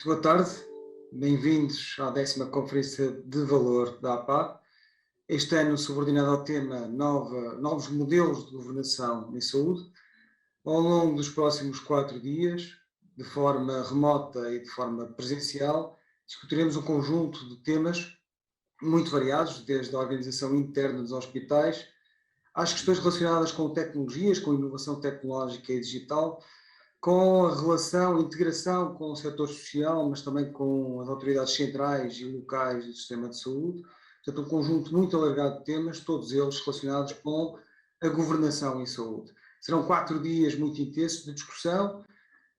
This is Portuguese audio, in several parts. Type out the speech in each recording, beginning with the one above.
Boa tarde, bem-vindos à 10ª Conferência de Valor da APAP. Este ano subordinado ao tema Novos Modelos de Governação em Saúde. Ao longo dos próximos 4 dias, de forma remota e de forma presencial, discutiremos um conjunto de temas muito variados, desde a organização interna dos hospitais, às questões relacionadas com tecnologias, com inovação tecnológica e digital, com a relação, a integração com o setor social, mas também com as autoridades centrais e locais do sistema de saúde. Portanto, um conjunto muito alargado de temas, todos eles relacionados com a governação em saúde. Serão 4 dias muito intensos de discussão,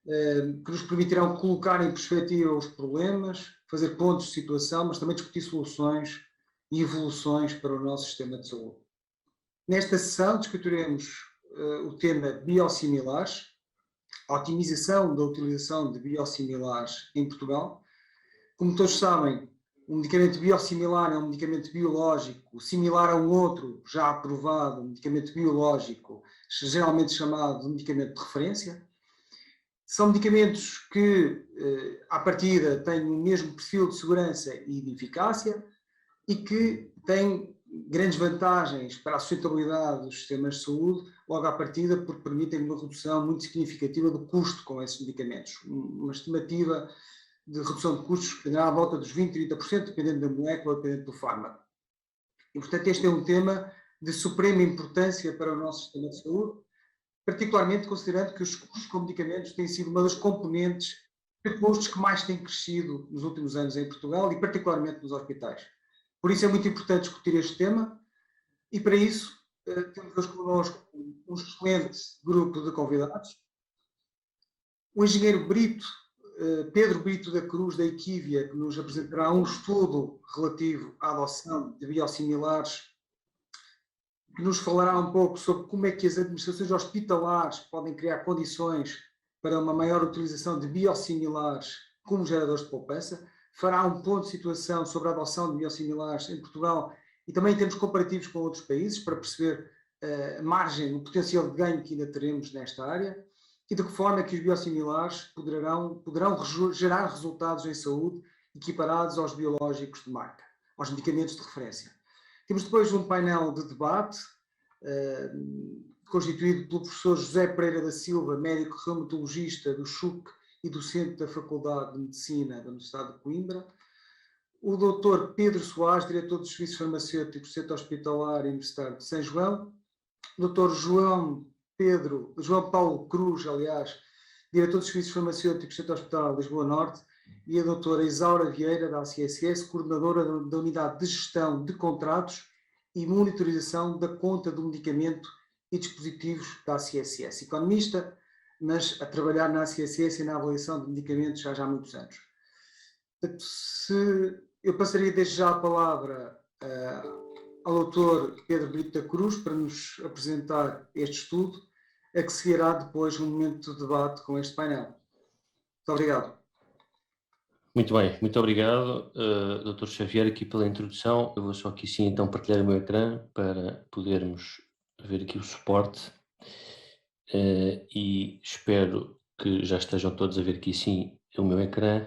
que nos permitirão colocar em perspectiva os problemas, fazer pontos de situação, mas também discutir soluções e evoluções para o nosso sistema de saúde. Nesta sessão discutiremos o tema biosimilares, a otimização da utilização de biosimilares em Portugal. Como todos sabem, um medicamento biosimilar é um medicamento biológico similar a um outro já aprovado, um medicamento biológico, geralmente chamado de medicamento de referência. São medicamentos que, à partida, têm o mesmo perfil de segurança e de eficácia e que têm grandes vantagens para a sustentabilidade dos sistemas de saúde, logo à partida, porque permitem uma redução muito significativa do custo com esses medicamentos. Uma estimativa de redução de custos que andará à volta dos 20-30%, dependendo da molécula, dependendo do fármaco. E, portanto, este é um tema de suprema importância para o nosso sistema de saúde, particularmente considerando que os custos com medicamentos têm sido uma das componentes de custos que mais têm crescido nos últimos anos em Portugal e particularmente nos hospitais. Por isso é muito importante discutir este tema e para isso temos hoje connosco um excelente grupo de convidados. O engenheiro Pedro Brito da Cruz, da Equívia, que nos apresentará um estudo relativo à adoção de biosimilares, que nos falará um pouco sobre como é que as administrações hospitalares podem criar condições para uma maior utilização de biosimilares como geradores de poupança. Fará um ponto de situação sobre a adoção de biosimilares em Portugal e também em termos comparativos com outros países, para perceber a margem, o potencial de ganho que ainda teremos nesta área e de que forma é que os biosimilares poderão gerar resultados em saúde equiparados aos biológicos de marca, aos medicamentos de referência. Temos depois um painel de debate constituído pelo professor José Pereira da Silva, médico reumatologista do CHUC e docente da Faculdade de Medicina da Universidade de Coimbra, o Dr. Pedro Soares, diretor dos Serviços Farmacêuticos do Centro Hospitalar e Universitário de São João, o Dr. João Paulo Cruz, diretor dos Serviços Farmacêuticos do Centro Hospitalar de Lisboa Norte, e a doutora Isaura Vieira, da ACSS, coordenadora da Unidade de Gestão de Contratos e Monitorização da Conta do Medicamento e Dispositivos da ACSS. Economista, mas a trabalhar na ACSS e na avaliação de medicamentos já há muitos anos. Eu passaria desde já a palavra ao Dr. Pedro Brito da Cruz para nos apresentar este estudo, a que seguirá depois um momento de debate com este painel. Muito obrigado. Muito bem, muito obrigado, Dr. Xavier, aqui pela introdução. Eu vou só aqui sim então partilhar o meu ecrã para podermos ver aqui o suporte e espero que já estejam todos a ver aqui sim o meu ecrã.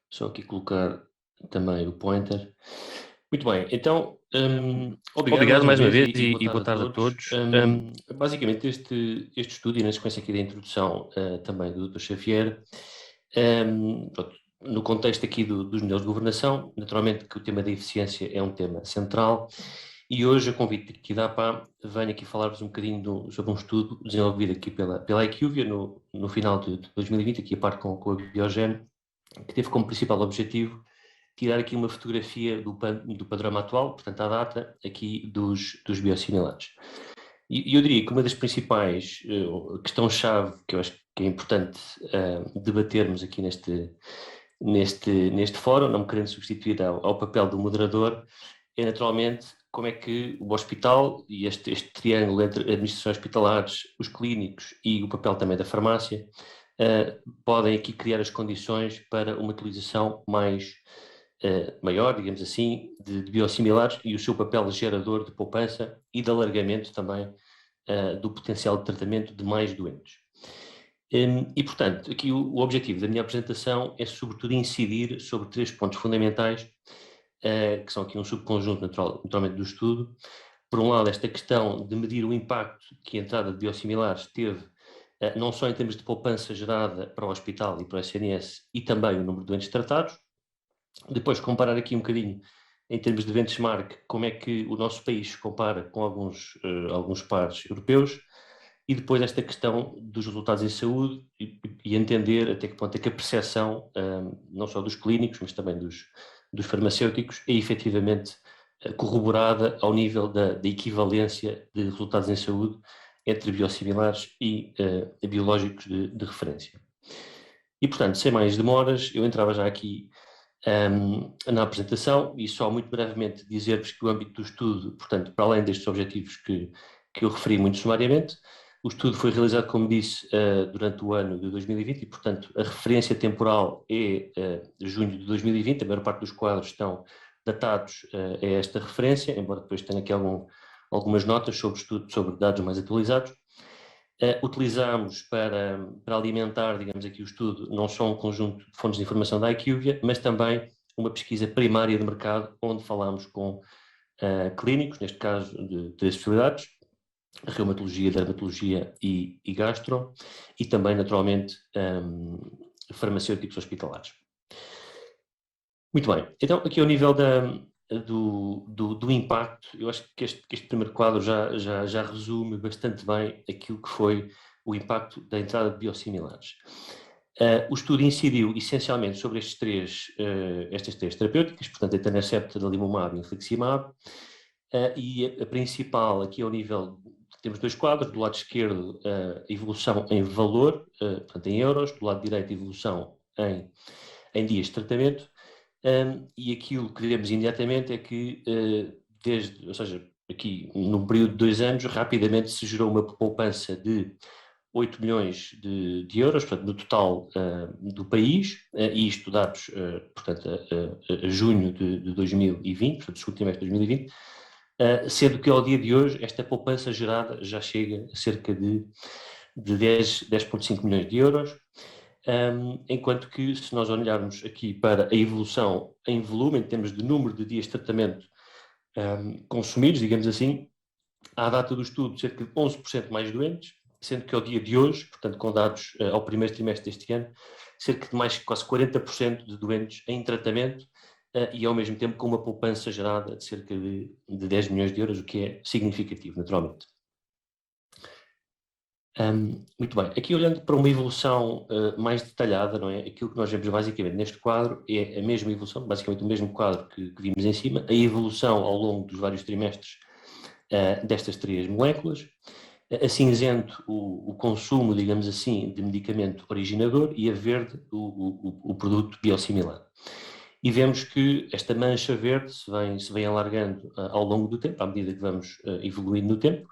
Só aqui colocar também o pointer. Muito bem, então obrigado mais uma vez e boa tarde a todos. Basicamente este estudo, e na sequência aqui da introdução também do Dr. Xavier, no contexto aqui dos modelos de governação, naturalmente que o tema da eficiência é um tema central e hoje a convite aqui da APA venho aqui falar-vos um bocadinho sobre um estudo desenvolvido aqui pela Equívia no final de 2020, aqui a par com a Biogen, que teve como principal objetivo tirar aqui uma fotografia do panorama atual, portanto à data aqui dos biosimilares. E eu diria que uma das principais questão-chave que eu acho que é importante debatermos aqui neste fórum, não me querendo substituir ao papel do moderador, é naturalmente como é que o hospital e este triângulo entre administrações hospitalares, os clínicos e o papel também da farmácia podem aqui criar as condições para uma utilização maior, digamos assim, de biosimilares e o seu papel de gerador de poupança e de alargamento também do potencial de tratamento de mais doentes. E, portanto, aqui o objetivo da minha apresentação é, sobretudo, incidir sobre 3 pontos fundamentais, que são aqui um subconjunto naturalmente do estudo. Por um lado, esta questão de medir o impacto que a entrada de biosimilares teve, não só em termos de poupança gerada para o hospital e para o SNS, e também o número de doentes tratados. Depois, comparar aqui um bocadinho, em termos de benchmark, como é que o nosso país se compara com alguns pares europeus. E depois esta questão dos resultados em saúde e entender até que ponto é que a percepção, não só dos clínicos, mas também dos farmacêuticos, é efetivamente corroborada ao nível da equivalência de resultados em saúde entre biosimilares e biológicos de referência. E, portanto, sem mais demoras, eu entrava já aqui na apresentação e só muito brevemente dizer-vos que o âmbito do estudo, portanto, para além destes objetivos que eu referi muito sumariamente, o estudo foi realizado, como disse, durante o ano de 2020 e, portanto, a referência temporal é junho de 2020, a maior parte dos quadros estão datados a esta referência, embora depois tenha aqui algumas notas sobre o estudo, sobre dados mais atualizados. Utilizamos para alimentar, digamos aqui, o estudo, não só um conjunto de fontes de informação da IQVIA, mas também uma pesquisa primária de mercado, onde falamos com clínicos, neste caso de 3 especialidades, reumatologia, dermatologia e gastro, e também, naturalmente, farmacêuticos hospitalares. Muito bem, então aqui ao nível do impacto, eu acho que este primeiro quadro já resume bastante bem aquilo que foi o impacto da entrada de biosimilares. O estudo incidiu essencialmente sobre estas 3 terapêuticas, portanto, etanercept, adalimumab e infliximab, e a principal aqui ao nível, temos 2 quadros, do lado esquerdo a evolução em valor, portanto em euros, do lado direito a evolução em dias de tratamento, e aquilo que vemos imediatamente é que ou seja, aqui num período de 2 anos, rapidamente se gerou uma poupança de 8 milhões de euros, portanto, no total do país, e isto dados, portanto, a junho de 2020, portanto, segundo trimestre de 2020, sendo que ao dia de hoje esta poupança gerada já chega a cerca de 10,5 milhões de euros, enquanto que se nós olharmos aqui para a evolução em volume, em termos de número de dias de tratamento consumidos, digamos assim, à data do estudo, cerca de 11% mais doentes, sendo que ao dia de hoje, portanto com dados ao primeiro trimestre deste ano, cerca de mais quase 40% de doentes em tratamento e ao mesmo tempo com uma poupança gerada de cerca de 10 milhões de euros, o que é significativo, naturalmente. Muito bem, aqui olhando para uma evolução mais detalhada, não é? Aquilo que nós vemos basicamente neste quadro é a mesma evolução, basicamente o mesmo quadro que vimos em cima, a evolução ao longo dos vários trimestres destas 3 moléculas, a cinzento o consumo, digamos assim, de medicamento originador e a verde o produto biosimilar. E vemos que esta mancha verde se vem alargando ao longo do tempo, à medida que vamos evoluindo no tempo,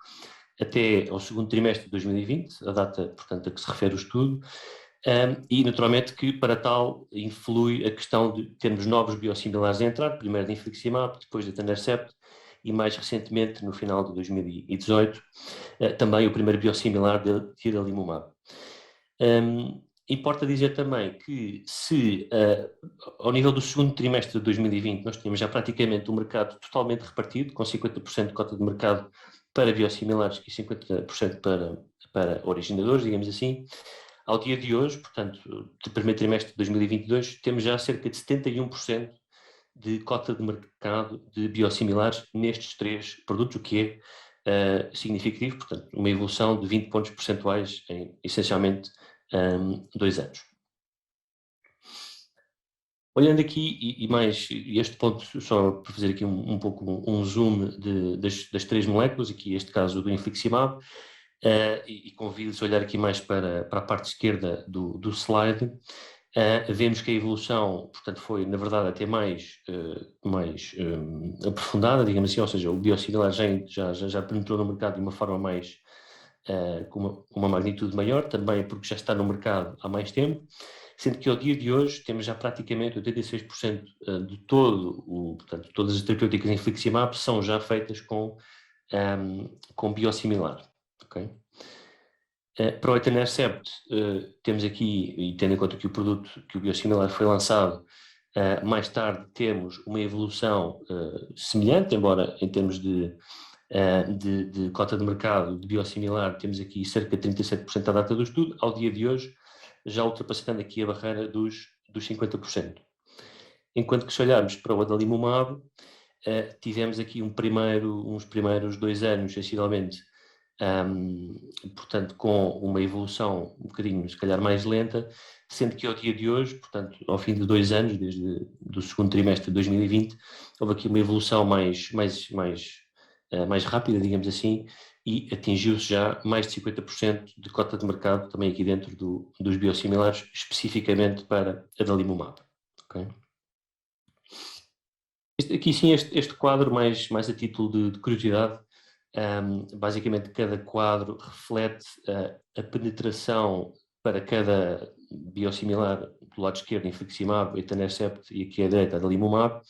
até ao segundo trimestre de 2020, a data, portanto, a que se refere o estudo, e naturalmente que para tal influi a questão de termos novos biosimilares a entrar, primeiro de infliximab, depois de etanercept, e mais recentemente, no final de 2018, também o primeiro biosimilar de adalimumab. Importa dizer também que se, ao nível do segundo trimestre de 2020, nós tínhamos já praticamente um mercado totalmente repartido, com 50% de cota de mercado para biosimilares e 50% para originadores, digamos assim, ao dia de hoje, portanto, do primeiro trimestre de 2022, temos já cerca de 71% de cota de mercado de biosimilares nestes 3 produtos, o que é significativo, portanto, uma evolução de 20 pontos percentuais em, essencialmente, 2 anos. Olhando aqui, e mais este ponto, só para fazer aqui um pouco um zoom das 3 moléculas, aqui este caso do infliximab, e convido-vos a olhar aqui mais para a parte esquerda do slide, vemos que a evolução, portanto, foi, na verdade, até mais aprofundada, digamos assim, ou seja, o biosimilar já penetrou no mercado de uma forma mais, com uma magnitude maior, também porque já está no mercado há mais tempo, sendo que ao dia de hoje temos já praticamente 86% de portanto, todas as terapêuticas em infliximab são já feitas com biosimilar. Okay? Para o etanercept, temos aqui, e tendo em conta que o produto, que o biosimilar foi lançado, mais tarde temos uma evolução semelhante, embora em termos de cota de mercado de biosimilar temos aqui cerca de 37% à data do estudo, ao dia de hoje já ultrapassando aqui a barreira dos 50%. Enquanto que se olharmos para o adalimumab, tivemos aqui uns primeiros 2 anos, sensivelmente, portanto, com uma evolução um bocadinho, se calhar, mais lenta, sendo que ao dia de hoje, portanto, ao fim de 2 anos, desde o segundo trimestre de 2020, houve aqui uma evolução mais rápida, digamos assim, e atingiu-se já mais de 50% de cota de mercado, também aqui dentro dos biosimilares, especificamente para adalimumab. Okay? Aqui sim, este quadro, mais a título de curiosidade, basicamente cada quadro reflete a penetração para cada biosimilar do lado esquerdo, infliximab, etanercept, e aqui à direita, adalimumab.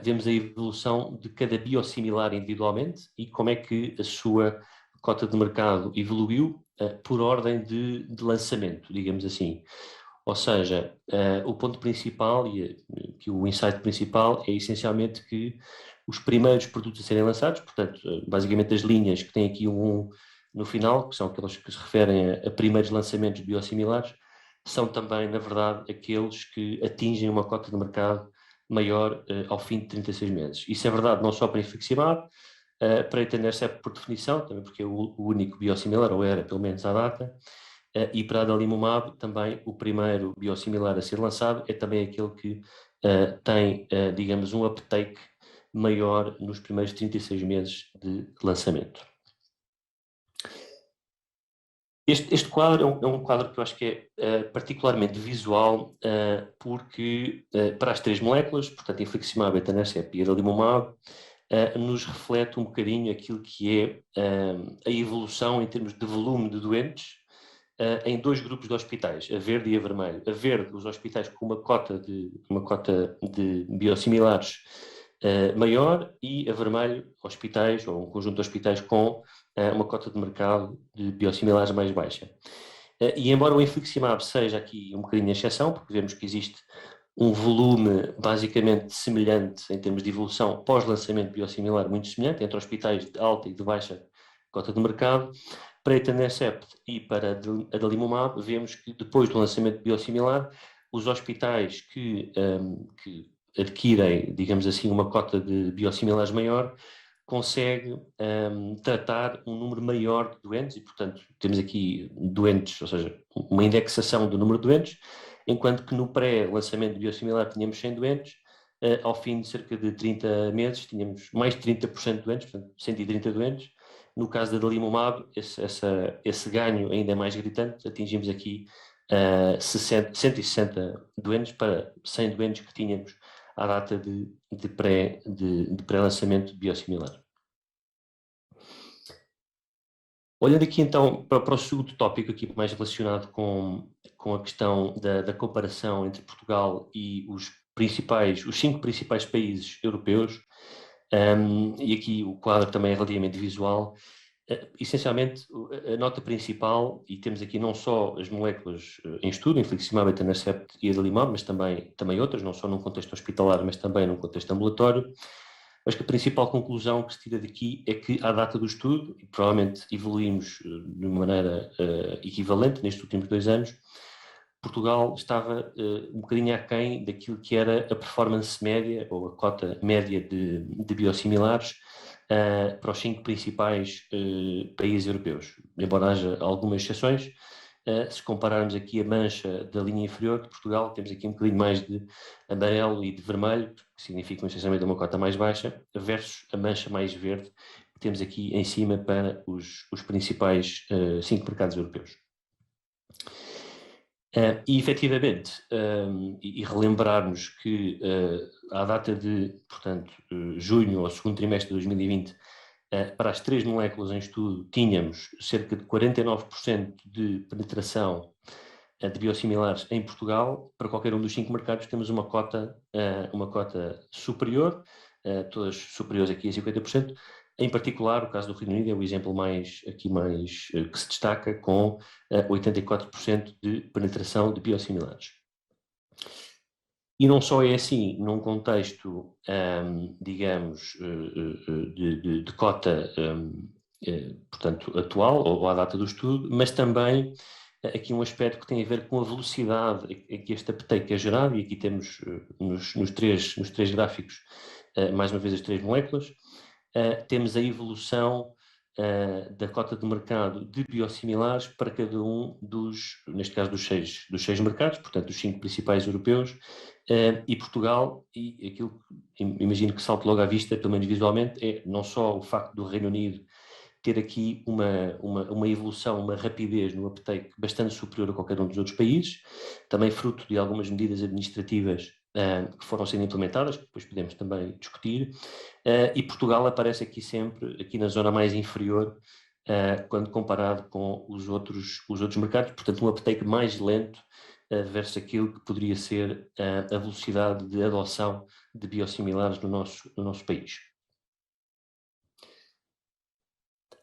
Vemos a evolução de cada biosimilar individualmente e como é que a sua cota de mercado evoluiu por ordem de lançamento, digamos assim. Ou seja, o ponto principal e que o insight principal é essencialmente que os primeiros produtos a serem lançados, portanto, basicamente as linhas que têm aqui um no final, que são aqueles que se referem a primeiros lançamentos de biosimilares, são também, na verdade, aqueles que atingem uma cota de mercado maior ao fim de 36 meses. Isso é verdade não só para infliximab, para etanercept por definição, também porque é o único biosimilar, ou era pelo menos à data, e para adalimumab também o primeiro biosimilar a ser lançado é também aquele que tem, digamos, um uptake maior nos primeiros 36 meses de lançamento. Este quadro é um quadro que eu acho que é particularmente visual porque para as 3 moléculas, portanto infliximab, etanercept e adalimumab, nos reflete um bocadinho aquilo que é a evolução em termos de volume de doentes em 2 grupos de hospitais, a verde e a vermelho. A verde, os hospitais com uma cota de biosimilares maior, e a vermelho, hospitais, ou um conjunto de hospitais com uma cota de mercado de biosimilares mais baixa. E embora o infliximab seja aqui um bocadinho a exceção, porque vemos que existe um volume basicamente semelhante em termos de evolução pós-lançamento biosimilar, muito semelhante, entre hospitais de alta e de baixa cota de mercado. Para etanercept e para adalimumab, vemos que depois do lançamento biosimilar, os hospitais que adquirem, digamos assim, uma cota de biosimilares maior, consegue tratar um número maior de doentes e, portanto, temos aqui doentes, ou seja, uma indexação do número de doentes, enquanto que no pré-lançamento de biosimilar tínhamos 100 doentes, ao fim de cerca de 30 meses tínhamos mais de 30% de doentes, portanto 130 doentes. No caso da adalimumab, esse ganho ainda é mais gritante, atingimos aqui 160 doentes para 100 doentes que tínhamos à data de pré-lançamento de biosimilar. Olhando aqui então para o segundo tópico aqui mais relacionado com a questão da comparação entre Portugal e os 5 principais países europeus, e aqui o quadro também é relativamente visual. Essencialmente, a nota principal, e temos aqui não só as moléculas em estudo, infliximab, etanercept e adalimumab, mas também outras, não só num contexto hospitalar, mas também num contexto ambulatório. Mas que a principal conclusão que se tira daqui é que, à data do estudo, e provavelmente evoluímos de uma maneira equivalente nestes últimos 2 anos, Portugal estava um bocadinho aquém daquilo que era a performance média, ou a cota média de biosimilares, para os 5 principais países europeus. Embora haja algumas exceções, se compararmos aqui a mancha da linha inferior de Portugal, temos aqui um bocadinho mais de amarelo e de vermelho, que significam essencialmente uma cota mais baixa, versus a mancha mais verde que temos aqui em cima para os principais 5 mercados europeus. E efetivamente, e relembrarmos que à data de, portanto, junho ou segundo trimestre de 2020, para as 3 moléculas em estudo, tínhamos cerca de 49% de penetração de biosimilares em Portugal. Para qualquer um dos 5 mercados temos uma cota superior, todas superiores aqui a 50%, Em particular, o caso do Reino Unido é o exemplo mais que se destaca, com 84% de penetração de biosimilares. E não só é assim num contexto, digamos, de cota, portanto, atual ou à data do estudo, mas também aqui um aspecto que tem a ver com a velocidade a que este uptake é gerado, e aqui temos nos três gráficos, mais uma vez, as três moléculas. Temos a evolução da cota de mercado de biosimilares para cada um neste caso, dos seis mercados, portanto, dos 5 principais europeus, e Portugal, e aquilo que imagino que salta logo à vista, pelo menos visualmente, é não só o facto do Reino Unido ter aqui uma evolução, uma rapidez no uptake bastante superior a qualquer um dos outros países, também fruto de algumas medidas administrativas que foram sendo implementadas, que depois podemos também discutir, e Portugal aparece aqui sempre, aqui na zona mais inferior, quando comparado com os outros mercados, portanto um uptake mais lento versus aquilo que poderia ser a velocidade de adoção de biosimilares no nosso país.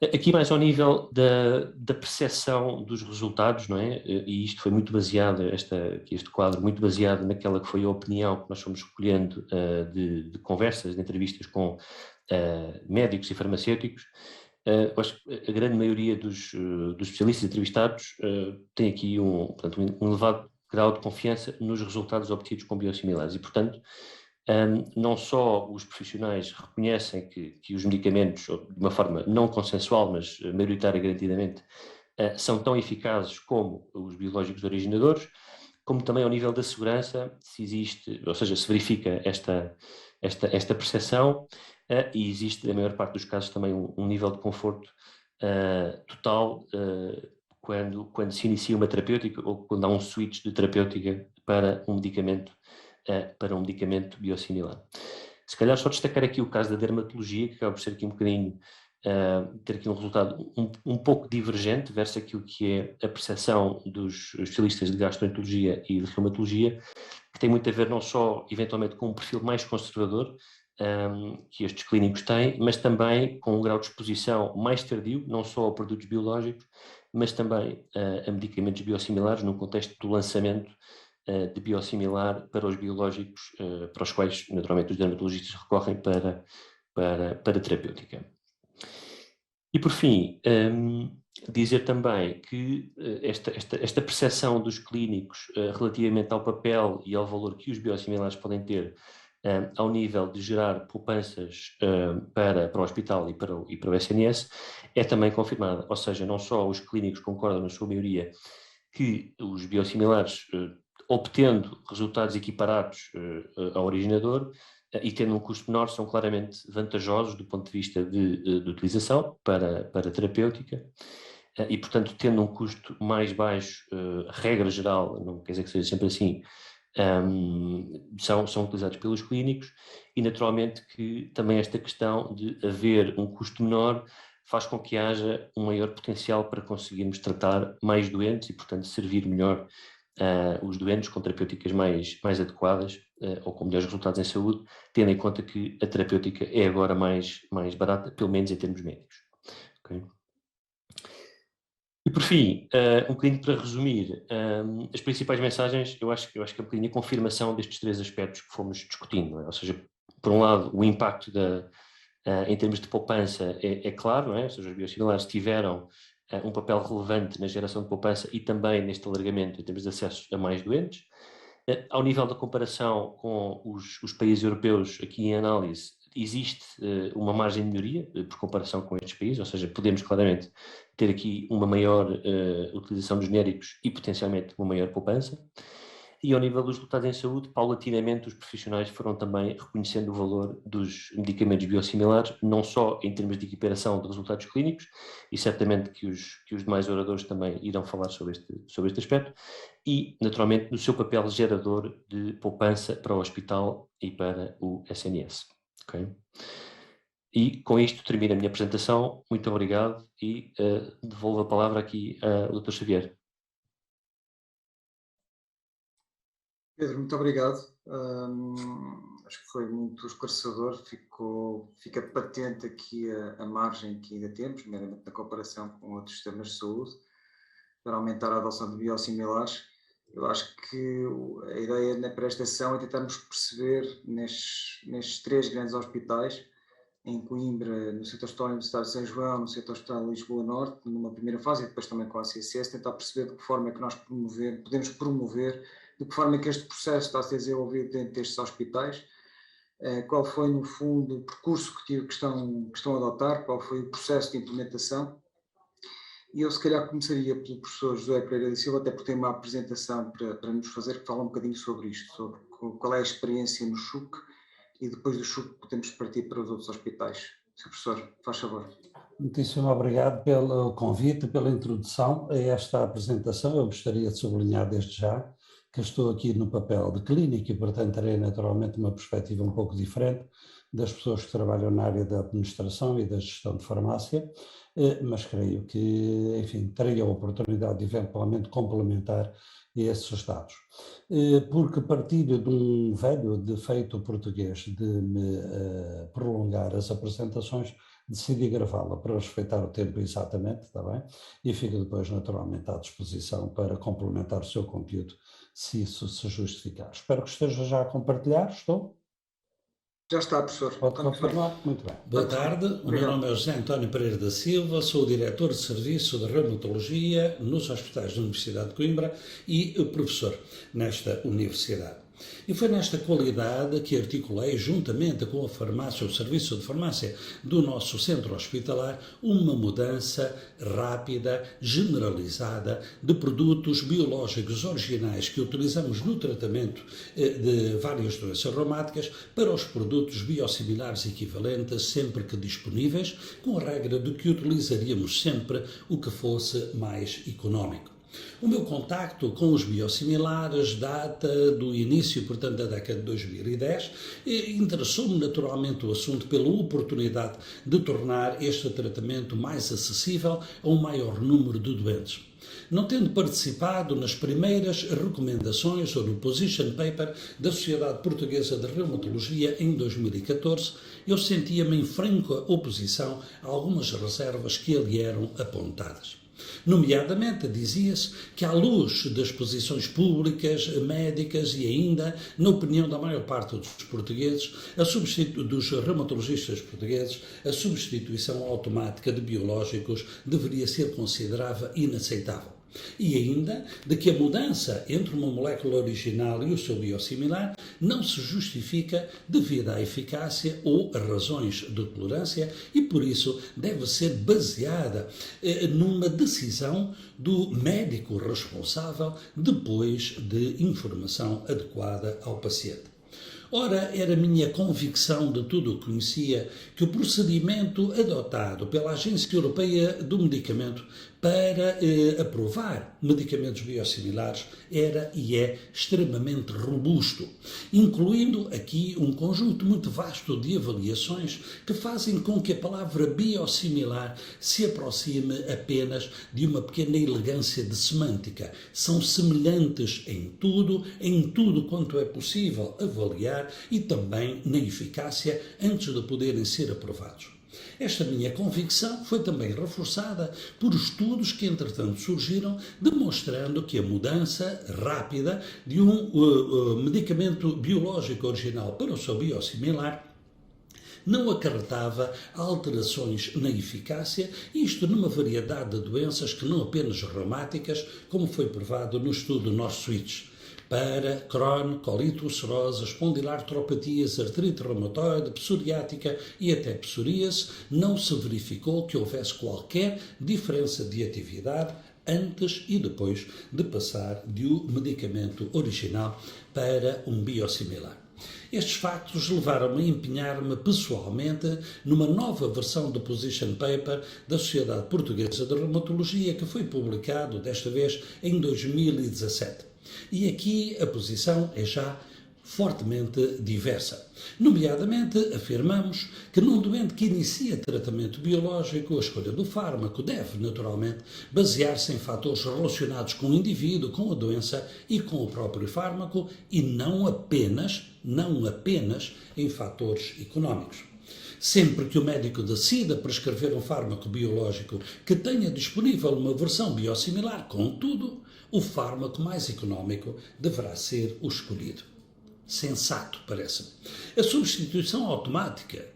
Aqui mais ao nível da percepção dos resultados, não é? E isto foi muito baseado, este quadro, muito baseado naquela que foi a opinião que nós fomos recolhendo de conversas, de entrevistas com médicos e farmacêuticos. Acho que a grande maioria dos especialistas entrevistados tem aqui portanto, um elevado grau de confiança nos resultados obtidos com biosimilares e, portanto, não só os profissionais reconhecem que os medicamentos, de uma forma não consensual, mas maioritária e garantidamente, são tão eficazes como os biológicos originadores, como também ao nível da segurança, se existe, ou seja, se verifica esta percepção, e existe, na maior parte dos casos, também um nível de conforto total quando se inicia uma terapêutica ou quando há um switch de terapêutica para um medicamento biosimilar. Se calhar só destacar aqui o caso da dermatologia, que acaba por ser aqui um bocadinho, ter aqui um resultado um pouco divergente versus aquilo que é a percepção dos especialistas de gastroenterologia e de reumatologia, que tem muito a ver não só, eventualmente, com um perfil mais conservador que estes clínicos têm, mas também com um grau de exposição mais tardio, não só a produtos biológicos, mas também a medicamentos biosimilares, no contexto do lançamento de biosimilar para os biológicos, para os quais, naturalmente, os dermatologistas recorrem para terapêutica. E, por fim, dizer também que esta percepção dos clínicos relativamente ao papel e ao valor que os biosimilares podem ter ao nível de gerar poupanças para o hospital e para o SNS é também confirmada. Ou seja, não só os clínicos concordam, na sua maioria, que os biosimilares, obtendo resultados equiparados ao originador e tendo um custo menor, são claramente vantajosos do ponto de vista de utilização para a terapêutica e, portanto, tendo um custo mais baixo, regra geral, não quer dizer que seja sempre assim, são utilizados pelos clínicos e, naturalmente, que também esta questão de haver um custo menor faz com que haja um maior potencial para conseguirmos tratar mais doentes e, portanto, servir melhor os doentes com terapêuticas mais adequadas ou com melhores resultados em saúde, tendo em conta que a terapêutica é agora mais barata, pelo menos em termos médicos. Okay? E por fim, um bocadinho para resumir, as principais mensagens, eu acho que é um bocadinho a confirmação destes três aspectos que fomos discutindo, não é? Ou seja, por um lado, o impacto em termos de poupança é claro, não é? Ou seja, os biosimilares tiveram um papel relevante na geração de poupança e também neste alargamento em termos de acesso a mais doentes. Ao nível da comparação com os países europeus, aqui em análise, existe uma margem de melhoria por comparação com estes países, ou seja, podemos claramente ter aqui uma maior utilização dos genéricos e potencialmente uma maior poupança. E ao nível dos resultados em saúde, paulatinamente os profissionais foram também reconhecendo o valor dos medicamentos biosimilares, não só em termos de equiparação de resultados clínicos, e certamente que os demais oradores também irão falar sobre este aspecto, e naturalmente no seu papel gerador de poupança para o hospital e para o SNS. Okay? E com isto termino a minha apresentação. Muito obrigado e devolvo a palavra aqui ao Dr. Xavier. Pedro, muito obrigado. acho que foi muito esclarecedor, fica patente aqui a margem que ainda temos, meramente na comparação com outros sistemas de saúde, para aumentar a adoção de biosimilares. Eu acho que a ideia na prestação é tentarmos perceber nestes 3 grandes hospitais, em Coimbra, no Centro Hospitalar Universitário de São João, no Centro Hospitalar de Lisboa Norte, numa primeira fase, e depois também com a CCS, tentar perceber de que forma é que nós podemos promover, de que forma é que este processo está a ser desenvolvido dentro destes hospitais, qual foi, no fundo, o percurso que estão a adotar, qual foi o processo de implementação. E eu, se calhar, começaria pelo professor José Pereira da Silva, até porque tem uma apresentação para nos fazer, que fala um bocadinho sobre isto, sobre qual é a experiência no CHUC, e depois do CHUC podemos partir para os outros hospitais. Sr. Professor, faz favor. Muitíssimo obrigado pelo convite, pela introdução a esta apresentação. Eu gostaria de sublinhar desde já que estou aqui no papel de clínico e, portanto, terei naturalmente uma perspectiva um pouco diferente das pessoas que trabalham na área da administração e da gestão de farmácia, mas creio que, enfim, terei a oportunidade de eventualmente complementar esses dados. Porque partilho de um velho defeito português de me prolongar as apresentações, decidi gravá-la para respeitar o tempo exatamente, está bem? E fico depois naturalmente à disposição para complementar o seu conteúdo, se isso se justificar. Espero que esteja já a compartilhar, estou? Já está, professor. Pode confirmar? Muito bem. Boa tarde, o meu nome é José António Pereira da Silva, sou o diretor de Serviço de Reumatologia nos Hospitais da Universidade de Coimbra e professor nesta universidade. E foi nesta qualidade que articulei, juntamente com a farmácia, o serviço de farmácia do nosso centro hospitalar, uma mudança rápida, generalizada, de produtos biológicos originais que utilizamos no tratamento de várias doenças reumáticas para os produtos biosimilares equivalentes, sempre que disponíveis, com a regra de que utilizaríamos sempre o que fosse mais económico. O meu contacto com os biosimilares data do início, portanto, da década de 2010, e interessou-me naturalmente o assunto pela oportunidade de tornar este tratamento mais acessível a um maior número de doentes. Não tendo participado nas primeiras recomendações ou no position paper da Sociedade Portuguesa de Reumatologia em 2014, eu sentia-me em franca oposição a algumas reservas que ali eram apontadas. Nomeadamente, dizia-se que, à luz das posições públicas, médicas e ainda, na opinião da maior parte dos portugueses, dos reumatologistas portugueses, a substituição automática de biológicos deveria ser considerada inaceitável. E ainda de que a mudança entre uma molécula original e o seu biosimilar não se justifica devido à eficácia ou a razões de tolerância e, por isso, deve ser baseada numa decisão do médico responsável depois de informação adequada ao paciente. Ora, era minha convicção de tudo o que conhecia que o procedimento adotado pela Agência Europeia do Medicamento para aprovar medicamentos biosimilares era e é extremamente robusto, incluindo aqui um conjunto muito vasto de avaliações que fazem com que a palavra biosimilar se aproxime apenas de uma pequena elegância de semântica. São semelhantes em tudo quanto é possível avaliar e também na eficácia antes de poderem ser aprovados. Esta minha convicção foi também reforçada por estudos que, entretanto, surgiram, demonstrando que a mudança rápida de um medicamento biológico original para o seu biosimilar não acarretava alterações na eficácia, isto numa variedade de doenças que não apenas reumáticas, como foi provado no estudo North-Switch, para Crohn, colite ulcerosa, espondilartropatias, artrite reumatoide, psoriática e até psoríase, não se verificou que houvesse qualquer diferença de atividade antes e depois de passar de um medicamento original para um biosimilar. Estes factos levaram-me a empenhar-me pessoalmente numa nova versão do Position Paper da Sociedade Portuguesa de Reumatologia, que foi publicado, desta vez, em 2017. E aqui a posição é já fortemente diversa. Nomeadamente, afirmamos que num doente que inicia tratamento biológico, a escolha do fármaco deve, naturalmente, basear-se em fatores relacionados com o indivíduo, com a doença e com o próprio fármaco e não apenas em fatores económicos. Sempre que o médico decida prescrever um fármaco biológico que tenha disponível uma versão biosimilar, contudo, o fármaco mais económico deverá ser o escolhido. Sensato, parece-me. A substituição automática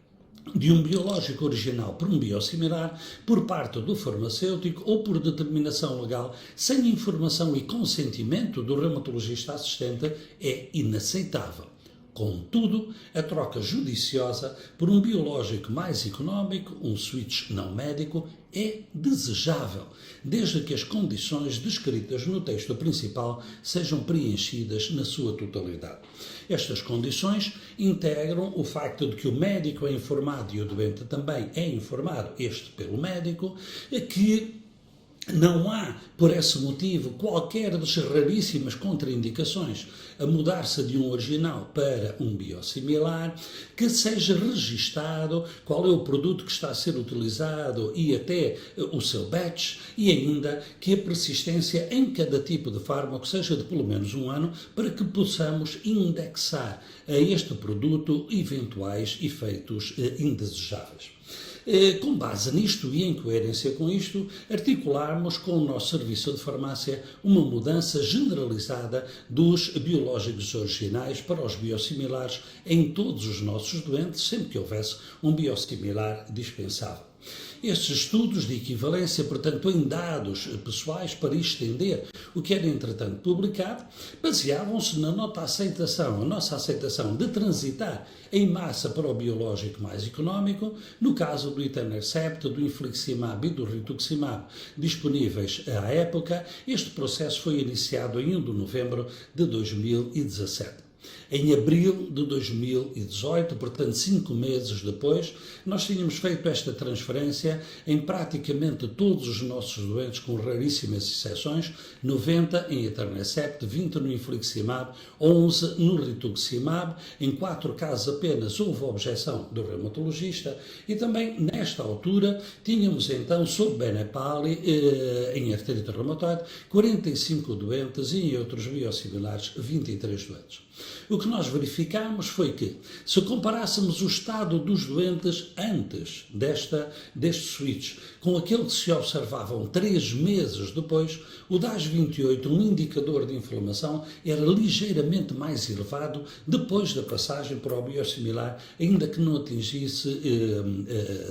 de um biológico original por um biosimilar por parte do farmacêutico ou por determinação legal sem informação e consentimento do reumatologista assistente é inaceitável. Contudo, a troca judiciosa por um biológico mais económico, um switch não médico, é desejável, desde que as condições descritas no texto principal sejam preenchidas na sua totalidade. Estas condições integram o facto de que o médico é informado e o doente também é informado, este pelo médico, que não há, por esse motivo, qualquer das raríssimas contraindicações a mudar-se de um original para um biosimilar, que seja registado qual é o produto que está a ser utilizado e até o seu batch, e ainda que a persistência em cada tipo de fármaco seja de pelo menos um ano, para que possamos indexar a este produto eventuais efeitos indesejáveis. Com base nisto e em coerência com isto, articularmos com o nosso serviço de farmácia uma mudança generalizada dos biológicos originais para os biosimilares em todos os nossos doentes, sempre que houvesse um biosimilar dispensável. Estes estudos de equivalência, portanto, em dados pessoais para estender o que era, entretanto, publicado, baseavam-se na nossa aceitação de transitar em massa para o biológico mais económico, no caso do etanercept, do infliximab e do rituximab, disponíveis à época. Este processo foi iniciado em 1 de novembro de 2017. Em abril de 2018, portanto 5 meses depois, nós tínhamos feito esta transferência em praticamente todos os nossos doentes, com raríssimas exceções, 90 em etanercept, 20 no infliximab, 11 no rituximab. Em 4 casos apenas houve objeção do reumatologista e também, nesta altura, tínhamos então, sob Benepali, em artrite reumatoide, 45 doentes e em outros biosimilares, 23 doentes. O que nós verificamos foi que, se comparássemos o estado dos doentes antes deste switch com aquele que se observavam 3 meses depois, o DAS28, um indicador de inflamação, era ligeiramente mais elevado depois da passagem para o biosimilar, ainda que não atingisse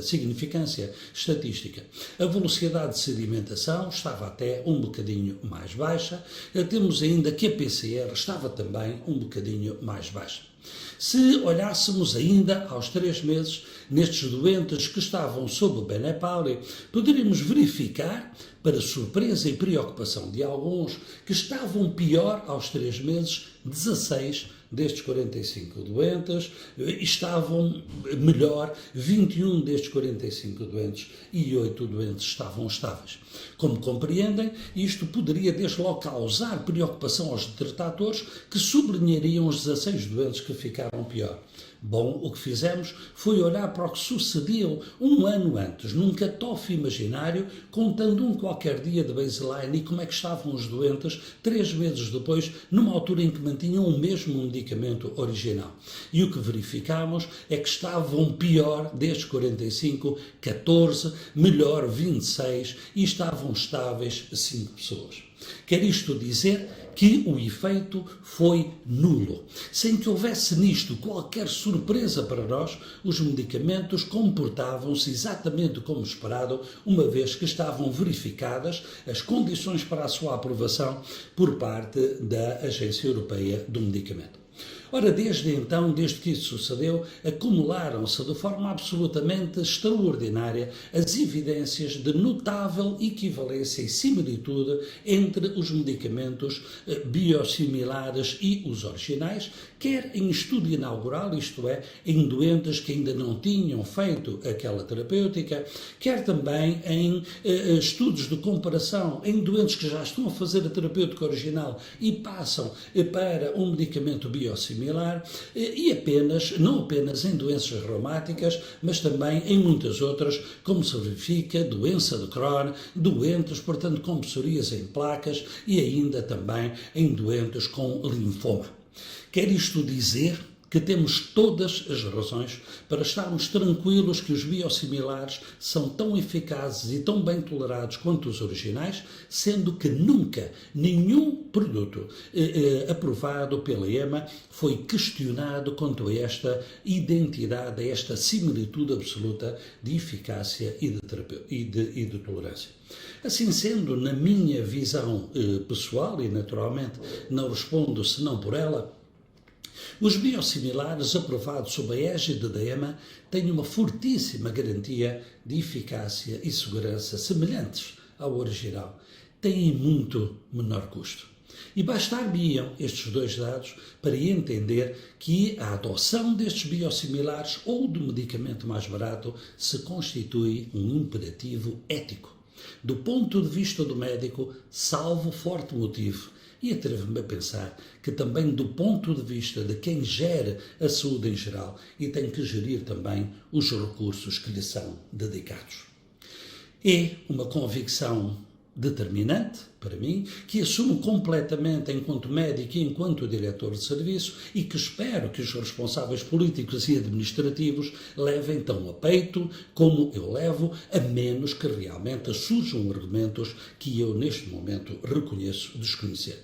significância estatística. A velocidade de sedimentação estava até um bocadinho mais baixa. Temos ainda que a PCR estava também um bocadinho mais baixa. Se olhássemos ainda aos 3 meses, nestes doentes que estavam sob o Benepali, poderíamos verificar, para surpresa e preocupação de alguns, que estavam pior aos 3 meses, 16 destes 45 doentes, estavam melhor 21 destes 45 doentes e 8 doentes estavam estáveis. Como compreendem, isto poderia desde logo causar preocupação aos detratores, que sublinhariam os 16 doentes que ficaram pior. Bom, o que fizemos foi olhar para o que sucedeu um ano antes, num cut-off imaginário, contando um qualquer dia de baseline e como é que estavam os doentes 3 meses depois, numa altura em que mantinham o mesmo medicamento original. E o que verificamos é que estavam pior desde 45, 14, melhor 26 e estavam estáveis 5 pessoas. Quer isto dizer que o efeito foi nulo. Sem que houvesse nisto qualquer surpresa para nós, os medicamentos comportavam-se exatamente como esperado, uma vez que estavam verificadas as condições para a sua aprovação por parte da Agência Europeia do Medicamento. Ora, desde então, desde que isso sucedeu, acumularam-se de forma absolutamente extraordinária as evidências de notável equivalência e similitude entre os medicamentos biosimilares e os originais, quer em estudo inaugural, isto é, em doentes que ainda não tinham feito aquela terapêutica, quer também em estudos de comparação em doentes que já estão a fazer a terapêutica original e passam para um medicamento biosimilar, biosimilar não apenas em doenças reumáticas, mas também em muitas outras, como se verifica, doença de Crohn, doentes, portanto, com psoríase em placas e ainda também em doentes com linfoma. Quer isto dizer que temos todas as razões para estarmos tranquilos que os biosimilares são tão eficazes e tão bem tolerados quanto os originais, sendo que nunca nenhum produto aprovado pela EMA foi questionado quanto a esta identidade, a esta similitude absoluta de eficácia e de tolerância. Assim sendo, na minha visão pessoal, e naturalmente não respondo senão por ela, os biosimilares aprovados sob a égide da EMA têm uma fortíssima garantia de eficácia e segurança semelhantes ao original. Têm muito menor custo. E bastar-me-iam estes dois dados para entender que a adoção destes biosimilares ou do medicamento mais barato se constitui um imperativo ético. Do ponto de vista do médico, salvo forte motivo, e atrevo-me a pensar que também do ponto de vista de quem gere a saúde em geral e tem que gerir também os recursos que lhe são dedicados. É uma convicção determinante para mim, que assumo completamente enquanto médico e enquanto diretor de serviço e que espero que os responsáveis políticos e administrativos levem tão a peito como eu levo, a menos que realmente surjam argumentos que eu neste momento reconheço desconhecer.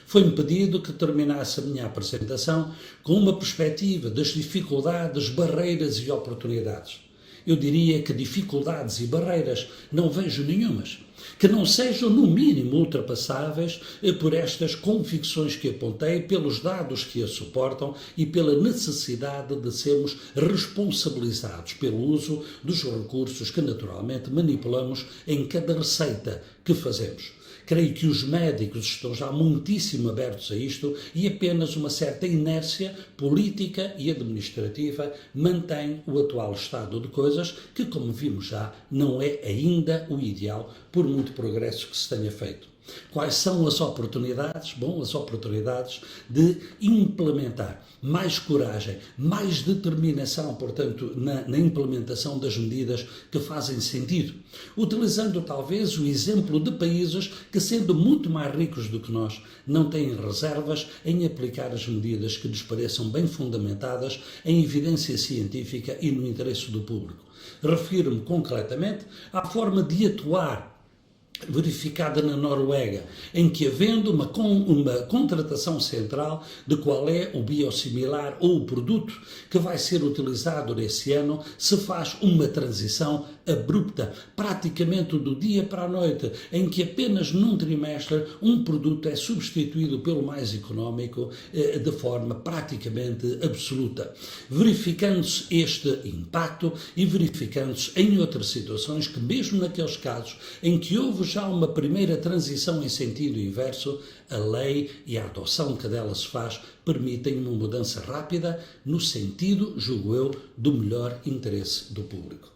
Foi-me pedido que terminasse a minha apresentação com uma perspectiva das dificuldades, barreiras e oportunidades. Eu diria que dificuldades e barreiras não vejo nenhumas, que não sejam no mínimo ultrapassáveis por estas convicções que apontei, pelos dados que a suportam e pela necessidade de sermos responsabilizados pelo uso dos recursos que naturalmente manipulamos em cada receita que fazemos. Creio que os médicos estão já muitíssimo abertos a isto e apenas uma certa inércia política e administrativa mantém o atual estado de coisas que, como vimos já, não é ainda o ideal por muito progresso que se tenha feito. Quais são as oportunidades? Bom, as oportunidades de implementar mais coragem, mais determinação, portanto, na implementação das medidas que fazem sentido, utilizando talvez o exemplo de países que, sendo muito mais ricos do que nós, não têm reservas em aplicar as medidas que lhes pareçam bem fundamentadas em evidência científica e no interesse do público. Refiro-me concretamente à forma de atuar verificada na Noruega, em que, havendo uma contratação central de qual é o biosimilar ou o produto que vai ser utilizado nesse ano, se faz uma transição abrupta, praticamente do dia para a noite, em que apenas num trimestre um produto é substituído pelo mais económico de forma praticamente absoluta, verificando-se este impacto e verificando-se em outras situações que, mesmo naqueles casos em que houve já uma primeira transição em sentido inverso, a lei e a adoção que dela se faz permitem uma mudança rápida no sentido, julgo eu, do melhor interesse do público.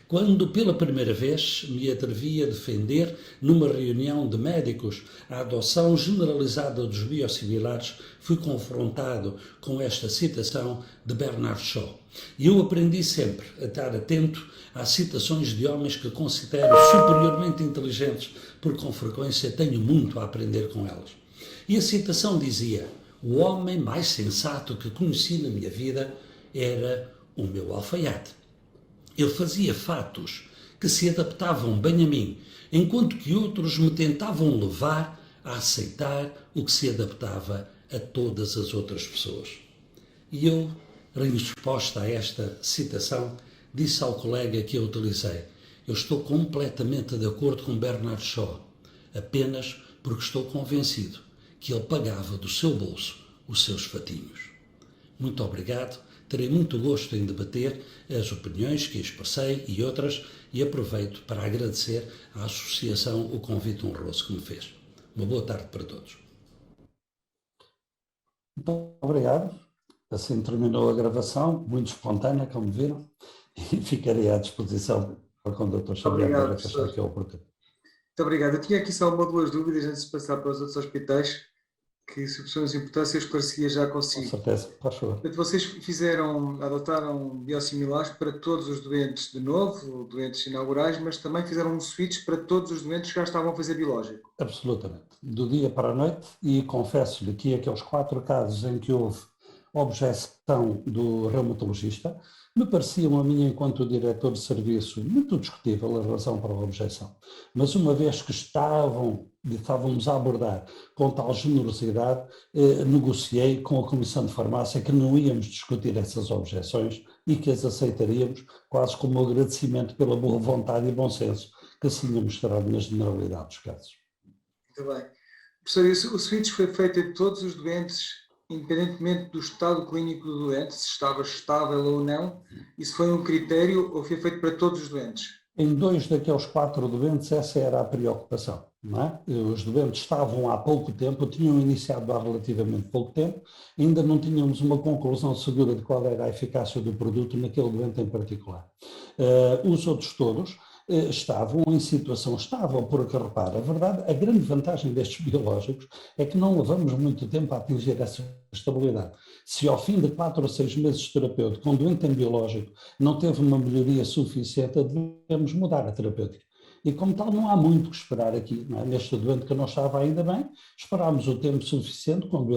Quando pela primeira vez me atrevi a defender, numa reunião de médicos, a adoção generalizada dos biosimilares, fui confrontado com esta citação de Bernard Shaw. E eu aprendi sempre a estar atento às citações de homens que considero superiormente inteligentes, porque com frequência tenho muito a aprender com elas. E a citação dizia: o homem mais sensato que conheci na minha vida era o meu alfaiate. Ele fazia fatos que se adaptavam bem a mim, enquanto que outros me tentavam levar a aceitar o que se adaptava a todas as outras pessoas. E eu, em resposta a esta citação, disse ao colega que eu utilizei: eu estou completamente de acordo com Bernard Shaw, apenas porque estou convencido que ele pagava do seu bolso os seus fatinhos. Muito obrigado. Terei muito gosto em debater as opiniões que expressei e outras, e aproveito para agradecer à Associação o convite honroso que me fez. Uma boa tarde para todos. Muito obrigado. Assim terminou a gravação, muito espontânea, como viram, e ficarei à disposição para quando o Dr. Xavier achar que é oportuno. Muito obrigado. Eu tinha aqui só uma ou duas dúvidas antes de passar para os outros hospitais. que se a importância, eu esclarecia já Com consigo. certeza, faz favor. Portanto, vocês adotaram biosimilares para todos os doentes de novo, doentes inaugurais, mas também fizeram um switch para todos os doentes que já estavam a fazer biológico. Absolutamente. Do dia para a noite, e confesso-lhe que aqueles 4 casos em que houve objeção do reumatologista, me pareciam a mim, enquanto diretor de serviço, muito discutível a razão para a objeção. Mas uma vez que estávamos a abordar com tal generosidade, negociei com a Comissão de Farmácia que não íamos discutir essas objeções e que as aceitaríamos quase como agradecimento pela boa vontade e bom senso que se tinha mostrado na generalidade dos casos. Muito bem. Professor, o switch foi feito em todos os doentes, independentemente do estado clínico do doente, se estava estável ou não? Isso foi um critério ou foi feito para todos os doentes? Em 2 daqueles 4 doentes, essa era a preocupação. Não é? Os doentes estavam há pouco tempo, tinham iniciado há relativamente pouco tempo, ainda não tínhamos uma conclusão segura de qual era a eficácia do produto naquele doente em particular. Os outros todos estavam em situação estável, porque repara, a verdade, a grande vantagem destes biológicos é que não levamos muito tempo a atingir essa estabilidade. Se ao fim de 4 ou 6 meses de terapêutico, um doente em biológico não teve uma melhoria suficiente, devemos mudar a terapêutica. E como tal, não há muito que esperar aqui. Não é? Neste doente que não estava ainda bem, esperámos o tempo suficiente, quando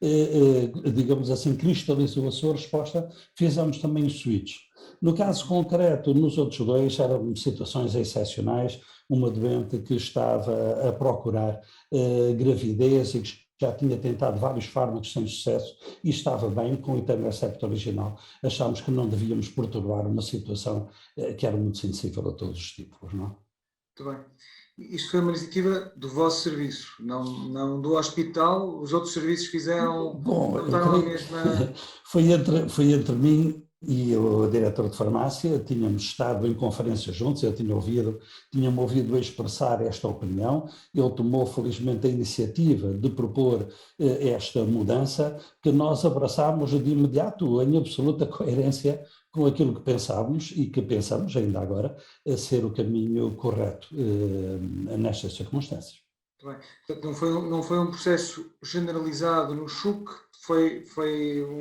ele, digamos assim, cristalizou a sua resposta, fizemos também o switch. No caso concreto, nos outros 2, eram situações excepcionais, uma doente que estava a procurar gravidez e que já tinha tentado vários fármacos sem sucesso e estava bem com o etanercept original. Achámos que não devíamos perturbar uma situação que era muito sensível a todos os tipos, não? Muito bem. Isto foi uma iniciativa do vosso serviço, não do hospital. Os outros serviços fizeram, Bom, eu adotaram a creio mesma. que foi entre mim e o diretor de farmácia, tínhamos estado em conferência juntos, eu tinha-me ouvido expressar esta opinião, ele tomou felizmente a iniciativa de propor esta mudança, que nós abraçámos de imediato, em absoluta coerência com aquilo que pensávamos e que pensamos ainda agora ser o caminho correto nestas circunstâncias. Muito bem. Portanto, não foi um processo generalizado no CHUC, foi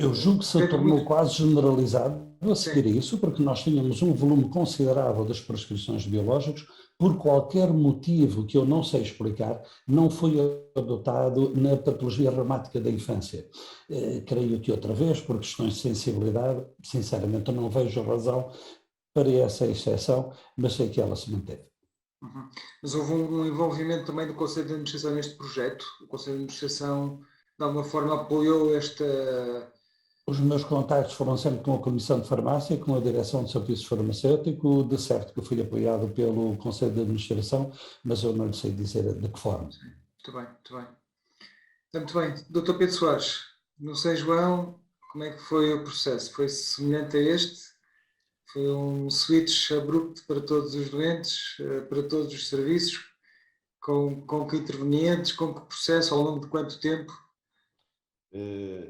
Eu julgo que se tornou muito. quase generalizado a seguir a Sim. isso, porque nós tínhamos um volume considerável das prescrições de biológicos, por qualquer motivo que eu não sei explicar, não foi adotado na patologia reumática da infância. Creio que outra vez, por questões de sensibilidade, sinceramente eu não vejo razão para essa exceção, mas sei que ela se manteve. Uhum. Mas houve um envolvimento também do Conselho de Administração neste projeto. O Conselho de Administração, de alguma forma, apoiou esta. Os meus contactos foram sempre com a Comissão de Farmácia, com a Direção de Serviços Farmacêuticos, de certo que fui apoiado pelo Conselho de Administração, mas eu não lhe sei dizer de que forma. Muito bem, muito bem. Muito bem. Dr. Pedro Soares, no São João, como é que foi o processo? Foi semelhante a este? Foi um switch abrupto para todos os doentes, para todos os serviços, com que intervenientes, com que processo, ao longo de quanto tempo?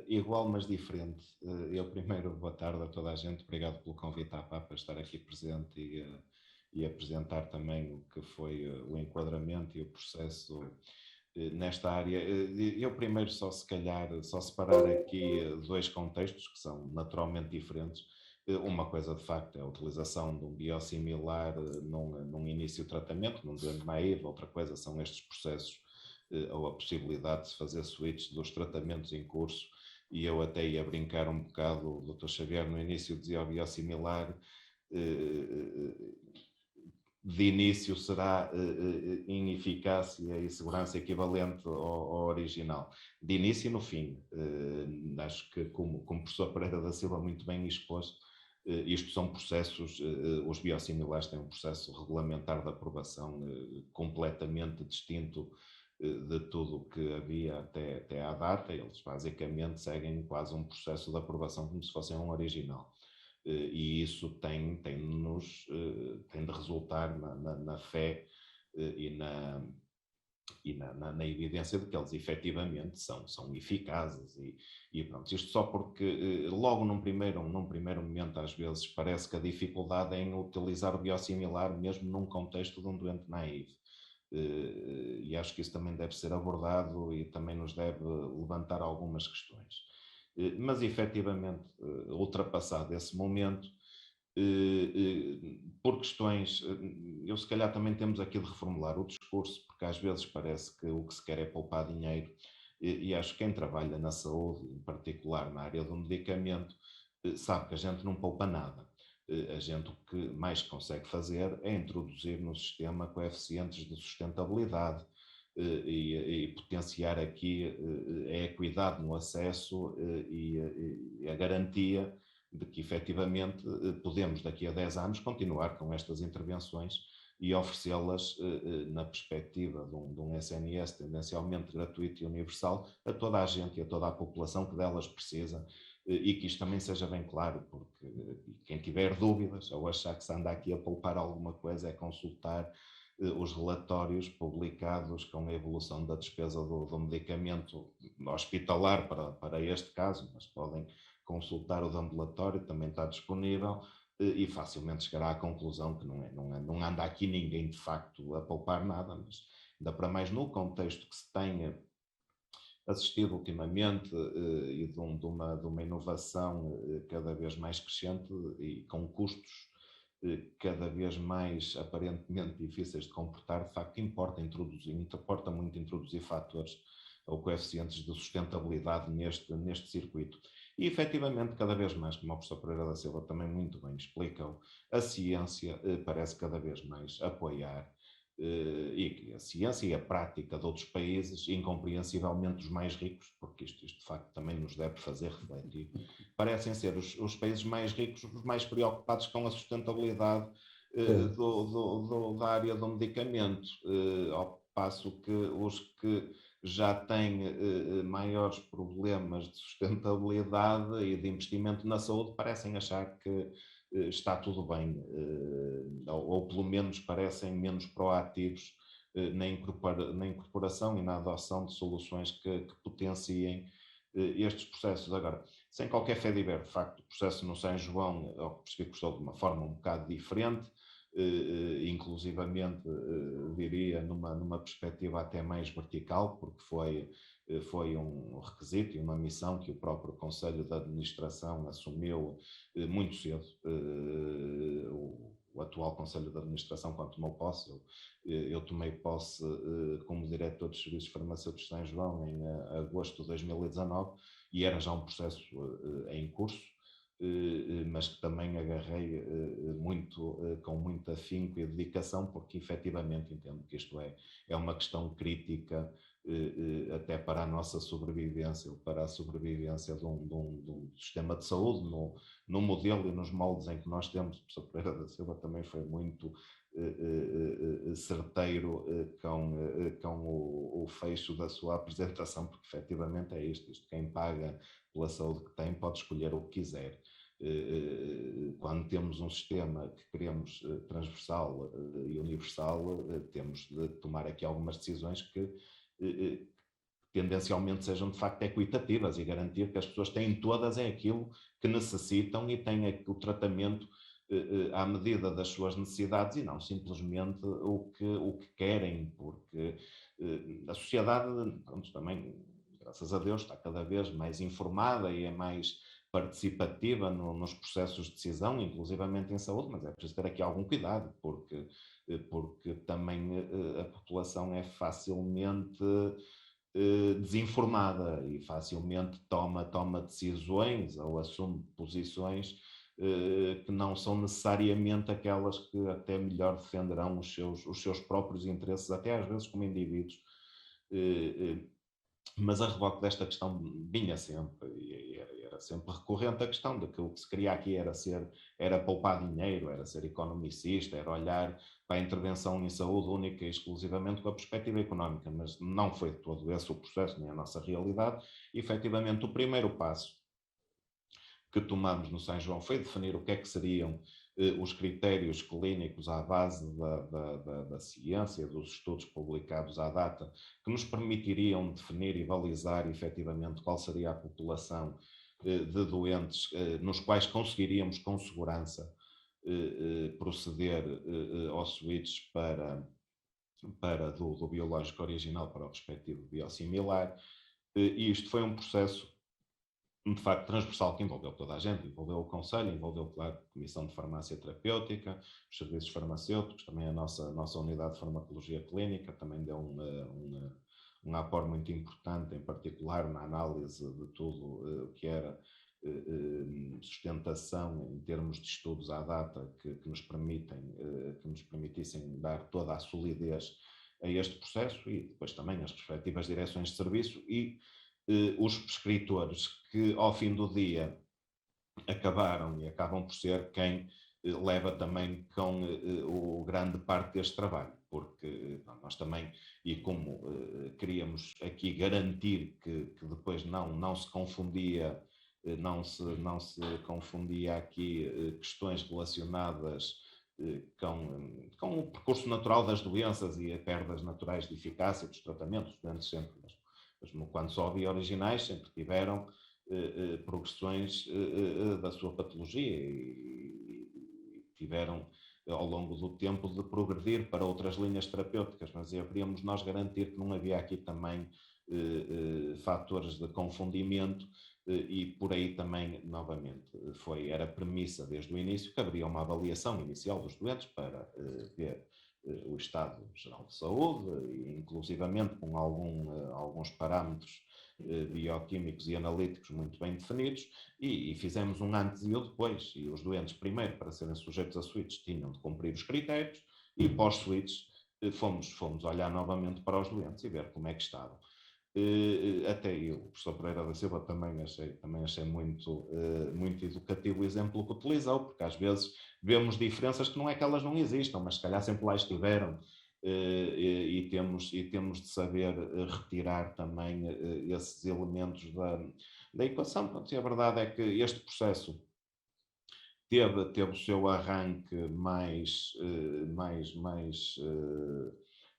Igual, mas diferente. Eu primeiro, boa tarde a toda a gente, obrigado pelo convite à PAP para estar aqui presente e apresentar também o que foi o enquadramento e o processo nesta área. Eu primeiro só separar aqui 2 contextos que são naturalmente diferentes. Uma coisa de facto é a utilização de um biosimilar num início de tratamento, num doente naivo, outra coisa são estes processos ou a possibilidade de se fazer switch dos tratamentos em curso, e eu até ia brincar um bocado, o Dr. Xavier no início dizia o biosimilar, de início será em eficácia e segurança equivalente ao original, de início e no fim. Acho que como o professor Pereira da Silva muito bem expôs, isto são processos, os biosimilares têm um processo regulamentar de aprovação completamente distinto de tudo o que havia até à data. Eles basicamente seguem quase um processo de aprovação como se fosse um original. E isso tem de resultar na fé e na evidência de que eles efetivamente são eficazes e pronto, isto só porque logo num primeiro momento às vezes parece que a dificuldade é em utilizar o biosimilar mesmo num contexto de um doente naivo. E acho que isso também deve ser abordado e também nos deve levantar algumas questões. Mas, efetivamente, ultrapassado esse momento, por questões, eu se calhar também temos aqui de reformular o discurso, porque às vezes parece que o que se quer é poupar dinheiro, e acho que quem trabalha na saúde, em particular na área do medicamento, sabe que a gente não poupa nada. A gente o que mais consegue fazer é introduzir no sistema coeficientes de sustentabilidade e potenciar aqui a equidade no acesso e a garantia de que efetivamente podemos daqui a 10 anos continuar com estas intervenções e oferecê-las na perspectiva de um SNS tendencialmente gratuito e universal a toda a gente e a toda a população que delas precisa, e que isto também seja bem claro, porque quem tiver dúvidas ou achar que se anda aqui a poupar alguma coisa é consultar os relatórios publicados com a evolução da despesa do medicamento hospitalar para este caso, mas podem consultar o de ambulatório, também está disponível, e facilmente chegará à conclusão que não anda aqui ninguém de facto a poupar nada, mas ainda para mais no contexto que se tenha assistido ultimamente e de uma inovação cada vez mais crescente e com custos cada vez mais aparentemente difíceis de comportar, de facto importa muito introduzir fatores ou coeficientes de sustentabilidade neste circuito. E efetivamente, cada vez mais, como o professor Pereira da Silva também muito bem explicou, a ciência parece cada vez mais apoiar e a ciência e a prática de outros países, incompreensivelmente os mais ricos, porque isto de facto também nos deve fazer refletir, parecem ser os países mais ricos os mais preocupados com a sustentabilidade da área do medicamento, ao passo que os que já têm maiores problemas de sustentabilidade e de investimento na saúde parecem achar que está tudo bem, ou pelo menos parecem menos proativos na incorporação e na adoção de soluções que potenciem estes processos. Agora, sem qualquer fé de ver, de facto, o processo no São João, ao que percebi, custou de uma forma um bocado diferente, inclusivamente, diria, numa perspectiva até mais vertical, porque foi um requisito e uma missão que o próprio Conselho de Administração assumiu muito cedo. O atual Conselho de Administração, quando tomou posse, eu tomei posse como diretor dos Serviços Farmacêuticos de São João em agosto de 2019, e era já um processo em curso, mas que também agarrei com muito afinco e dedicação, porque efetivamente entendo que isto é uma questão crítica até para a nossa sobrevivência, ou para a sobrevivência de um sistema de saúde, no modelo e nos moldes em que nós temos. O professor Pereira da Silva também foi muito certeiro com o fecho da sua apresentação, porque efetivamente é isto, quem paga pela saúde que tem pode escolher o que quiser. Quando temos um sistema que queremos transversal e universal, temos de tomar aqui algumas decisões que tendencialmente sejam de facto equitativas e garantir que as pessoas têm todas aquilo que necessitam e têm o tratamento à medida das suas necessidades e não simplesmente o que querem, porque a sociedade, também, graças a Deus, está cada vez mais informada e é mais participativa nos processos de decisão, inclusivamente em saúde, mas é preciso ter aqui algum cuidado, porque também a população é facilmente desinformada e facilmente toma decisões ou assume posições que não são necessariamente aquelas que até melhor defenderão os seus próprios interesses, até às vezes como indivíduos. Mas a reboque desta questão vinha sempre, e era sempre recorrente a questão de que o que se queria aqui era poupar dinheiro, era ser economicista, era olhar para a intervenção em saúde única e exclusivamente com a perspectiva económica, mas não foi todo esse o processo, nem a nossa realidade. E, efetivamente, o primeiro passo que tomamos no São João foi definir o que é que seriam os critérios clínicos à base da ciência, dos estudos publicados à data, que nos permitiriam definir e balizar efetivamente qual seria a população de doentes nos quais conseguiríamos com segurança proceder ao switch para do biológico original para o respectivo biosimilar, e isto foi um processo de facto transversal que envolveu toda a gente, envolveu o Conselho, envolveu, claro, a Comissão de Farmácia Terapêutica, os serviços farmacêuticos, também a nossa unidade de farmacologia clínica, também deu um aporte muito importante, em particular na análise de tudo o que era sustentação em termos de estudos à data que nos permitissem dar toda a solidez a este processo, e depois também as respectivas direções de serviço e os prescritores que ao fim do dia acabaram e acabam por ser quem leva também com o grande parte deste trabalho, porque nós também, e como queríamos aqui garantir que depois não se confundia, não se confundia aqui questões relacionadas com o percurso natural das doenças e as perdas naturais de eficácia dos tratamentos, doentes sempre, mesmo quando só havia originais, sempre tiveram progressões da sua patologia e tiveram ao longo do tempo de progredir para outras linhas terapêuticas, mas queríamos nós garantir que não havia aqui também fatores de confundimento e por aí também, novamente, era premissa desde o início que haveria uma avaliação inicial dos doentes para ver o estado geral de saúde, inclusivamente com alguns parâmetros bioquímicos e analíticos muito bem definidos, e fizemos um antes e o depois, e os doentes primeiro, para serem sujeitos a switch, tinham de cumprir os critérios, e pós-switch fomos olhar novamente para os doentes e ver como é que estavam. Até eu, o professor Pereira da Silva, também achei muito educativo o exemplo que utilizou, porque às vezes vemos diferenças que não é que elas não existam, mas se calhar sempre lá estiveram, e temos de saber retirar também esses elementos da equação. Pronto, e a verdade é que este processo teve o seu arranque mais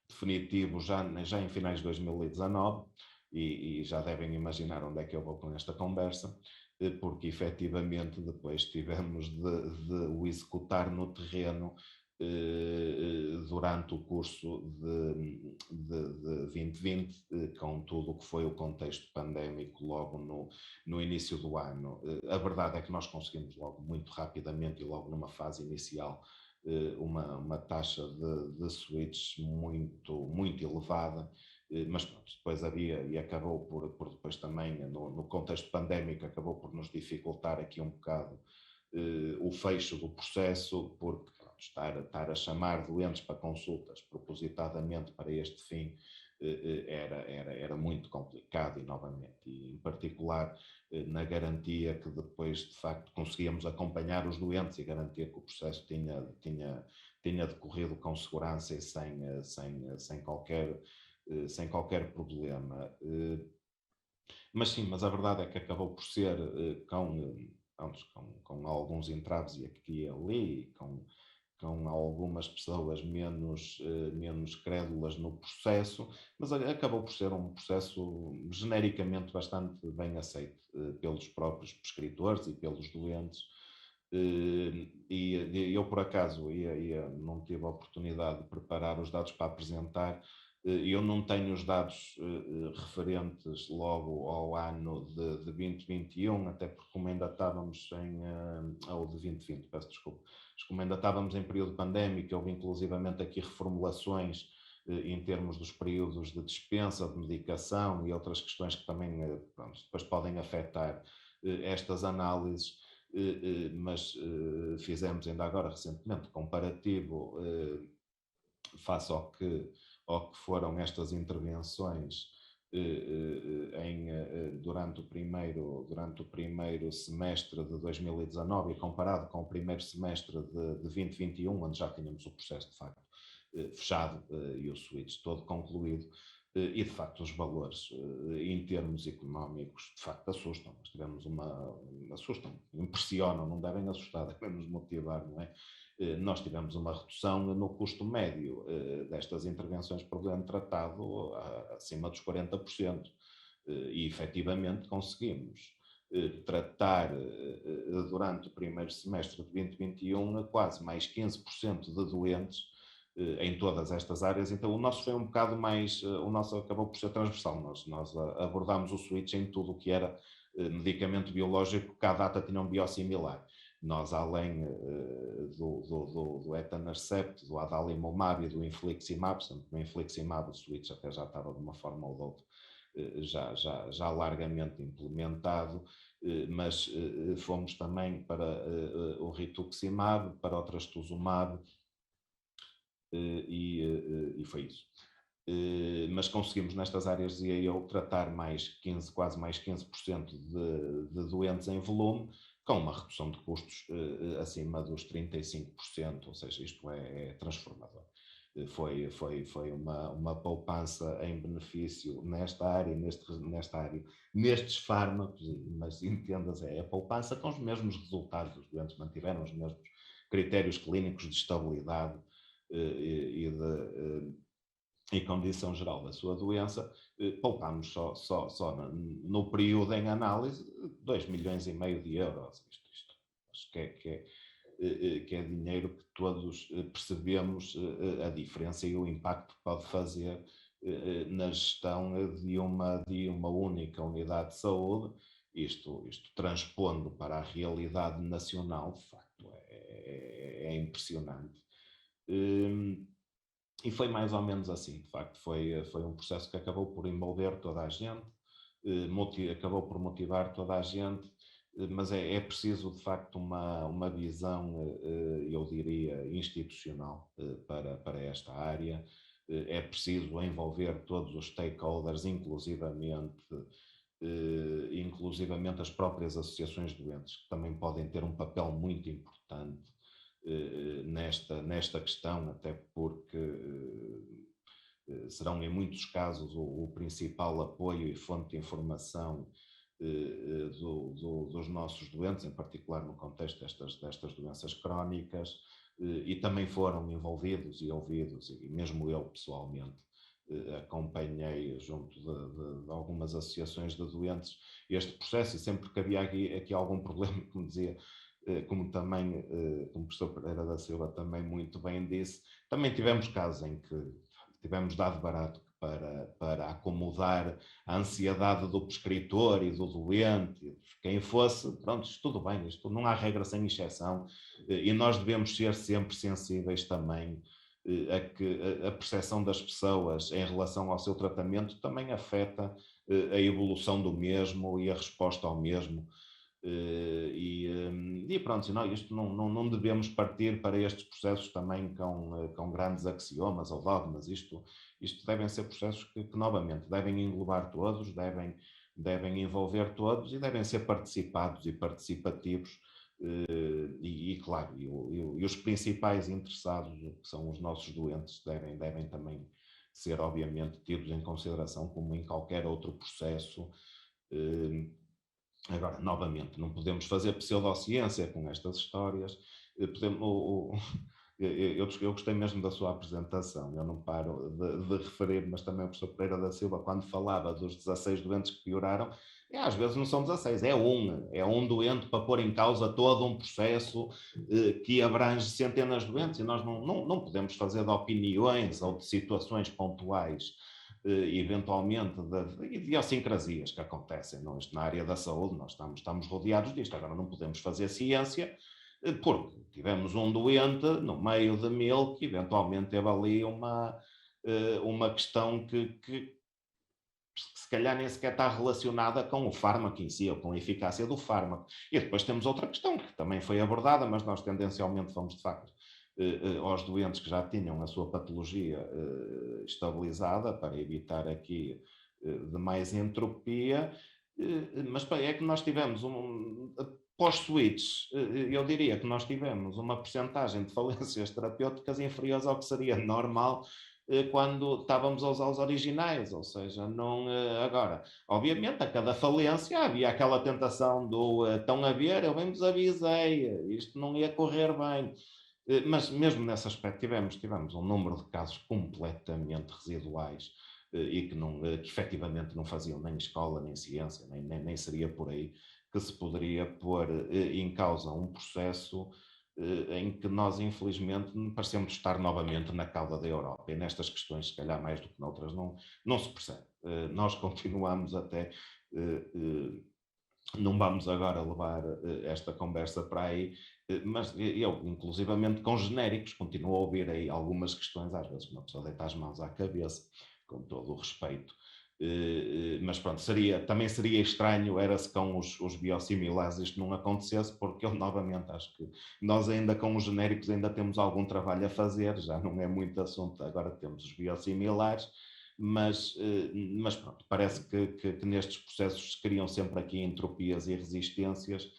definitivo já em finais de 2019, e já devem imaginar onde é que eu vou com esta conversa, porque efetivamente depois tivemos de o executar no terreno durante o curso de 2020, com tudo o que foi o contexto pandémico logo no início do ano. A verdade é que nós conseguimos logo muito rapidamente e logo numa fase inicial uma taxa de switch muito elevada, mas pronto, depois havia, e acabou por depois também, no contexto pandémico, acabou por nos dificultar aqui um bocado o fecho do processo, porque pronto, estar a chamar doentes para consultas propositadamente para este fim era muito complicado, e novamente, e em particular na garantia que depois de facto conseguíamos acompanhar os doentes e garantir que o processo tinha decorrido com segurança e sem qualquer problema. Mas sim, mas a verdade é que acabou por ser com alguns entraves e aqui e ali, com algumas pessoas menos crédulas no processo, mas acabou por ser um processo genericamente bastante bem aceito pelos próprios prescritores e pelos doentes. E eu, por acaso, não tive a oportunidade de preparar os dados para apresentar. Eu não tenho os dados referentes logo ao ano de 2021, até porque como ainda estávamos ou de 2020, peço desculpa, como ainda estávamos em período pandémico, houve inclusivamente aqui reformulações em termos dos períodos de dispensa de medicação e outras questões que também depois podem afetar estas análises, mas fizemos ainda agora recentemente comparativo face ao que foram estas intervenções durante o primeiro semestre de 2019 e comparado com o primeiro semestre de 2021, onde já tínhamos o processo de facto fechado e o switch todo concluído, e de facto os valores em termos económicos de facto assustam. Nós tivemos impressionam, não devem assustar, devem nos motivar, não é? Nós tivemos uma redução no custo médio destas intervenções por doente tratado acima dos 40%, e efetivamente conseguimos tratar durante o primeiro semestre de 2021 quase mais 15% de doentes em todas estas áreas. Então o nosso foi um bocado mais, o nosso acabou por ser transversal, nós abordámos o switch em tudo o que era medicamento biológico que à data tinha um biosimilar. Nós, além do etanercept, do adalimumab e do infliximab, no infliximab o switch até já estava de uma forma ou de outra já largamente implementado, mas fomos também para o rituximab, para o trastuzumab, e foi isso. Mas conseguimos nestas áreas, dizia eu, tratar quase mais 15% de doentes em volume, com uma redução de custos acima dos 35%, ou seja, isto é transformador. Foi uma poupança em benefício nesta área, nestes fármacos, mas entendas, é a poupança com os mesmos resultados, os doentes mantiveram os mesmos critérios clínicos de estabilidade e condição geral da sua doença, poupámos só no período em análise 2,5 milhões de euros. Isto acho que é dinheiro que todos percebemos a diferença e o impacto que pode fazer na gestão de uma única unidade de saúde. Isto transpondo para a realidade nacional, de facto, é impressionante. E foi mais ou menos assim, de facto, foi um processo que acabou por envolver toda a gente, acabou por motivar toda a gente, mas é preciso, de facto, uma visão, eu diria, institucional para esta área. É preciso envolver todos os stakeholders, inclusivamente as próprias associações de doentes, que também podem ter um papel muito importante nesta questão, até porque serão em muitos casos o principal apoio e fonte de informação dos nossos doentes, em particular no contexto destas doenças crónicas, e também foram envolvidos e ouvidos, e mesmo eu pessoalmente acompanhei junto de algumas associações de doentes este processo, e sempre que havia aqui algum problema, como dizia, como o professor Pereira da Silva também muito bem disse, também tivemos casos em que tivemos dado barato para acomodar a ansiedade do prescritor e do doente, quem fosse, pronto, tudo bem, isto não há regra sem exceção, e nós devemos ser sempre sensíveis também a que a percepção das pessoas em relação ao seu tratamento também afeta a evolução do mesmo e a resposta ao mesmo. E pronto, isto não devemos partir para estes processos também com grandes axiomas ou dogmas. Isto devem ser processos que novamente devem englobar todos, devem envolver todos e devem ser participados e participativos. Claro, e os principais interessados, que são os nossos doentes, devem também ser obviamente tidos em consideração como em qualquer outro processo. Agora, novamente, não podemos fazer pseudociência com estas histórias. Eu gostei mesmo da sua apresentação, eu não paro de referir, mas também o professor Pereira da Silva, quando falava dos 16 doentes que pioraram, às vezes não são 16, é um doente para pôr em causa todo um processo que abrange centenas de doentes, e nós não podemos fazer de opiniões ou de situações pontuais, eventualmente de idiosincrasias que acontecem na área da saúde. Nós estamos rodeados disto. Agora não podemos fazer ciência porque tivemos um doente no meio de 1000 que eventualmente teve ali uma questão que se calhar nem sequer está relacionada com o fármaco em si ou com a eficácia do fármaco. E depois temos outra questão que também foi abordada, mas nós tendencialmente vamos de facto aos doentes que já tinham a sua patologia estabilizada, para evitar aqui demais entropia, mas é que nós tivemos pós-switch, eu diria que nós tivemos uma percentagem de falências terapêuticas inferiores ao que seria normal quando estávamos a usar os originais, ou seja, não agora, obviamente a cada falência havia aquela tentação do estão a ver, eu bem vos avisei, isto não ia correr bem. Mas mesmo nesse aspecto tivemos um número de casos completamente residuais e que efetivamente não faziam nem escola, nem ciência, nem seria por aí que se poderia pôr em causa um processo em que nós, infelizmente, parecemos estar novamente na cauda da Europa. E nestas questões, se calhar mais do que noutras, não se percebe. Nós continuamos até... Não vamos agora levar esta conversa para aí, mas eu, inclusivamente com genéricos, continuo a ouvir aí algumas questões, às vezes uma pessoa deita as mãos à cabeça, com todo o respeito, mas pronto, também seria estranho, era-se com os biosimilares isto não acontecesse, porque eu novamente acho que nós ainda com os genéricos ainda temos algum trabalho a fazer, já não é muito assunto, agora temos os biosimilares, mas pronto, parece que nestes processos se criam sempre aqui entropias e resistências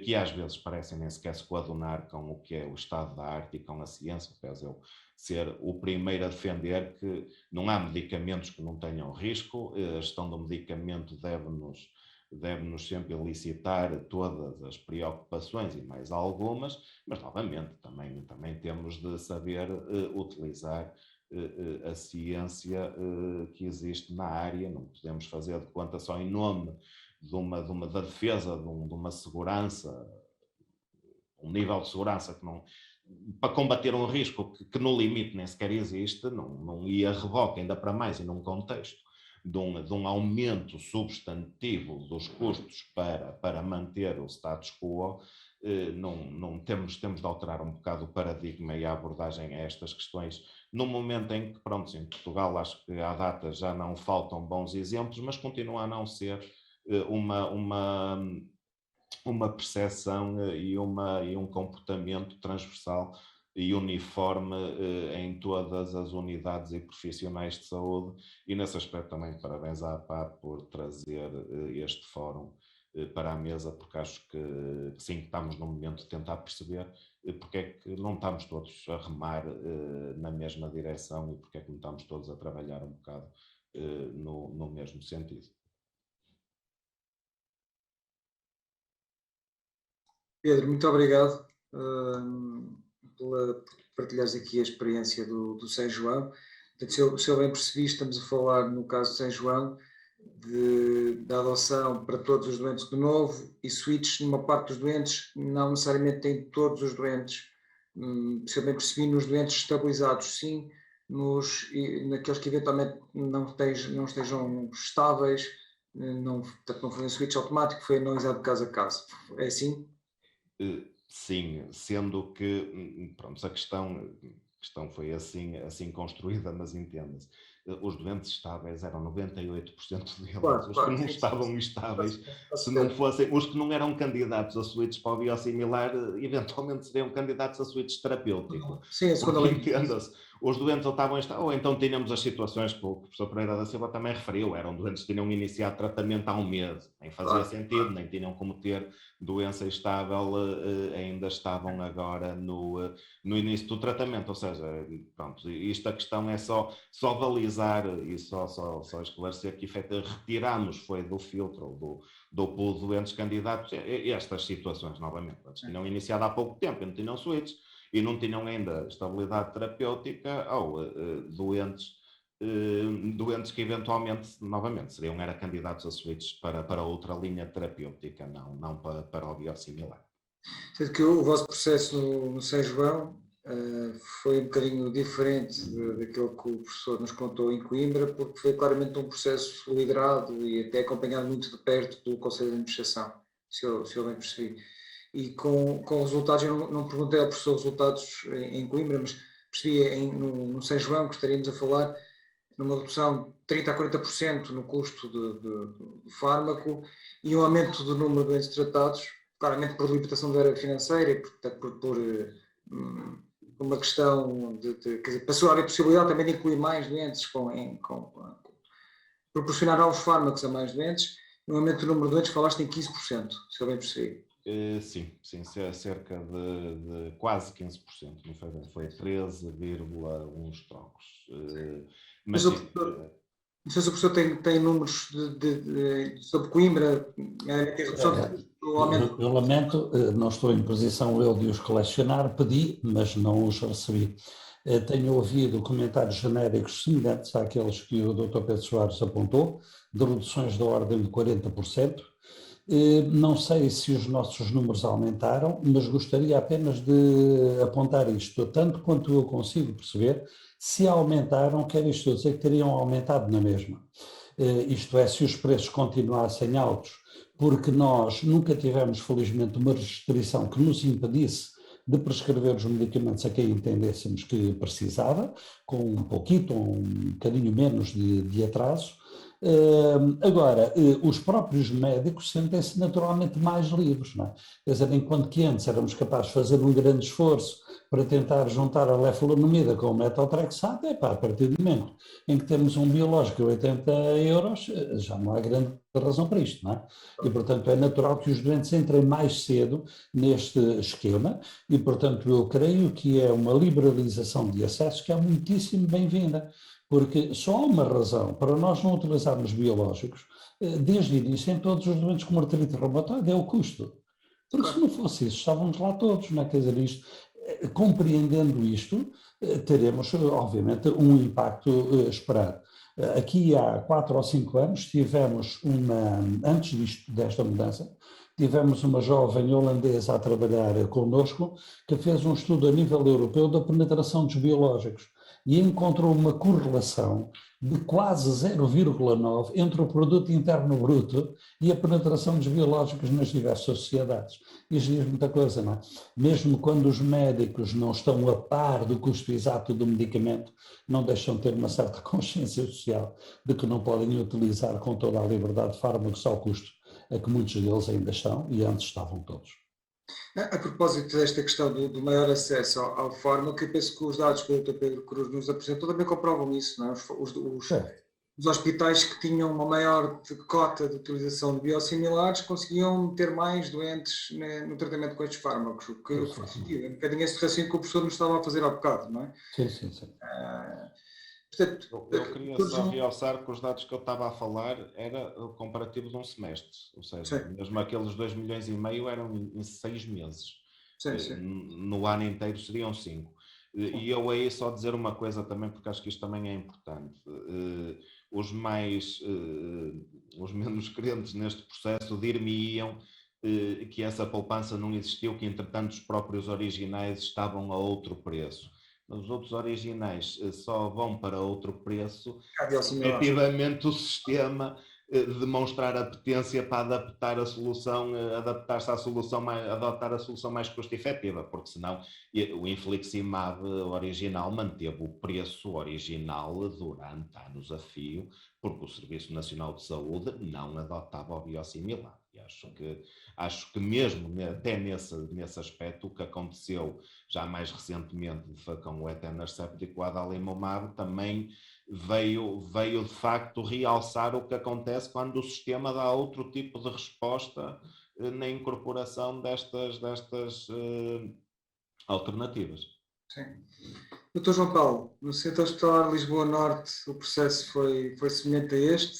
que às vezes parecem nem sequer se coadunar com o que é o estado da arte e com a ciência, apesar eu ser o primeiro a defender que não há medicamentos que não tenham risco, a gestão do medicamento deve-nos sempre elicitar todas as preocupações e mais algumas, mas novamente também temos de saber utilizar a ciência que existe na área, não podemos fazer de conta só em nome da defesa, de uma segurança, um nível de segurança que não, para combater um risco que no limite nem sequer existe, não ia a reboque, ainda para mais e num contexto de um aumento substantivo dos custos para manter o status quo, não temos de alterar um bocado o paradigma e a abordagem a estas questões, num momento em que, pronto, em Portugal acho que à data já não faltam bons exemplos, mas continua a não ser uma percepção e um comportamento transversal e uniforme em todas as unidades e profissionais de saúde, e nesse aspecto também parabéns à APAP por trazer este fórum para a mesa, porque acho que sim, estamos num momento de tentar perceber porque é que não estamos todos a remar na mesma direção e porque é que não estamos todos a trabalhar um bocado no mesmo sentido. Pedro, muito obrigado por partilhares aqui a experiência do São João. Portanto, se eu bem percebi, estamos a falar, no caso de São João, da adoção para todos os doentes de novo e switch numa parte dos doentes, não necessariamente em todos os doentes. Se eu bem percebi, nos doentes estabilizados, sim, naqueles que eventualmente não estejam estáveis, portanto não foi um switch automático, foi analisado caso a caso. É assim? Sim, sendo que, pronto, a questão foi assim construída, mas entenda-se. Os doentes estáveis eram 98% deles, Claro, os que não estavam estáveis, se não fossem, os que não eram candidatos a switch para o biosimilar, eventualmente seriam candidatos a switch terapêutico. Sim, a segunda linha. Entenda-se, os doentes ou estavam estáveis, ou então tínhamos as situações que o professor Pereira da Silva também referiu, eram doentes que tinham iniciado tratamento há um mês, nem fazia sentido, nem tinham como ter doença estável, ainda estavam agora no início do tratamento, ou seja, pronto, isto a questão é só balizar e só esclarecer que retiramos foi do filtro, do pool de doentes candidatos estas situações novamente, eles tinham iniciado há pouco tempo, não tinham switch e não tinham ainda estabilidade terapêutica ou doentes que eventualmente, novamente, era candidatos a switch para outra linha terapêutica, não para o biosimilar. Sendo que o vosso processo no São João foi um bocadinho diferente daquilo que o professor nos contou em Coimbra, porque foi claramente um processo liderado e até acompanhado muito de perto pelo Conselho de Administração, se eu bem percebi. E com resultados, eu não perguntei ao professor os resultados em Coimbra, mas percebi no São João que estaríamos a falar numa redução de 30% a 40% no custo do fármaco e um aumento do número de doentes tratados, claramente por limitação da área financeira e por uma questão quer dizer, passou a haver possibilidade também de incluir mais doentes, proporcionar novos fármacos a mais doentes, no aumento do número de doentes falaste em 15%, se eu bem percebi. Sim, cerca de quase 15%, não foi bem, foi 13,1 trocos. Mas o professor tem números sobre Coimbra, tem redução do aumento? Eu lamento, não estou em posição eu de os colecionar, pedi, mas não os recebi. Tenho ouvido comentários genéricos semelhantes àqueles que o Dr. Pedro Soares apontou, de reduções da ordem de 40%, Não sei se os nossos números aumentaram, mas gostaria apenas de apontar isto. Tanto quanto eu consigo perceber, se aumentaram, quer isto dizer que teriam aumentado na mesma. Isto é, se os preços continuassem altos, porque nós nunca tivemos, felizmente, uma restrição que nos impedisse de prescrever os medicamentos a quem entendêssemos que precisava, com um pouquinho, um bocadinho menos de atraso. Agora, os próprios médicos sentem-se naturalmente mais livres, não é? Quer dizer, enquanto que antes éramos capazes de fazer um grande esforço para tentar juntar a lefulanumida com o metotrexato, a partir do momento em que temos um biológico a 80 euros, já não há grande razão para isto, não é? E, portanto, é natural que os doentes entrem mais cedo neste esquema e, portanto, eu creio que é uma liberalização de acesso que é muitíssimo bem-vinda. Porque só há uma razão para nós não utilizarmos biológicos, desde o início, em todos os doentes com artrite reumatoide, é o custo. Porque se não fosse isso, estávamos lá todos, não é? Quer dizer, isto, compreendendo isto, teremos, obviamente, um impacto esperado. Aqui há 4 ou 5 anos tivemos antes desta mudança, tivemos uma jovem holandesa a trabalhar connosco que fez um estudo a nível europeu da penetração dos biológicos e encontrou uma correlação de quase 0,9 entre o produto interno bruto e a penetração dos biológicos nas diversas sociedades. Isto diz muita coisa, não é? Mesmo quando os médicos não estão a par do custo exato do medicamento, não deixam de ter uma certa consciência social de que não podem utilizar com toda a liberdade fármacos ao custo a que muitos deles ainda estão e antes estavam todos. A propósito desta questão do maior acesso ao fármaco, eu penso que os dados que o Dr. Pedro Cruz nos apresentou também comprovam isso, não é? Os hospitais que tinham uma maior cota de utilização de biosimilares conseguiam ter mais doentes no tratamento com estes fármacos, o que faz sentido. É um bocadinho esse raciocínio que o professor nos estava a fazer há bocado, não é? Sim. Portanto, eu queria só realçar que os dados que eu estava a falar era o comparativo de um semestre, ou seja, mesmo aqueles 2,5 milhões eram em 6 meses. Sim. No ano inteiro seriam 5. E eu aí só dizer uma coisa também, porque acho que isto também é importante. Os menos crentes neste processo dir-me-iam que essa poupança não existiu, que entretanto os próprios originais estavam a outro preço. Os outros originais só vão para outro preço se efetivamente o sistema demonstrar apetência para adaptar a solução, adaptar-se à solução, adotar a solução mais custo-efetiva, porque senão o infliximab original manteve o preço original durante anos a fio, porque o Serviço Nacional de Saúde não adotava o biosimilar. E acho que mesmo até nesse aspecto, o que aconteceu já mais recentemente com o etanercept e com o adalimumab também veio de facto realçar o que acontece quando o sistema dá outro tipo de resposta na incorporação destas alternativas. Sim. Dr. João Paulo, no Centro Hospitalar Lisboa Norte o processo foi semelhante a este?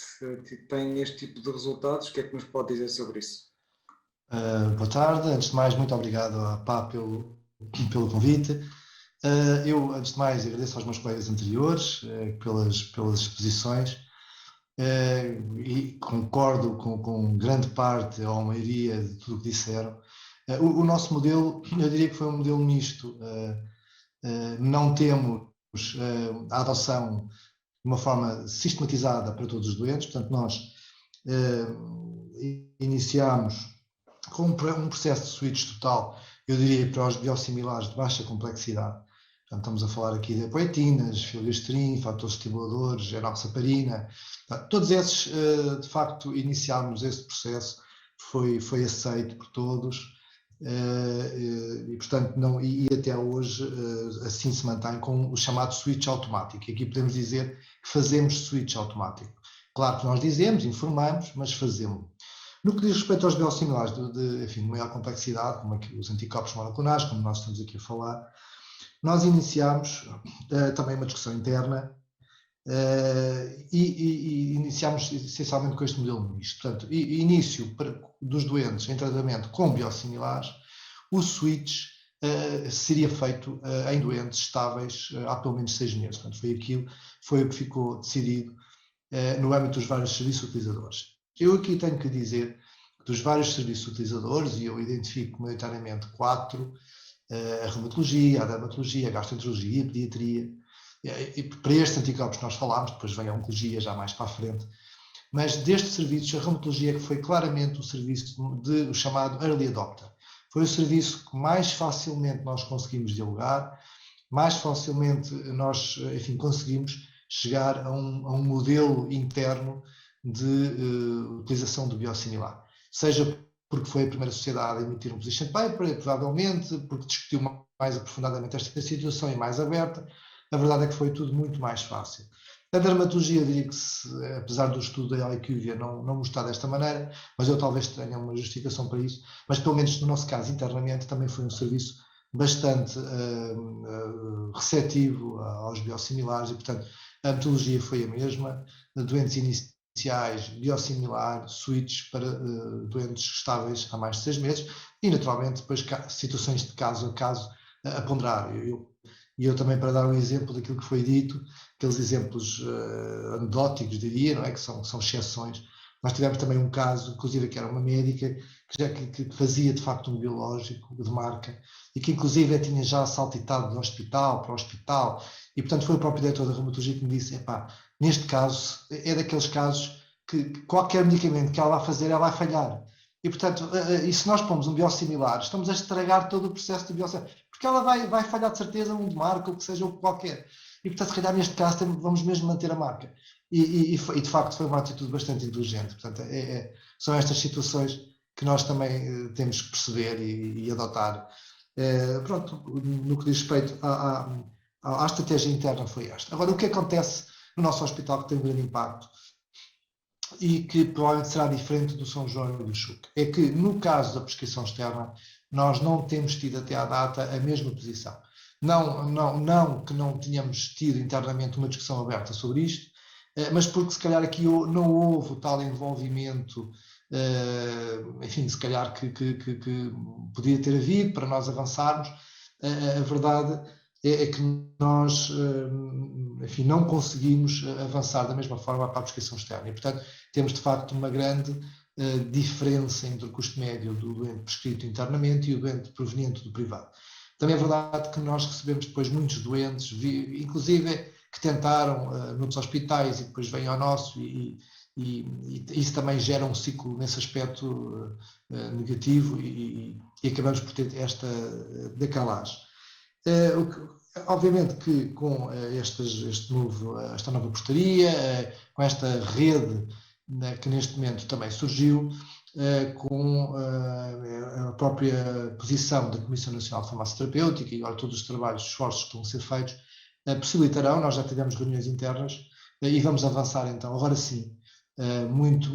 Tem este tipo de resultados? O que é que nos pode dizer sobre isso? Boa tarde. Antes de mais, muito obrigado à PA pelo convite. Eu, antes de mais, agradeço aos meus colegas anteriores pelas exposições e concordo com grande parte ou a maioria de tudo o que disseram. O nosso modelo, eu diria que foi um modelo misto. Não temos a adoção de uma forma sistematizada para todos os doentes, portanto nós iniciamos com um processo de switch total, eu diria, para os biosimilares de baixa complexidade. Portanto, estamos a falar aqui de apoetinas, filgastrin, fatores estimuladores, enoxaparina, todos esses, de facto, iniciámos esse processo, foi aceito por todos. E portanto e até hoje assim se mantém com o chamado switch automático. Aqui podemos dizer que fazemos switch automático. Claro que nós dizemos, informamos, mas fazemos. No que diz respeito aos biosimilares de maior complexidade, como aqui os anticorpos monoclonais, como nós estamos aqui a falar, nós iniciamos também uma discussão interna e iniciamos essencialmente com este modelo misto. Portanto, início dos doentes em tratamento com biosimilares, o switch seria feito em doentes estáveis há pelo menos 6 meses. Portanto, foi o que ficou decidido no âmbito dos vários serviços utilizadores. Eu aqui tenho que dizer dos vários serviços utilizadores, e eu identifico maioritariamente 4, a reumatologia, a dermatologia, a gastroenterologia, a pediatria, e para estes anticorpos que nós falámos, depois vem a oncologia já mais para a frente, mas destes serviços, a reumatologia foi claramente o serviço o chamado early adopter. Foi o serviço que mais facilmente nós conseguimos dialogar, mais facilmente nós, enfim, conseguimos chegar a um modelo interno de utilização do biosimilar. Seja porque foi a primeira sociedade a emitir um position paper, provavelmente, porque discutiu mais aprofundadamente esta situação e mais aberta. A verdade é que foi tudo muito mais fácil. A dermatologia, eu diria que, apesar do estudo da IQVIA não mostrar desta maneira, mas eu talvez tenha uma justificação para isso, mas pelo menos no nosso caso, internamente, também foi um serviço bastante receptivo aos biosimilares e, portanto, a metodologia foi a mesma, doentes iniciais, biosimilar, switch para doentes estáveis há mais de 6 meses e, naturalmente, depois situações de caso a caso a ponderar. E eu também, para dar um exemplo daquilo que foi dito, aqueles exemplos anedóticos, diria, não é? Que são exceções. Nós tivemos também um caso, inclusive, que era uma médica que fazia, de facto, um biológico de marca e que, inclusive, tinha já saltitado de hospital para hospital. E, portanto, foi o próprio diretor da reumatologia que me disse, neste caso, é daqueles casos que qualquer medicamento que ela vai fazer, ela vai falhar. E, portanto, e se nós pomos um biosimilar, estamos a estragar todo o processo de biosimilar, porque ela vai falhar de certeza um de marca, ou que seja, ou qualquer. E, portanto, se calhar neste caso vamos mesmo manter a marca. E de facto foi uma atitude bastante inteligente. Portanto, são estas situações que nós também temos que perceber e adotar. Pronto, no que diz respeito à estratégia interna foi esta. Agora, o que acontece no nosso hospital que tem um grande impacto e que provavelmente será diferente do São João e do Chuc, é que no caso da prescrição externa nós não temos tido até à data a mesma posição. Não que não tenhamos tido internamente uma discussão aberta sobre isto, mas porque se calhar aqui não houve o tal envolvimento, enfim, se calhar que podia ter havido para nós avançarmos. A verdade é que nós, enfim, não conseguimos avançar da mesma forma para a prescrição externa. E, portanto, temos de facto uma grande diferença entre o custo médio do doente prescrito internamente e o doente proveniente do privado. Também é verdade que nós recebemos depois muitos doentes, inclusive que tentaram noutros hospitais e depois vêm ao nosso e isso também gera um ciclo nesse aspecto negativo e acabamos por ter esta decalagem. Obviamente que com esta nova portaria, com esta rede que neste momento também surgiu, com a própria posição da Comissão Nacional de Farmácia Terapêutica e agora todos os trabalhos, esforços que estão a ser feitos, possibilitarão, nós já tivemos reuniões internas e vamos avançar então, agora sim, muito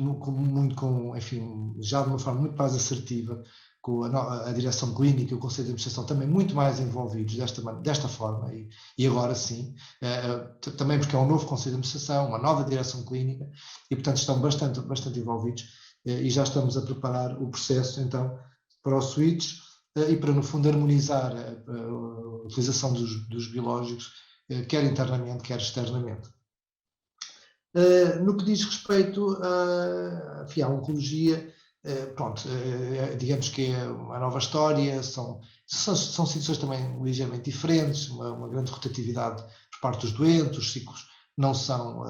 com, enfim, já de uma forma muito mais assertiva, com a direção clínica e o Conselho de Administração também muito mais envolvidos desta forma e agora sim, também porque é um novo Conselho de Administração, uma nova direção clínica e portanto estão bastante envolvidos e já estamos a preparar o processo então para o switch e para no fundo harmonizar a utilização dos biológicos quer internamente, quer externamente. No que diz respeito à oncologia, pronto, digamos que é uma nova história, são situações também ligeiramente diferentes, uma grande rotatividade por parte dos doentes, os ciclos não são,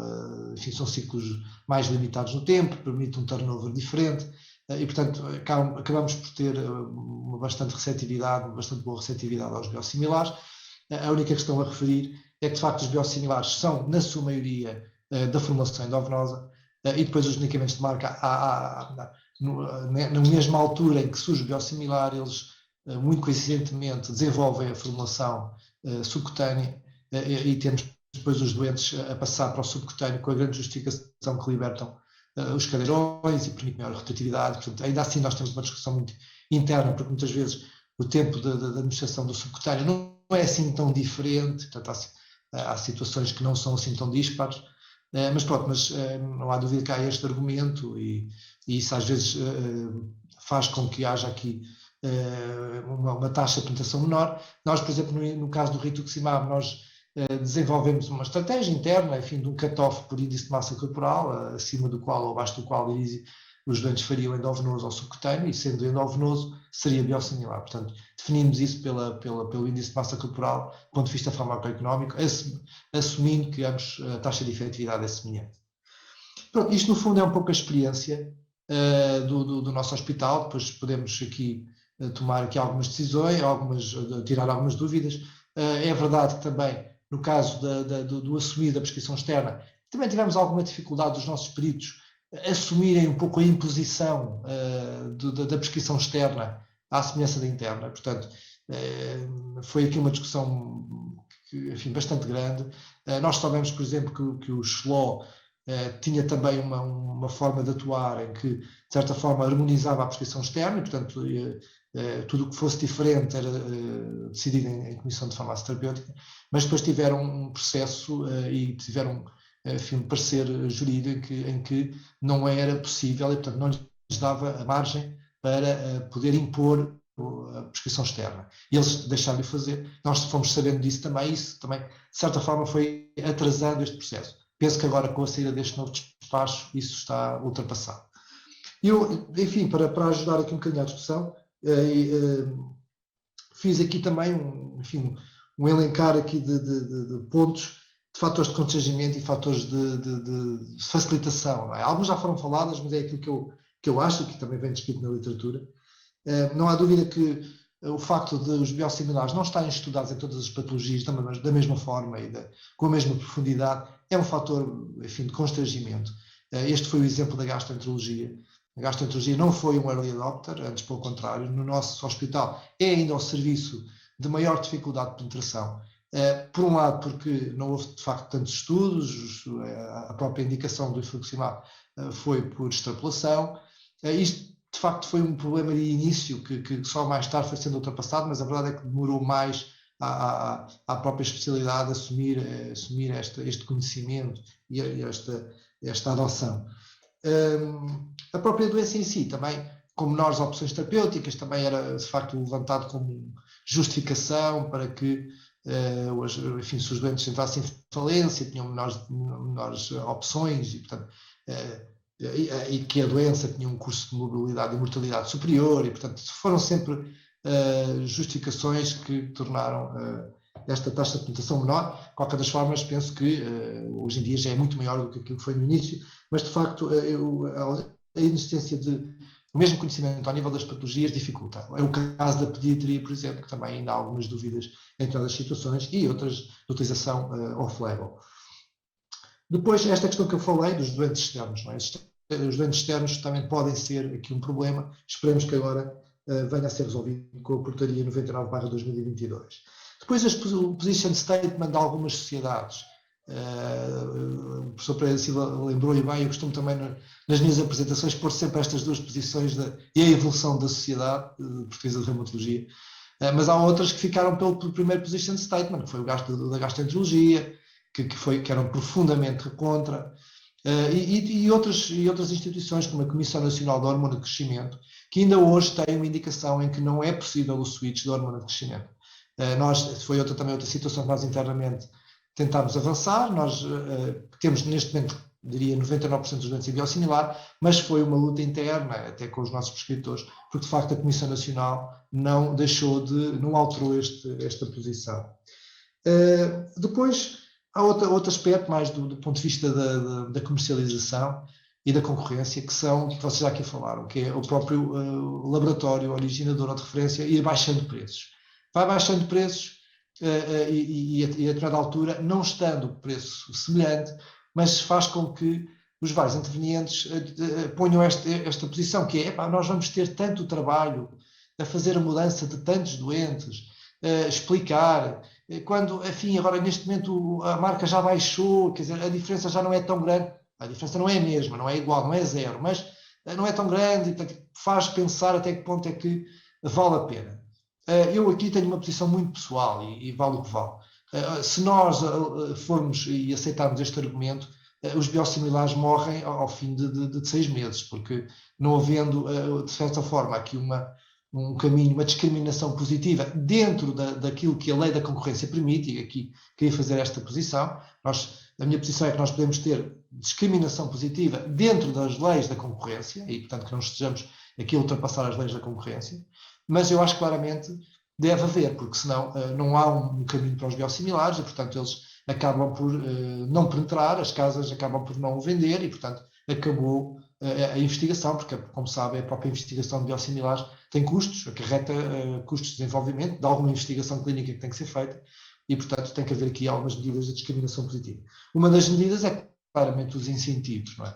enfim, são ciclos mais limitados no tempo, permite um turnover diferente e, portanto, acabamos por ter uma bastante boa receptividade aos biosimilares. A única questão a referir é que, de facto, os biosimilares são, na sua maioria, da formulação endovenosa e depois os medicamentos de marca, na mesma altura em que surge o biosimilar, eles, muito coincidentemente, desenvolvem a formulação subcutânea e temos depois os doentes a passar para o subcutâneo com a grande justificação que libertam os cadeirões e permite maior rotatividade. Portanto, ainda assim nós temos uma discussão muito interna, porque muitas vezes o tempo da administração do subcutâneo não é assim tão diferente, portanto há situações que não são assim tão dispares, mas pronto, não há dúvida que há este argumento e isso às vezes faz com que haja aqui uma taxa de penetração menor. Nós, por exemplo, no caso do rituximab, nós desenvolvemos uma estratégia interna, enfim, de um cut-off por índice de massa corporal, acima do qual ou abaixo do qual os doentes fariam endovenoso ou subcutâneo, e sendo endovenoso seria biosimilar. Portanto, definimos isso pelo índice de massa corporal, do ponto de vista farmacoeconómico, assumindo que ambos a taxa de efetividade é semelhante. Pronto, isto no fundo é um pouco a experiência do nosso hospital. Depois podemos aqui tomar aqui algumas decisões, tirar algumas dúvidas. É verdade que também, no caso do assumir da prescrição externa, também tivemos alguma dificuldade dos nossos peritos assumirem um pouco a imposição da prescrição externa à semelhança da interna. Portanto, foi aqui uma discussão enfim, bastante grande. Nós sabemos, por exemplo, que o SLO tinha também uma forma de atuar em que, de certa forma, harmonizava a prescrição externa, e, portanto, tudo o que fosse diferente era decidido em comissão de farmácia terapêutica, mas depois tiveram um processo e tiveram, enfim, um parecer jurídico em que não era possível, e, portanto, não lhes dava a margem para poder impor a prescrição externa. E eles deixaram de fazer. Nós fomos sabendo disso também, isso também, de certa forma, foi atrasando este processo. Penso que agora, com a saída deste novo despacho, isso está ultrapassado. Eu, enfim, para ajudar aqui um bocadinho à discussão, fiz aqui também um elencar aqui de pontos, de fatores de constrangimento e fatores de facilitação. Não é? Alguns já foram falados, mas é aquilo que eu acho, que também vem descrito na literatura. Não há dúvida que o facto de os biosimilares não estarem estudados em todas as patologias da mesma forma e com a mesma profundidade é um fator, enfim, de constrangimento. Este foi o exemplo da gastroenterologia. A gastroenterologia não foi um early adopter, antes pelo contrário, no nosso hospital é ainda o serviço de maior dificuldade de penetração. Por um lado, porque não houve de facto tantos estudos, a própria indicação do infliximab foi por extrapolação. Isto de facto foi um problema de início que só mais tarde foi sendo ultrapassado, mas a verdade é que demorou mais à própria especialidade assumir este conhecimento e esta adoção. A própria doença em si também, com menores opções terapêuticas, também era de facto levantado como justificação para que enfim, se os doentes entrassem em falência, tinham menores opções e, portanto, e que a doença tinha um curso de mobilidade e mortalidade superior, e, portanto, foram sempre justificações que tornaram esta taxa de penetração menor. De qualquer das formas, penso que hoje em dia já é muito maior do que aquilo que foi no início, mas, de facto, a existência de o mesmo conhecimento ao nível das patologias dificulta. É o caso da pediatria, por exemplo, que também ainda há algumas dúvidas em todas as situações, e outras de utilização off-label. Depois, esta questão que eu falei dos doentes externos. Não é? Os doentes externos também podem ser aqui um problema. Esperemos que agora venha a ser resolvido com a portaria 99/2022. Depois, o position statement de algumas sociedades. O professor Pereira Silva lembrou e bem, eu costumo também nas minhas apresentações pôr sempre estas duas posições e a evolução da Sociedade Portuguesa de Reumatologia, mas há outras que ficaram pelo primeiro position statement, que foi o da gastroenterologia, que eram profundamente contra, e outras instituições, como a Comissão Nacional da Hormona de Crescimento, que ainda hoje têm uma indicação em que não é possível o switch da hormona de crescimento. Foi também outra situação que nós internamente tentámos avançar. Nós temos neste momento, diria, 99% dos doentes em biosimilar, mas foi uma luta interna, até com os nossos prescritores, porque de facto a Comissão Nacional não alterou esta posição. Depois, há outro aspecto mais do ponto de vista da comercialização e da concorrência, que vocês já aqui falaram, que é o próprio laboratório originador ou de referência ir baixando preços. Vai baixando preços, e a determinada altura, não estando o preço semelhante, mas faz com que os vários intervenientes ponham esta posição, que é, nós vamos ter tanto trabalho a fazer a mudança de tantos doentes, explicar, quando, enfim, agora neste momento a marca já baixou, quer dizer, a diferença já não é tão grande, a diferença não é a mesma, não é igual, não é zero, mas não é tão grande, portanto, faz pensar até que ponto é que vale a pena. Eu aqui tenho uma posição muito pessoal e vale o que vale. Se nós formos e aceitarmos este argumento, os biosimilares morrem ao fim de 6 meses, porque não havendo, de certa forma, aqui um caminho, uma discriminação positiva dentro daquilo que a lei da concorrência permite, e aqui queria fazer esta posição. Nós A minha posição é que nós podemos ter discriminação positiva dentro das leis da concorrência e, portanto, que não estejamos aqui a ultrapassar as leis da concorrência, mas eu acho que claramente deve haver, porque senão não há um caminho para os biosimilares e, portanto, eles acabam por não penetrar, as casas acabam por não o vender e, portanto, acabou a investigação, porque, como sabem, a própria investigação de biosimilares tem custos, acarreta custos de desenvolvimento, de alguma investigação clínica que tem que ser feita e, portanto, tem que haver aqui algumas medidas de discriminação positiva. Uma das medidas é claramente os incentivos, não é?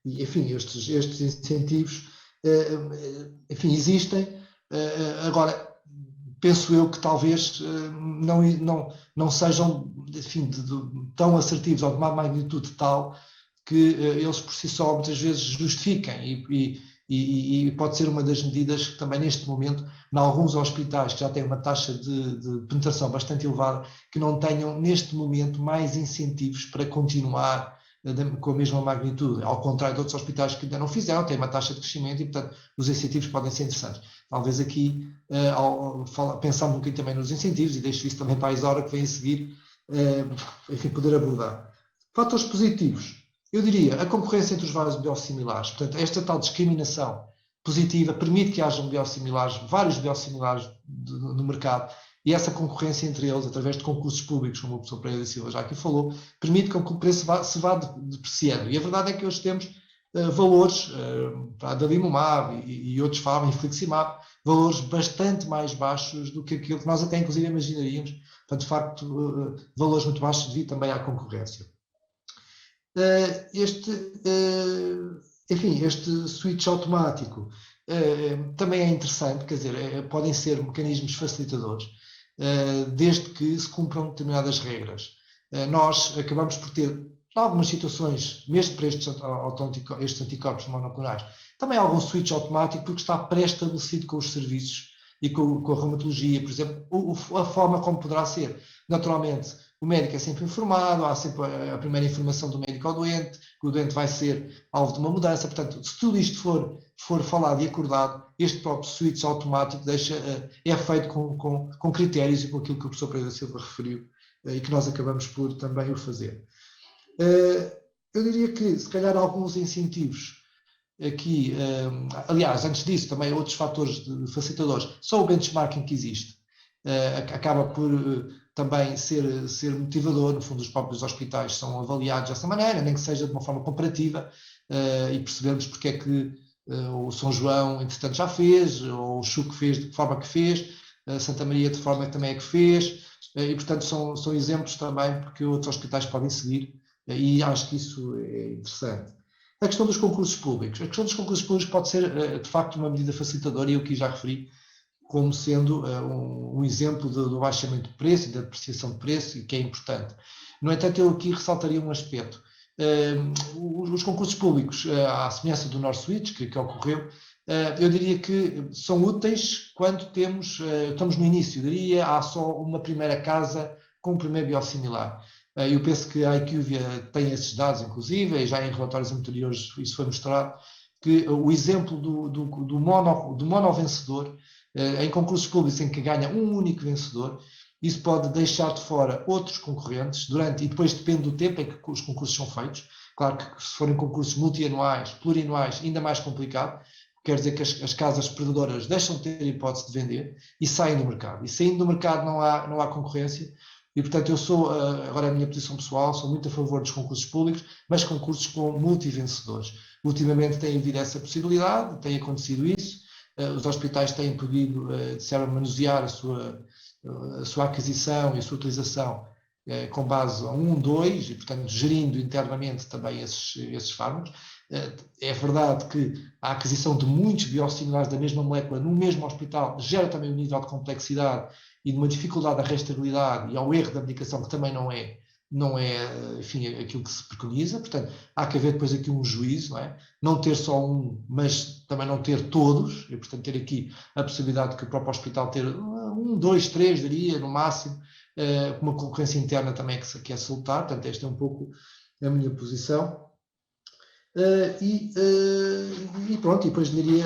Enfim, estes incentivos, enfim, existem. Agora, penso eu que talvez não sejam, enfim, tão assertivos ou de uma magnitude tal que eles por si só muitas vezes justifiquem e pode ser uma das medidas que também neste momento, em alguns hospitais que já têm uma taxa de penetração bastante elevada, que não tenham neste momento mais incentivos para continuar com a mesma magnitude, ao contrário de outros hospitais que ainda não fizeram, têm uma taxa de crescimento e, portanto, os incentivos podem ser interessantes. Talvez aqui, pensando um bocadinho também nos incentivos, e deixo isso também para a Isaura que vem a seguir, enfim, poder abordar. Fatores positivos, eu diria, a concorrência entre os vários biosimilares. Portanto, esta tal discriminação positiva permite que hajam biosimilares, vários biosimilares no mercado, e essa concorrência entre eles, através de concursos públicos, como o professor Pereira da Silva já aqui falou, permite que o preço se vá depreciando. E a verdade é que hoje temos valores, para a Adalimumab e outros falam, Infliximab, valores bastante mais baixos do que aquilo que nós até inclusive imaginaríamos. Portanto, de facto, valores muito baixos devido também à concorrência. Enfim, este switch automático também é interessante, quer dizer, podem ser mecanismos facilitadores, desde que se cumpram determinadas regras. Nós acabamos por ter, em algumas situações, mesmo para estes anticorpos monoclonais, também algum switch automático, porque está pré-estabelecido com os serviços e com a reumatologia, por exemplo, a forma como poderá ser. Naturalmente, o médico é sempre informado, há sempre a primeira informação do médico ao doente, que o doente vai ser alvo de uma mudança. Portanto, se tudo isto for falado e acordado, este próprio switch automático é feito com critérios e com aquilo que o professor Pereira da Silva referiu e que nós acabamos por também o fazer. Eu diria que, se calhar, alguns incentivos aqui, aliás, antes disso, também outros fatores facilitadores, só o benchmarking que existe acaba por também ser motivador. No fundo, os próprios hospitais são avaliados dessa maneira, nem que seja de uma forma comparativa, e percebermos porque é que o São João, entretanto, já fez, ou o Chuco fez de que forma que fez, Santa Maria de forma que também é que fez, e portanto são exemplos também porque outros hospitais podem seguir, e acho que isso é interessante. A questão dos concursos públicos. A questão dos concursos públicos pode ser, de facto, uma medida facilitadora, e eu aqui já referi como sendo um exemplo do baixamento de preço e da depreciação de preço, e que é importante. No entanto, eu aqui ressaltaria um aspecto. Os concursos públicos, à semelhança do Northwich, que ocorreu, eu diria que são úteis quando estamos no início. Eu diria há só uma primeira casa com o primeiro biosimilar. Eu penso que a IQVIA tem esses dados, inclusive, e já em relatórios anteriores isso foi mostrado, que o exemplo do mono-vencedor, em concursos públicos em que ganha um único vencedor, isso pode deixar de fora outros concorrentes e depois depende do tempo em que os concursos são feitos. Claro que se forem concursos multianuais, plurianuais, ainda mais complicado, quer dizer que as casas perdedoras deixam de ter hipótese de vender e saem do mercado. E saindo do mercado não há concorrência. E, portanto, eu sou, agora a minha posição pessoal, sou muito a favor dos concursos públicos, mas concursos com multivencedores. Ultimamente tem havido essa possibilidade, tem acontecido isso, os hospitais têm podido, disseram, manusear a sua aquisição e a sua utilização com base a 1, 2, e, portanto, gerindo internamente também esses fármacos. É verdade que a aquisição de muitos biosimilares da mesma molécula no mesmo hospital gera também um nível de complexidade e de uma dificuldade da rastreabilidade e ao erro da medicação, que também não é, enfim, aquilo que se preconiza. Portanto, há que haver depois aqui um juízo, não é? Não ter só um, mas também não ter todos, e portanto ter aqui a possibilidade de que o próprio hospital ter 1, 2, 3, diria, no máximo, uma concorrência interna também que é salutar. Portanto, esta é um pouco a minha posição. E pronto, e depois diria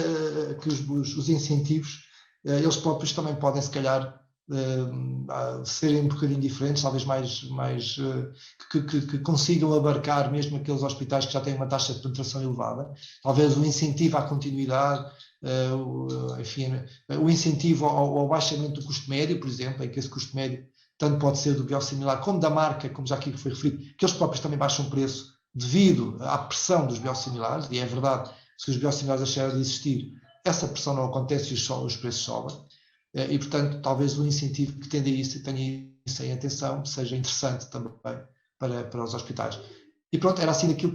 que os incentivos, eles próprios também podem, se calhar, serem um bocadinho diferentes, talvez que consigam abarcar mesmo aqueles hospitais que já têm uma taxa de penetração elevada, talvez o incentivo à continuidade, enfim, o incentivo ao baixamento do custo médio, por exemplo, em que esse custo médio tanto pode ser do biosimilar como da marca, como já aqui foi referido, que eles próprios também baixam o preço devido à pressão dos biosimilares, e é verdade, se os biosimilares deixarem de existir, essa pressão não acontece e os preços sobem. E, portanto, talvez o incentivo que tenha isso em atenção seja interessante também para os hospitais. E pronto, era assim aquilo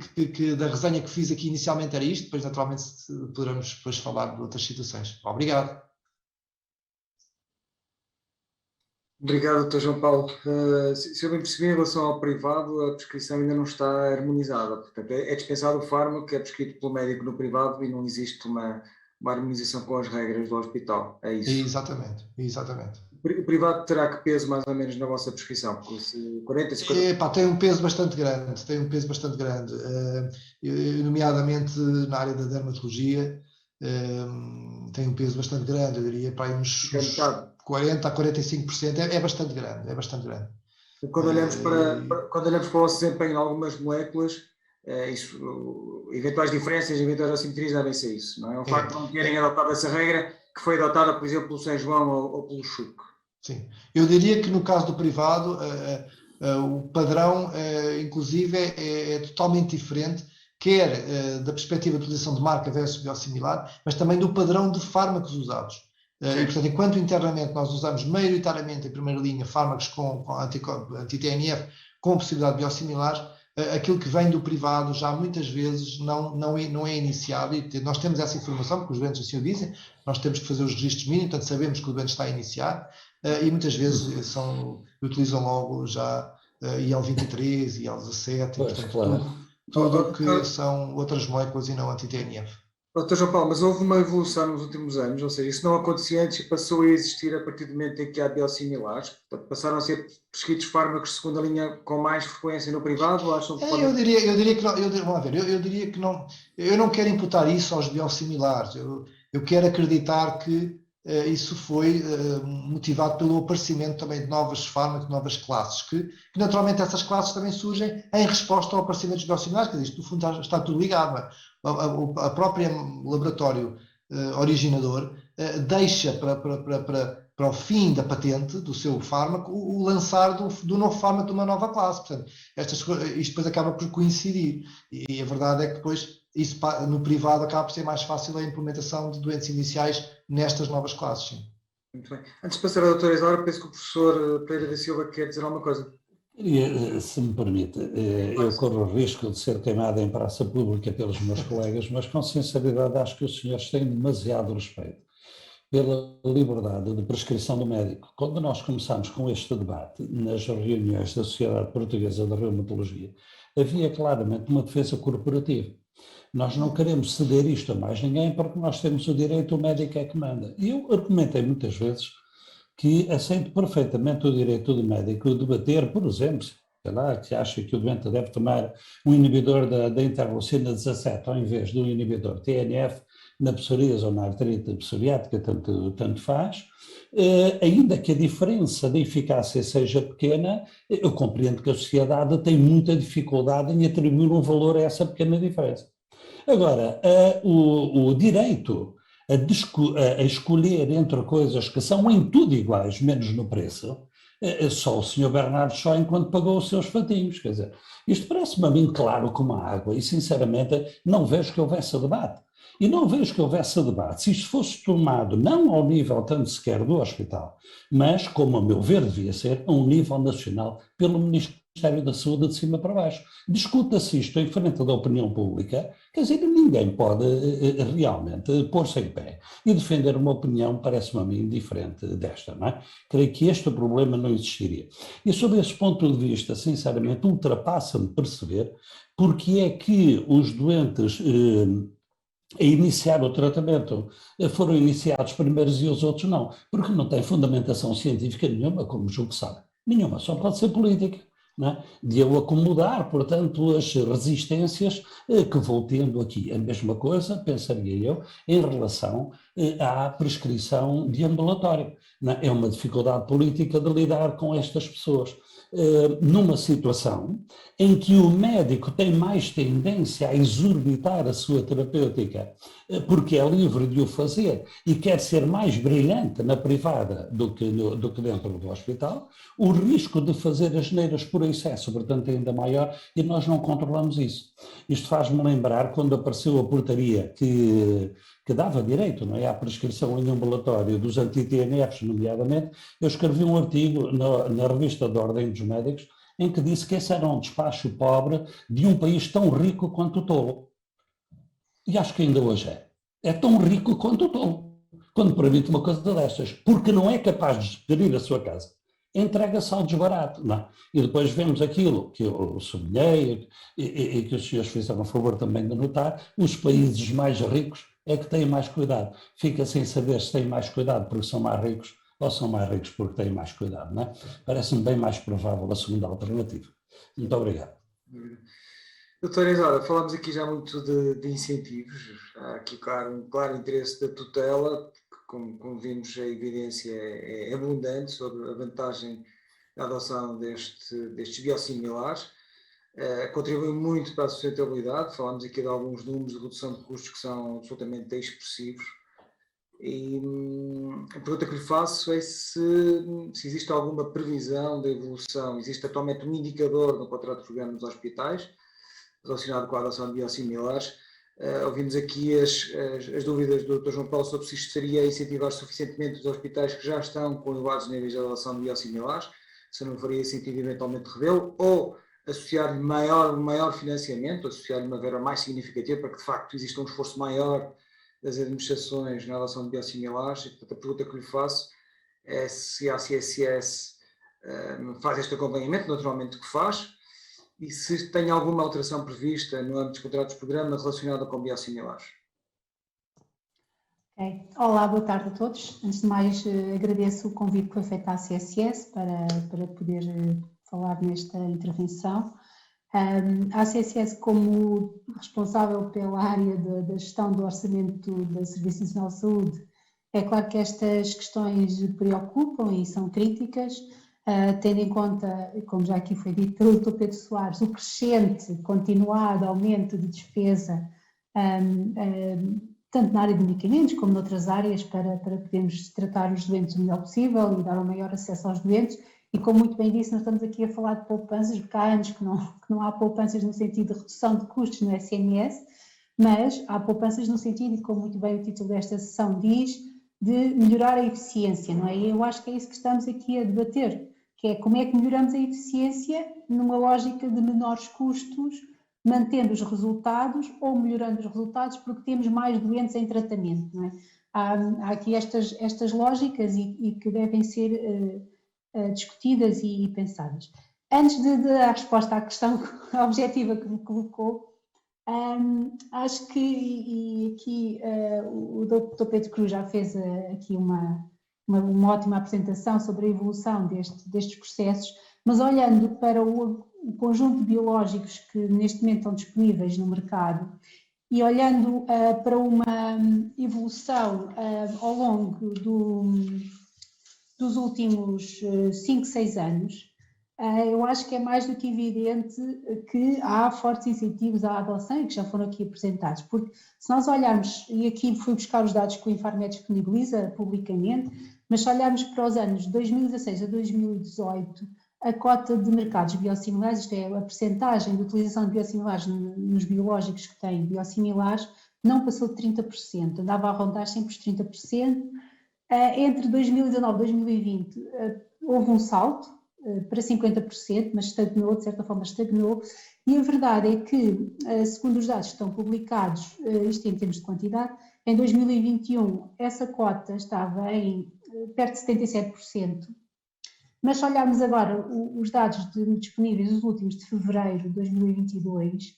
da resenha que fiz aqui inicialmente era isto, depois naturalmente poderemos depois falar de outras situações. Obrigado. Obrigado, Dr. João Paulo. Se eu bem percebi, em relação ao privado, a prescrição ainda não está harmonizada. Portanto, é dispensado o fármaco que é prescrito pelo médico no privado e não existe uma harmonização com as regras do hospital. É isso? Exatamente. O privado terá que peso mais ou menos na vossa prescrição? 40, 50? Tem um peso bastante grande, nomeadamente na área da dermatologia, tem um peso bastante grande, eu diria para aí uns 40 a 45%, é bastante grande. Quando olhamos para o vosso desempenho em algumas moléculas, eventuais diferenças, eventuais assimetrias devem ser isso, não é? O facto de não terem adotado essa regra, que foi adotada, por exemplo, pelo São João ou pelo Chuc. Sim, eu diria que no caso do privado, o padrão, inclusive, é totalmente diferente, quer da perspectiva de utilização de marca versus biosimilar, mas também do padrão de fármacos usados. E, portanto, enquanto internamente nós usamos maioritariamente, em primeira linha, fármacos com anti-TNF com possibilidade de biosimilares, aquilo que vem do privado já muitas vezes não é iniciado, e nós temos essa informação, porque os doentes assim o dizem, nós temos que fazer os registros mínimos, portanto sabemos que o doente está a iniciar, e muitas vezes utilizam logo já IL-23, IL-17, Pois, portanto, claro. tudo que são outras moléculas e não anti-TNF. Dr. João Paulo, mas houve uma evolução nos últimos anos, ou seja, isso não acontecia antes e passou a existir a partir do momento em que há biosimilares, portanto, passaram a ser prescritos fármacos de segunda linha com mais frequência no privado, ou acham que eu diria que não, vamos ver, eu diria que não, eu não quero imputar isso aos biosimilares, eu quero acreditar que isso foi motivado pelo aparecimento também de novos fármacos, novas classes, que naturalmente essas classes também surgem em resposta ao aparecimento dos biosimilares, quer dizer, isto no fundo está tudo ligado. A própria laboratório originador deixa para o fim da patente do seu fármaco o lançar do novo fármaco de uma nova classe. Portanto, isto depois acaba por coincidir. E a verdade é que depois isso no privado acaba por ser mais fácil a implementação de doentes iniciais nestas novas classes. Sim. Muito bem. Antes de passar à doutora Isadora, penso que o professor Pereira da Silva quer dizer alguma coisa. Se me permite, eu corro o risco de ser queimado em praça pública pelos meus colegas, mas com sinceridade acho que os senhores têm demasiado respeito pela liberdade de prescrição do médico. Quando nós começámos com este debate nas reuniões da Sociedade Portuguesa de Reumatologia, havia claramente uma defesa corporativa. Nós não queremos ceder isto a mais ninguém porque nós temos o direito, o médico é que manda. E eu argumentei muitas vezes que aceito perfeitamente o direito do médico de debater, por exemplo, sei lá, que acha que o doente deve tomar um inibidor da interleucina 17 ao invés do inibidor TNF na psoríase ou na artrite psoriática, tanto faz, ainda que a diferença de eficácia seja pequena, eu compreendo que a sociedade tem muita dificuldade em atribuir um valor a essa pequena diferença. Agora, o direito a escolher entre coisas que são em tudo iguais, menos no preço, só o Sr. Bernardo Shaw enquanto pagou os seus fatinhos, quer dizer, isto parece-me a mim claro como a água e sinceramente não vejo que houvesse debate. E não vejo que houvesse debate se isto fosse tomado não ao nível tanto sequer do hospital, mas, como a meu ver devia ser, a um nível nacional pelo Ministério da Saúde de cima para baixo. Discuta-se isto em frente da opinião pública, quer dizer, ninguém pode realmente pôr-se em pé e defender uma opinião, parece-me a mim, diferente desta, não é? Creio que este problema não existiria. E sob esse ponto de vista, sinceramente, ultrapassa-me perceber porque é que os doentes a iniciar o tratamento foram iniciados primeiros e os outros não, porque não tem fundamentação científica nenhuma, como julgo que sabe. Nenhuma, só pode ser política. Não é? De eu acomodar, portanto, as resistências que vou tendo aqui. A mesma coisa, pensaria eu, em relação há prescrição de ambulatório. É uma dificuldade política de lidar com estas pessoas. Numa situação em que o médico tem mais tendência a exorbitar a sua terapêutica, porque é livre de o fazer e quer ser mais brilhante na privada do que dentro do hospital, o risco de fazer as neiras por excesso, portanto, é ainda maior, e nós não controlamos isso. Isto faz-me lembrar quando apareceu a portaria que dava direito, não é, à prescrição em ambulatório dos anti-TNFs, nomeadamente. Eu escrevi um artigo na revista da Ordem dos Médicos em que disse que esse era um despacho pobre de um país tão rico quanto o tolo. E acho que ainda hoje é. É tão rico quanto o tolo, quando permite uma coisa destas, porque não é capaz de gerir a sua casa. Entrega-se ao desbarato, não é? E depois vemos aquilo que eu sublinhei e que os senhores fizeram a favor também de notar, os países mais ricos é que têm mais cuidado. Fica sem saber se têm mais cuidado porque são mais ricos ou são mais ricos porque têm mais cuidado, não é? Parece-me bem mais provável a segunda alternativa. Muito obrigado. Doutora Isadora, falamos aqui já muito de incentivos, há aqui um claro interesse da tutela, como vimos a evidência é abundante sobre a vantagem da adoção destes biosimilares, contribui muito para a sustentabilidade, falamos aqui de alguns números de redução de custos que são absolutamente expressivos, e a pergunta que lhe faço é se existe alguma previsão da evolução, existe atualmente um indicador no contrato de programa dos hospitais relacionado com a adoção de biosimilares. Ouvimos aqui as dúvidas do Dr. João Paulo sobre se isto seria incentivar suficientemente os hospitais que já estão com elevados níveis de adoção de biosimilares, se não faria sentido eventualmente revê-lo, ou associar-lhe maior financiamento, associar-lhe uma verba mais significativa para que de facto exista um esforço maior das administrações na adoção de biosimilares. E, portanto, a pergunta que lhe faço é se a CSS faz este acompanhamento, naturalmente que faz, e se tem alguma alteração prevista no âmbito dos contratos de programa relacionada com biosimilares. Okay. Olá, boa tarde a todos. Antes de mais, agradeço o convite que foi feito à CSS para poder falar nesta intervenção. A CSS, como responsável pela área da gestão do orçamento da Serviço Nacional de Saúde, é claro que estas questões preocupam e são críticas, tendo em conta, como já aqui foi dito pelo Dr. Pedro Soares, o crescente, continuado aumento de despesa, tanto na área de medicamentos como noutras áreas, para podermos tratar os doentes o melhor possível e dar o maior acesso aos doentes. E como muito bem disse, nós estamos aqui a falar de poupanças, porque há anos que não há poupanças no sentido de redução de custos no SNS, mas há poupanças no sentido, e como muito bem o título desta sessão diz, de melhorar a eficiência, não é? E eu acho que é isso que estamos aqui a debater, que é como é que melhoramos a eficiência numa lógica de menores custos, mantendo os resultados ou melhorando os resultados porque temos mais doentes em tratamento, não é? Há aqui estas lógicas e que devem ser discutidas e pensadas. Antes de dar a resposta à questão objetiva que me colocou, acho que, e aqui o Dr. Pedro Cruz já fez aqui uma ótima apresentação sobre a evolução destes processos, mas olhando para o conjunto de biológicos que neste momento estão disponíveis no mercado e olhando para uma evolução ao longo dos últimos 5, 6 anos, eu acho que é mais do que evidente que há fortes incentivos à adoção e que já foram aqui apresentados, porque se nós olharmos, e aqui fui buscar os dados que o Infarmed disponibiliza publicamente, mas se olharmos para os anos de 2016 a 2018, a cota de mercados biosimilares, isto é, a percentagem de utilização de biosimilares nos biológicos que têm biosimilares, não passou de 30%, andava a rondar sempre os 30%. Entre 2019 e 2020 houve um salto para 50%, mas estagnou, de certa forma estagnou, e a verdade é que, segundo os dados que estão publicados, isto em termos de quantidade, em 2021 essa cota estava em perto de 77%, mas se olharmos agora os dados disponíveis, os últimos de fevereiro de 2022,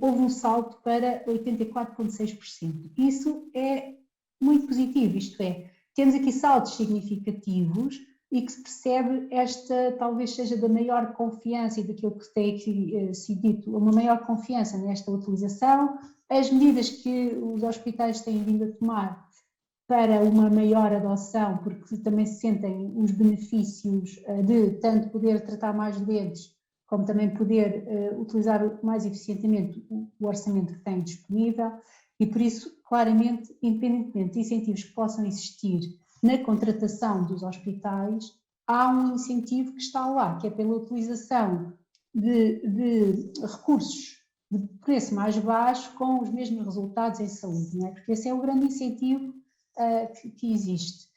houve um salto para 84,6%. Isso é muito positivo, isto é, temos aqui saltos significativos e que se percebe esta, talvez seja da maior confiança e daquilo que tem aqui sido dito, uma maior confiança nesta utilização, as medidas que os hospitais têm vindo a tomar para uma maior adoção, porque também se sentem os benefícios de tanto poder tratar mais doentes, como também poder utilizar mais eficientemente o orçamento que têm disponível, e por isso, claramente, independentemente de incentivos que possam existir na contratação dos hospitais, há um incentivo que está lá, que é pela utilização de recursos de preço mais baixo com os mesmos resultados em saúde, não é? Porque esse é o grande incentivo que existe.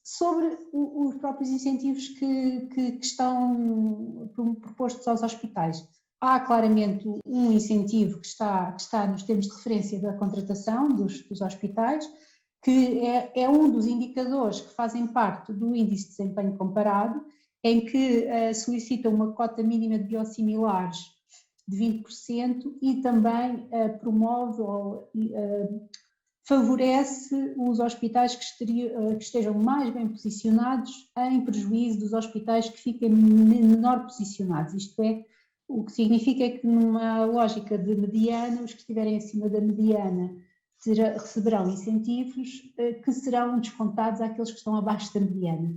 Sobre os próprios incentivos que estão propostos aos hospitais, há claramente um incentivo que está nos termos de referência da contratação dos hospitais, que é um dos indicadores que fazem parte do índice de desempenho comparado, em que solicita uma cota mínima de biosimilares de 20% e também promove ou favorece os hospitais que estejam mais bem posicionados, em prejuízo dos hospitais que fiquem menor posicionados. Isto é, o que significa é que numa lógica de mediana, os que estiverem acima da mediana receberão incentivos que serão descontados àqueles que estão abaixo da mediana.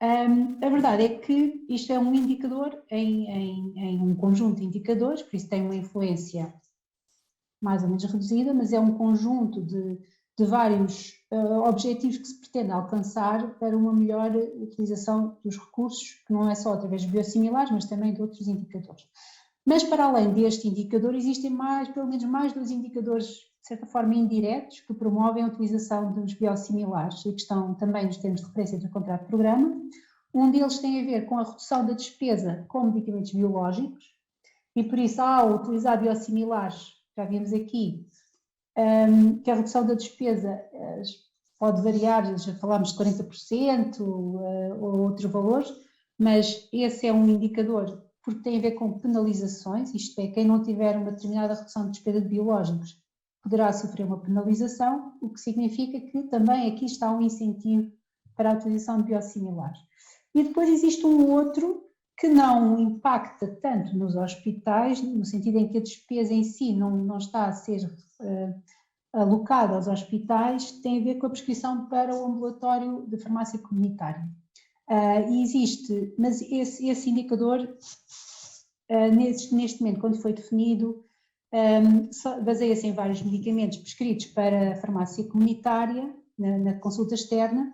A verdade é que isto é um indicador em um conjunto de indicadores, por isso tem uma influência mais ou menos reduzida, mas é um conjunto de vários objetivos que se pretende alcançar para uma melhor utilização dos recursos, que não é só através de biosimilares, mas também de outros indicadores. Mas para além deste indicador, existem pelo menos mais 2 indicadores, de certa forma indiretos, que promovem a utilização dos biosimilares e que estão também nos termos de referência do contrato de programa. Um deles tem a ver com a redução da despesa com medicamentos biológicos e por isso, ao utilizar biosimilares, já vimos aqui, que a redução da despesa pode variar, já falámos de 40% ou outros valores, mas esse é um indicador porque tem a ver com penalizações, isto é, quem não tiver uma determinada redução de despesa de biológicos poderá sofrer uma penalização, o que significa que também aqui está um incentivo para a utilização de biosimilares. E depois existe um outro que não impacta tanto nos hospitais, no sentido em que a despesa em si não está a ser alocada aos hospitais, tem a ver com a prescrição para o ambulatório de farmácia comunitária. E existe, mas esse indicador, neste momento, quando foi definido, baseia-se em vários medicamentos prescritos para a farmácia comunitária, na consulta externa,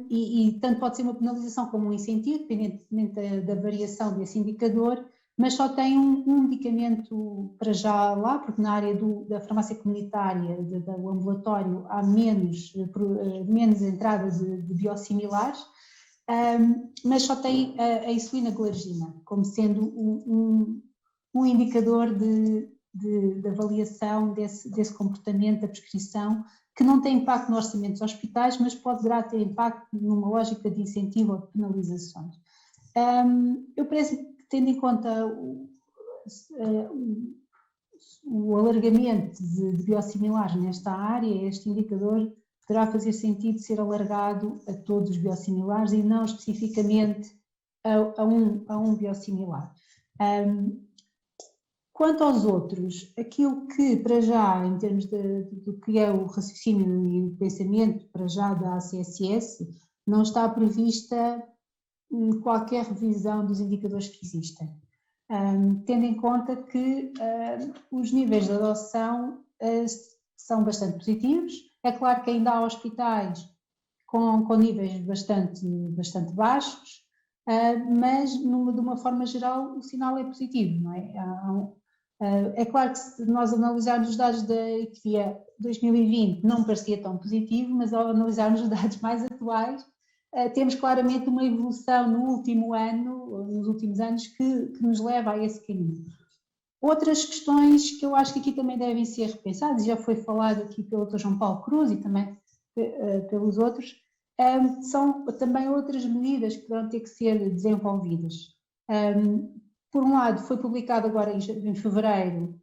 e tanto pode ser uma penalização como um incentivo, independentemente da variação desse indicador, mas só tem um medicamento para já lá, porque na área da farmácia comunitária, do ambulatório, há menos entrada de biosimilares, mas só tem a insulina glargina, como sendo um indicador de avaliação desse comportamento da prescrição, que não tem impacto no orçamento dos hospitais, mas poderá ter impacto numa lógica de incentivo ou de penalizações. Eu parece que, tendo em conta o alargamento de biosimilares nesta área, este indicador poderá fazer sentido ser alargado a todos os biosimilares e não especificamente a um biosimilar. Quanto aos outros, aquilo que para já, em termos do que é o raciocínio e o pensamento para já da ACSS, não está prevista qualquer revisão dos indicadores que existem, tendo em conta que os níveis de adoção são bastante positivos. É claro que ainda há hospitais com níveis bastante baixos, mas de uma forma geral o sinal é positivo, não é? É claro que se nós analisarmos os dados da IQVIA 2020 não parecia tão positivo, mas ao analisarmos os dados mais atuais temos claramente uma evolução nos últimos anos que nos leva a esse caminho. Outras questões que eu acho que aqui também devem ser repensadas, já foi falado aqui pelo Dr. João Paulo Cruz e também pelos outros, são também outras medidas que terão ter que ser desenvolvidas. Por um lado, foi publicado agora em fevereiro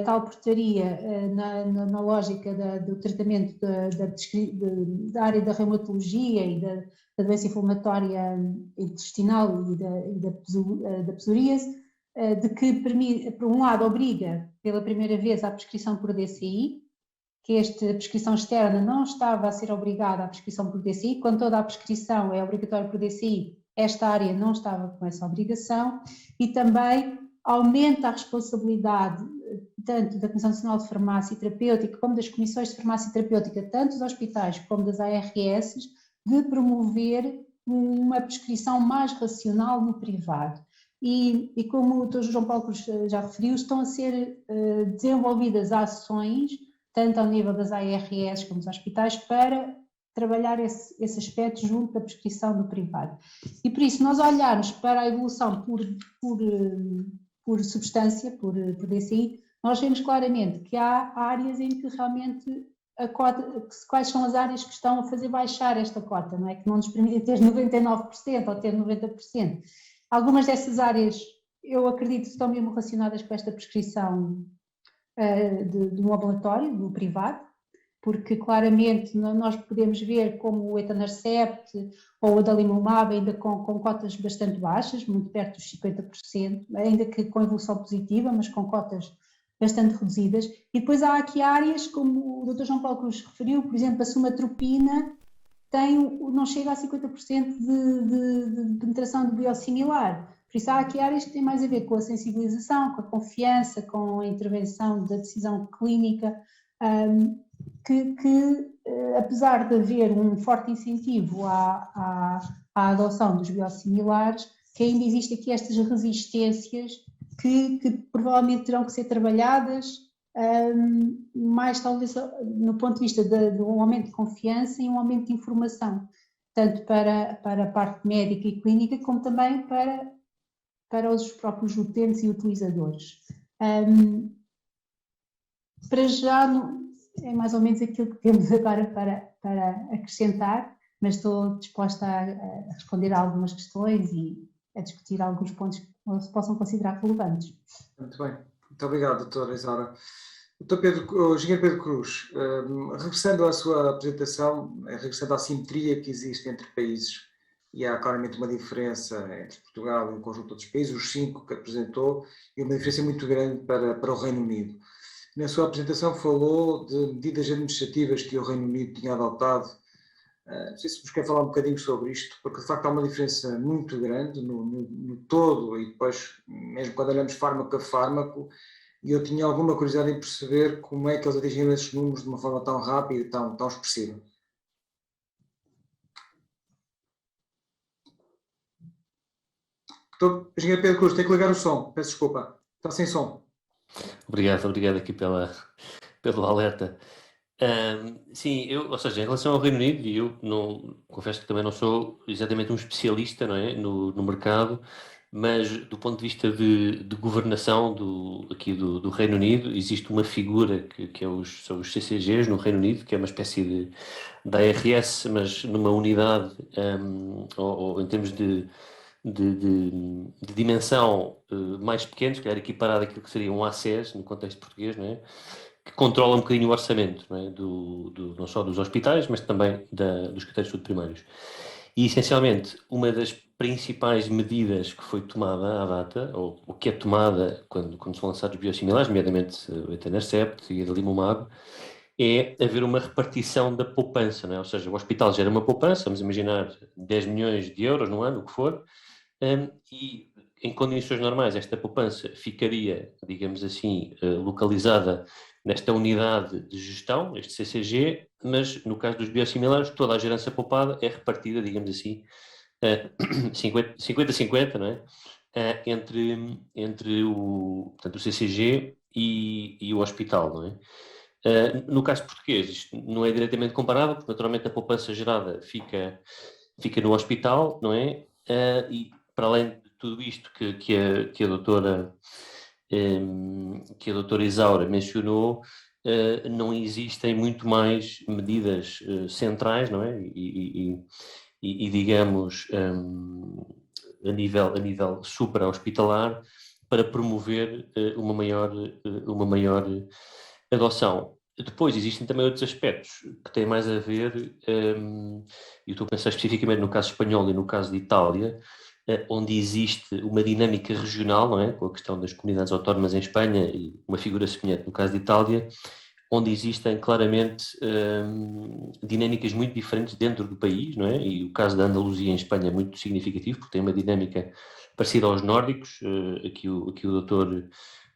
tal portaria na lógica do tratamento da área da reumatologia e da doença inflamatória intestinal e da psoríase, de que, por um lado, obriga pela primeira vez à prescrição por DCI, que esta prescrição externa não estava a ser obrigada à prescrição por DCI, quando toda a prescrição é obrigatória por DCI, esta área não estava com essa obrigação, e também aumenta a responsabilidade tanto da Comissão Nacional de Farmácia Terapêutica como das Comissões de Farmácia Terapêutica, tanto dos hospitais como das ARS, de promover uma prescrição mais racional no privado. E como o Dr. João Paulo Cruz já referiu, estão a ser desenvolvidas ações, tanto ao nível das ARS como dos hospitais, para trabalhar esse aspecto junto da prescrição no privado. E por isso, nós olharmos para a evolução por substância, por DCI, nós vemos claramente que há áreas em que realmente a cota, quais são as áreas que estão a fazer baixar esta cota, não é? Que não nos permitem ter 99% ou ter 90%. Algumas dessas áreas, eu acredito, estão mesmo relacionadas com esta prescrição do ambulatório, do privado, porque claramente nós podemos ver como o etanercept ou o adalimumab ainda com cotas bastante baixas, muito perto dos 50%, ainda que com evolução positiva, mas com cotas bastante reduzidas. E depois há aqui áreas, como o Dr. João Paulo Cruz referiu, por exemplo, a sumatropina não chega a 50% de penetração de biosimilar. Por isso há aqui áreas que têm mais a ver com a sensibilização, com a confiança, com a intervenção da decisão clínica, que apesar de haver um forte incentivo à adoção dos biosimilares, que ainda existe aqui estas resistências que provavelmente terão que ser trabalhadas mais talvez no ponto de vista de um aumento de confiança e um aumento de informação, tanto para a parte médica e clínica, como também para os próprios utentes e utilizadores. Para já, é mais ou menos aquilo que temos agora para acrescentar, mas estou disposta a responder a algumas questões e a discutir alguns pontos que se possam considerar relevantes. Muito bem. Muito obrigado, doutora Isaura. O engenheiro Pedro Cruz, regressando à sua apresentação, regressando à simetria que existe entre países, e há claramente uma diferença entre Portugal e um conjunto de outros países, os 5 que apresentou, e uma diferença muito grande para o Reino Unido. Na sua apresentação falou de medidas administrativas que o Reino Unido tinha adotado. Não sei se nos quer falar um bocadinho sobre isto, porque de facto há uma diferença muito grande no todo, e depois, mesmo quando olhamos fármaco a fármaco, e eu tinha alguma curiosidade em perceber como é que eles atingiram esses números de uma forma tão rápida e tão expressiva. Engenheiro Pedro Cruz, tem que ligar o som, peço desculpa, está sem som. Obrigado aqui pelo alerta. Sim, ou seja, em relação ao Reino Unido, e eu confesso que também não sou exatamente um especialista, não é, no mercado, mas do ponto de vista de governação do Reino Unido, existe uma figura que são os CCGs no Reino Unido, que é uma espécie de ARS, mas numa unidade, ou em termos de dimensão mais pequena, se calhar equiparada àquilo que seria um ACES no contexto português, não é? Que controla um bocadinho o orçamento, não é? Não só dos hospitais, mas também dos critérios de saúde primários. E, essencialmente, uma das principais medidas que foi tomada à data, ou que é tomada quando são lançados biosimilares, nomeadamente o etanercept e o adalimumab, é haver uma repartição da poupança, não é? Ou seja, o hospital gera uma poupança, vamos imaginar 10 milhões de euros no ano, o que for, e em condições normais esta poupança ficaria, digamos assim, localizada nesta unidade de gestão, este CCG, mas no caso dos biosimilares toda a gerência poupada é repartida, digamos assim, 50-50, não é? Entre portanto, o CCG e o hospital, não é? No caso português, isto não é diretamente comparável, porque naturalmente a poupança gerada fica no hospital, não é? E para além de tudo isto que a doutora Isaura mencionou, não existem muito mais medidas centrais, não é? E digamos, a nível supra-hospitalar, para promover uma maior adoção. Depois existem também outros aspectos que têm mais a ver, e estou a pensar especificamente no caso espanhol e no caso de Itália, onde existe uma dinâmica regional, não é? Com a questão das comunidades autónomas em Espanha e uma figura semelhante no caso de Itália, onde existem claramente dinâmicas muito diferentes dentro do país, não é? E o caso da Andaluzia em Espanha é muito significativo, porque tem uma dinâmica parecida aos nórdicos. Aqui o doutor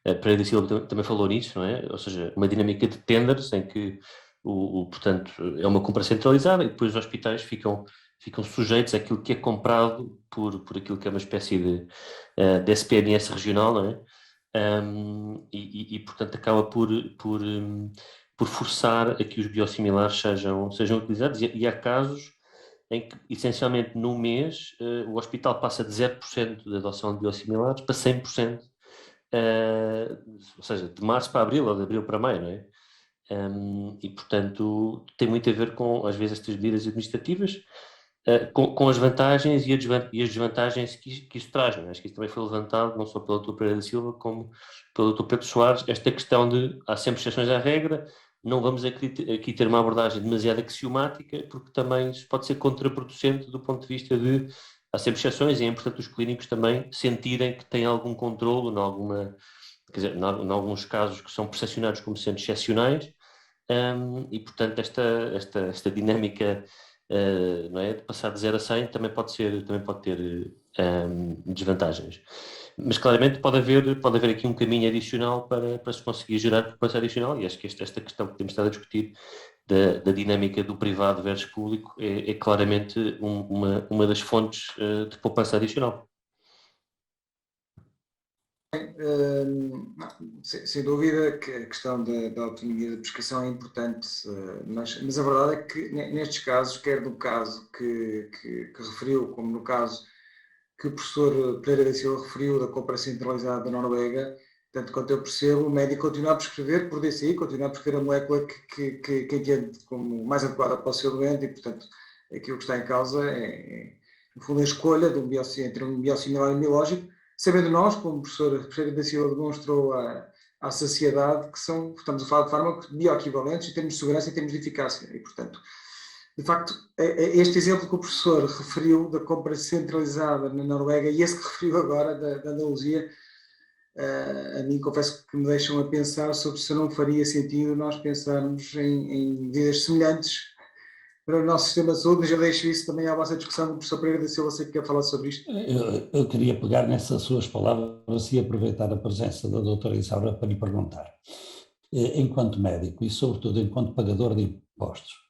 Pereira da Silva também falou nisso, não é? Ou seja, uma dinâmica de tenders em que, portanto, é uma compra centralizada e depois os hospitais ficam sujeitos àquilo que é comprado por aquilo que é uma espécie de SPMS regional, não é? Portanto, acaba por forçar a que os biosimilares sejam utilizados, e há casos em que, essencialmente, num mês, o hospital passa de 0% de adoção de biosimilares para 100%, ou seja, de março para abril ou de abril para maio, não é? Portanto, tem muito a ver com, às vezes, estas medidas administrativas, com as vantagens e as desvantagens que isso traz, não é? Acho que isso também foi levantado, não só pelo Dr. Pereira da Silva, como pelo Dr. Pedro Soares, esta questão de há sempre exceções à regra, não vamos aqui ter uma abordagem demasiado axiomática, porque também isso pode ser contraproducente do ponto de vista de há sempre exceções, e é importante os clínicos também sentirem que têm algum controlo, quer dizer, em alguns casos que são percepcionados como sendo excepcionais, e portanto esta dinâmica, não é, de passar de 0 a 100 também pode ter desvantagens. Mas claramente pode haver aqui um caminho adicional para se conseguir gerar poupança adicional, e acho que esta questão que temos estado a discutir da dinâmica do privado versus público é claramente uma das fontes de poupança adicional. Sem dúvida que a questão da autonomia da prescrição é importante, mas a verdade é que nestes casos, quer no caso que referiu, como no caso que o professor Pereira da Silva referiu, da compra centralizada da Noruega, tanto quanto eu percebo, o médico continua a prescrever por DCI, continua a prescrever a molécula que entende como mais adequada para o seu doente, e, portanto, aquilo que está em causa no fundo, a escolha de entre um biosimilar e um biológico, sabendo nós, como o professor Pereira da Silva demonstrou à sociedade, que estamos a falar de fármacos bioequivalentes em termos de segurança e em termos de eficácia, e, portanto, de facto, este exemplo que o professor referiu da compra centralizada na Noruega e esse que referiu agora da Andaluzia, a mim confesso que me deixam a pensar sobre se não faria sentido nós pensarmos em medidas semelhantes para o nosso sistema de saúde, mas eu deixo isso também à vossa discussão. O professor Pereira da Silva, sei que quer falar sobre isto. Eu queria pegar nessas suas palavras e aproveitar a presença da doutora Isaura para lhe perguntar. Enquanto médico e, sobretudo, enquanto pagador de impostos,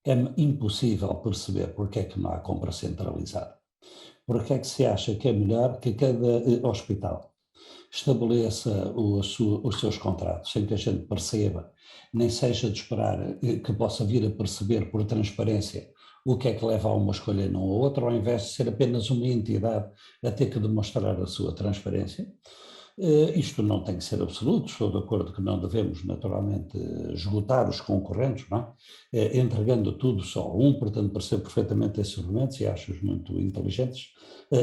é-me impossível perceber porque é que não há compra centralizada. Porque é que se acha que é melhor que cada hospital estabeleça os seus contratos, sem que a gente perceba, nem seja de esperar que possa vir a perceber por transparência o que é que leva a uma escolha e não a outra, ao invés de ser apenas uma entidade a ter que demonstrar a sua transparência. Isto não tem que ser absoluto, estou de acordo que não devemos naturalmente esgotar os concorrentes, não é? Entregando tudo só a um, portanto percebo perfeitamente esses argumentos e acho-os muito inteligentes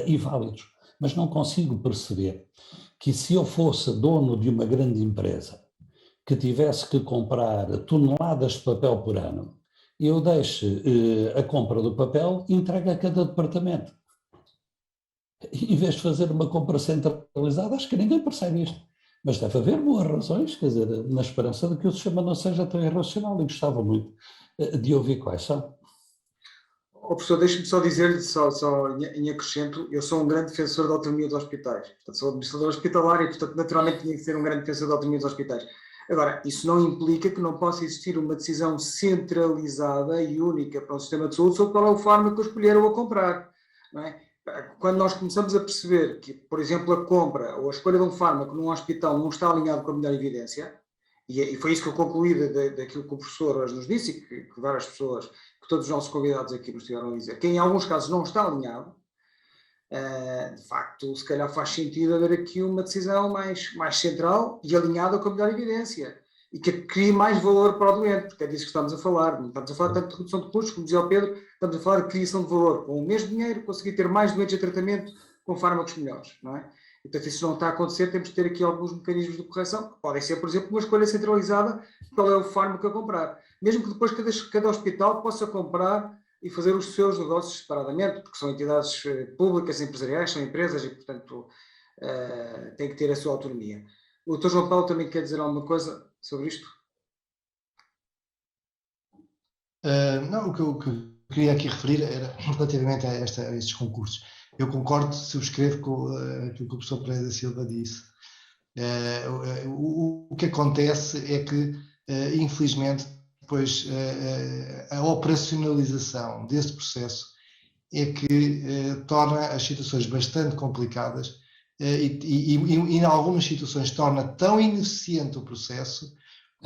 e válidos, mas não consigo perceber que se eu fosse dono de uma grande empresa que tivesse que comprar toneladas de papel por ano, eu deixe a compra do papel e entregue a cada departamento. Em vez de fazer uma compra centralizada, acho que ninguém percebe isto. Mas deve haver boas razões, quer dizer, na esperança de que o sistema não seja tão irracional, e gostava muito de ouvir quais são. Professor, deixe-me só dizer-lhe, só em acrescento, eu sou um grande defensor da autonomia dos hospitais. Portanto, sou administrador hospitalar e, portanto, naturalmente tinha que ser um grande defensor da autonomia dos hospitais. Agora, isso não implica que não possa existir uma decisão centralizada e única para o sistema de saúde sobre qual é o fármaco a escolher ou a comprar, não é? Quando nós começamos a perceber que, por exemplo, a compra ou a escolha de um fármaco num hospital não está alinhado com a melhor evidência, e foi isso que eu concluí daquilo que o professor hoje nos disse e que várias pessoas, que todos os nossos convidados aqui nos tiveram a dizer, que em alguns casos não está alinhado, de facto, se calhar faz sentido haver aqui uma decisão mais central e alinhada com a melhor evidência e que crie mais valor para o doente, porque é disso que estamos a falar. Não estamos a falar tanto de redução de custos, como dizia o Pedro, estamos a falar de criação de valor. Com o mesmo dinheiro, conseguir ter mais doentes a tratamento com fármacos melhores, não é? E, portanto, isso não está a acontecer, temos de ter aqui alguns mecanismos de correção, que podem ser, por exemplo, uma escolha centralizada, qual é o fármaco a comprar. Mesmo que depois cada hospital possa comprar e fazer os seus negócios separadamente, porque são entidades públicas, empresariais, são empresas e, portanto, têm que ter a sua autonomia. O Dr. João Paulo também quer dizer alguma coisa sobre isto? Não, o que eu queria aqui referir era relativamente a estes concursos. Eu concordo, subscrevo com aquilo que o professor Pereira da Silva disse. O que acontece é que, infelizmente, depois a operacionalização desse processo é que torna as situações bastante complicadas e em algumas situações torna tão ineficiente o processo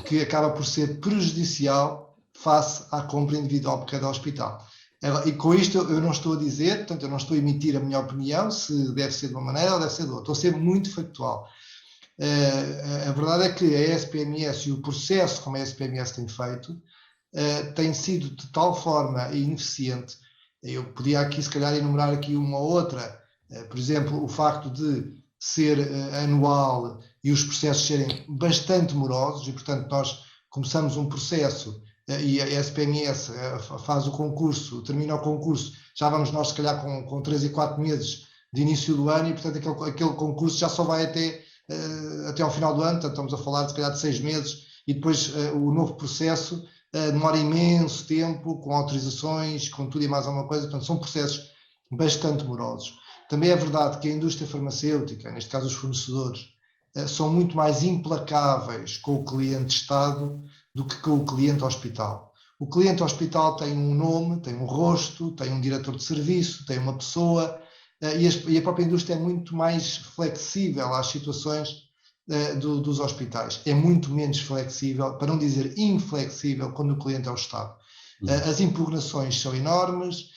que acaba por ser prejudicial face à compra individual por cada hospital. E com isto eu não estou a dizer, portanto, eu não estou a emitir a minha opinião se deve ser de uma maneira ou deve ser de outra. Estou a ser muito factual. A verdade é que a SPMS e o processo como a SPMS tem feito tem sido de tal forma ineficiente. Eu podia aqui, se calhar, enumerar aqui uma ou outra. Por exemplo, o facto de ser anual e os processos serem bastante morosos e, portanto, nós começamos um processo e a SPMS faz o concurso, termina o concurso, já vamos nós, se calhar, com 3 e 4 meses de início do ano e, portanto, aquele concurso já só vai até ao final do ano, portanto, estamos a falar, se calhar, de 6 meses e depois o novo processo demora imenso tempo, com autorizações, com tudo e mais alguma coisa, portanto, são processos bastante morosos. Também é verdade que a indústria farmacêutica, neste caso os fornecedores, são muito mais implacáveis com o cliente Estado do que com o cliente hospital. O cliente hospital tem um nome, tem um rosto, tem um diretor de serviço, tem uma pessoa, e a própria indústria é muito mais flexível às situações dos hospitais. É muito menos flexível, para não dizer inflexível, quando o cliente é o Estado. As impugnações são enormes,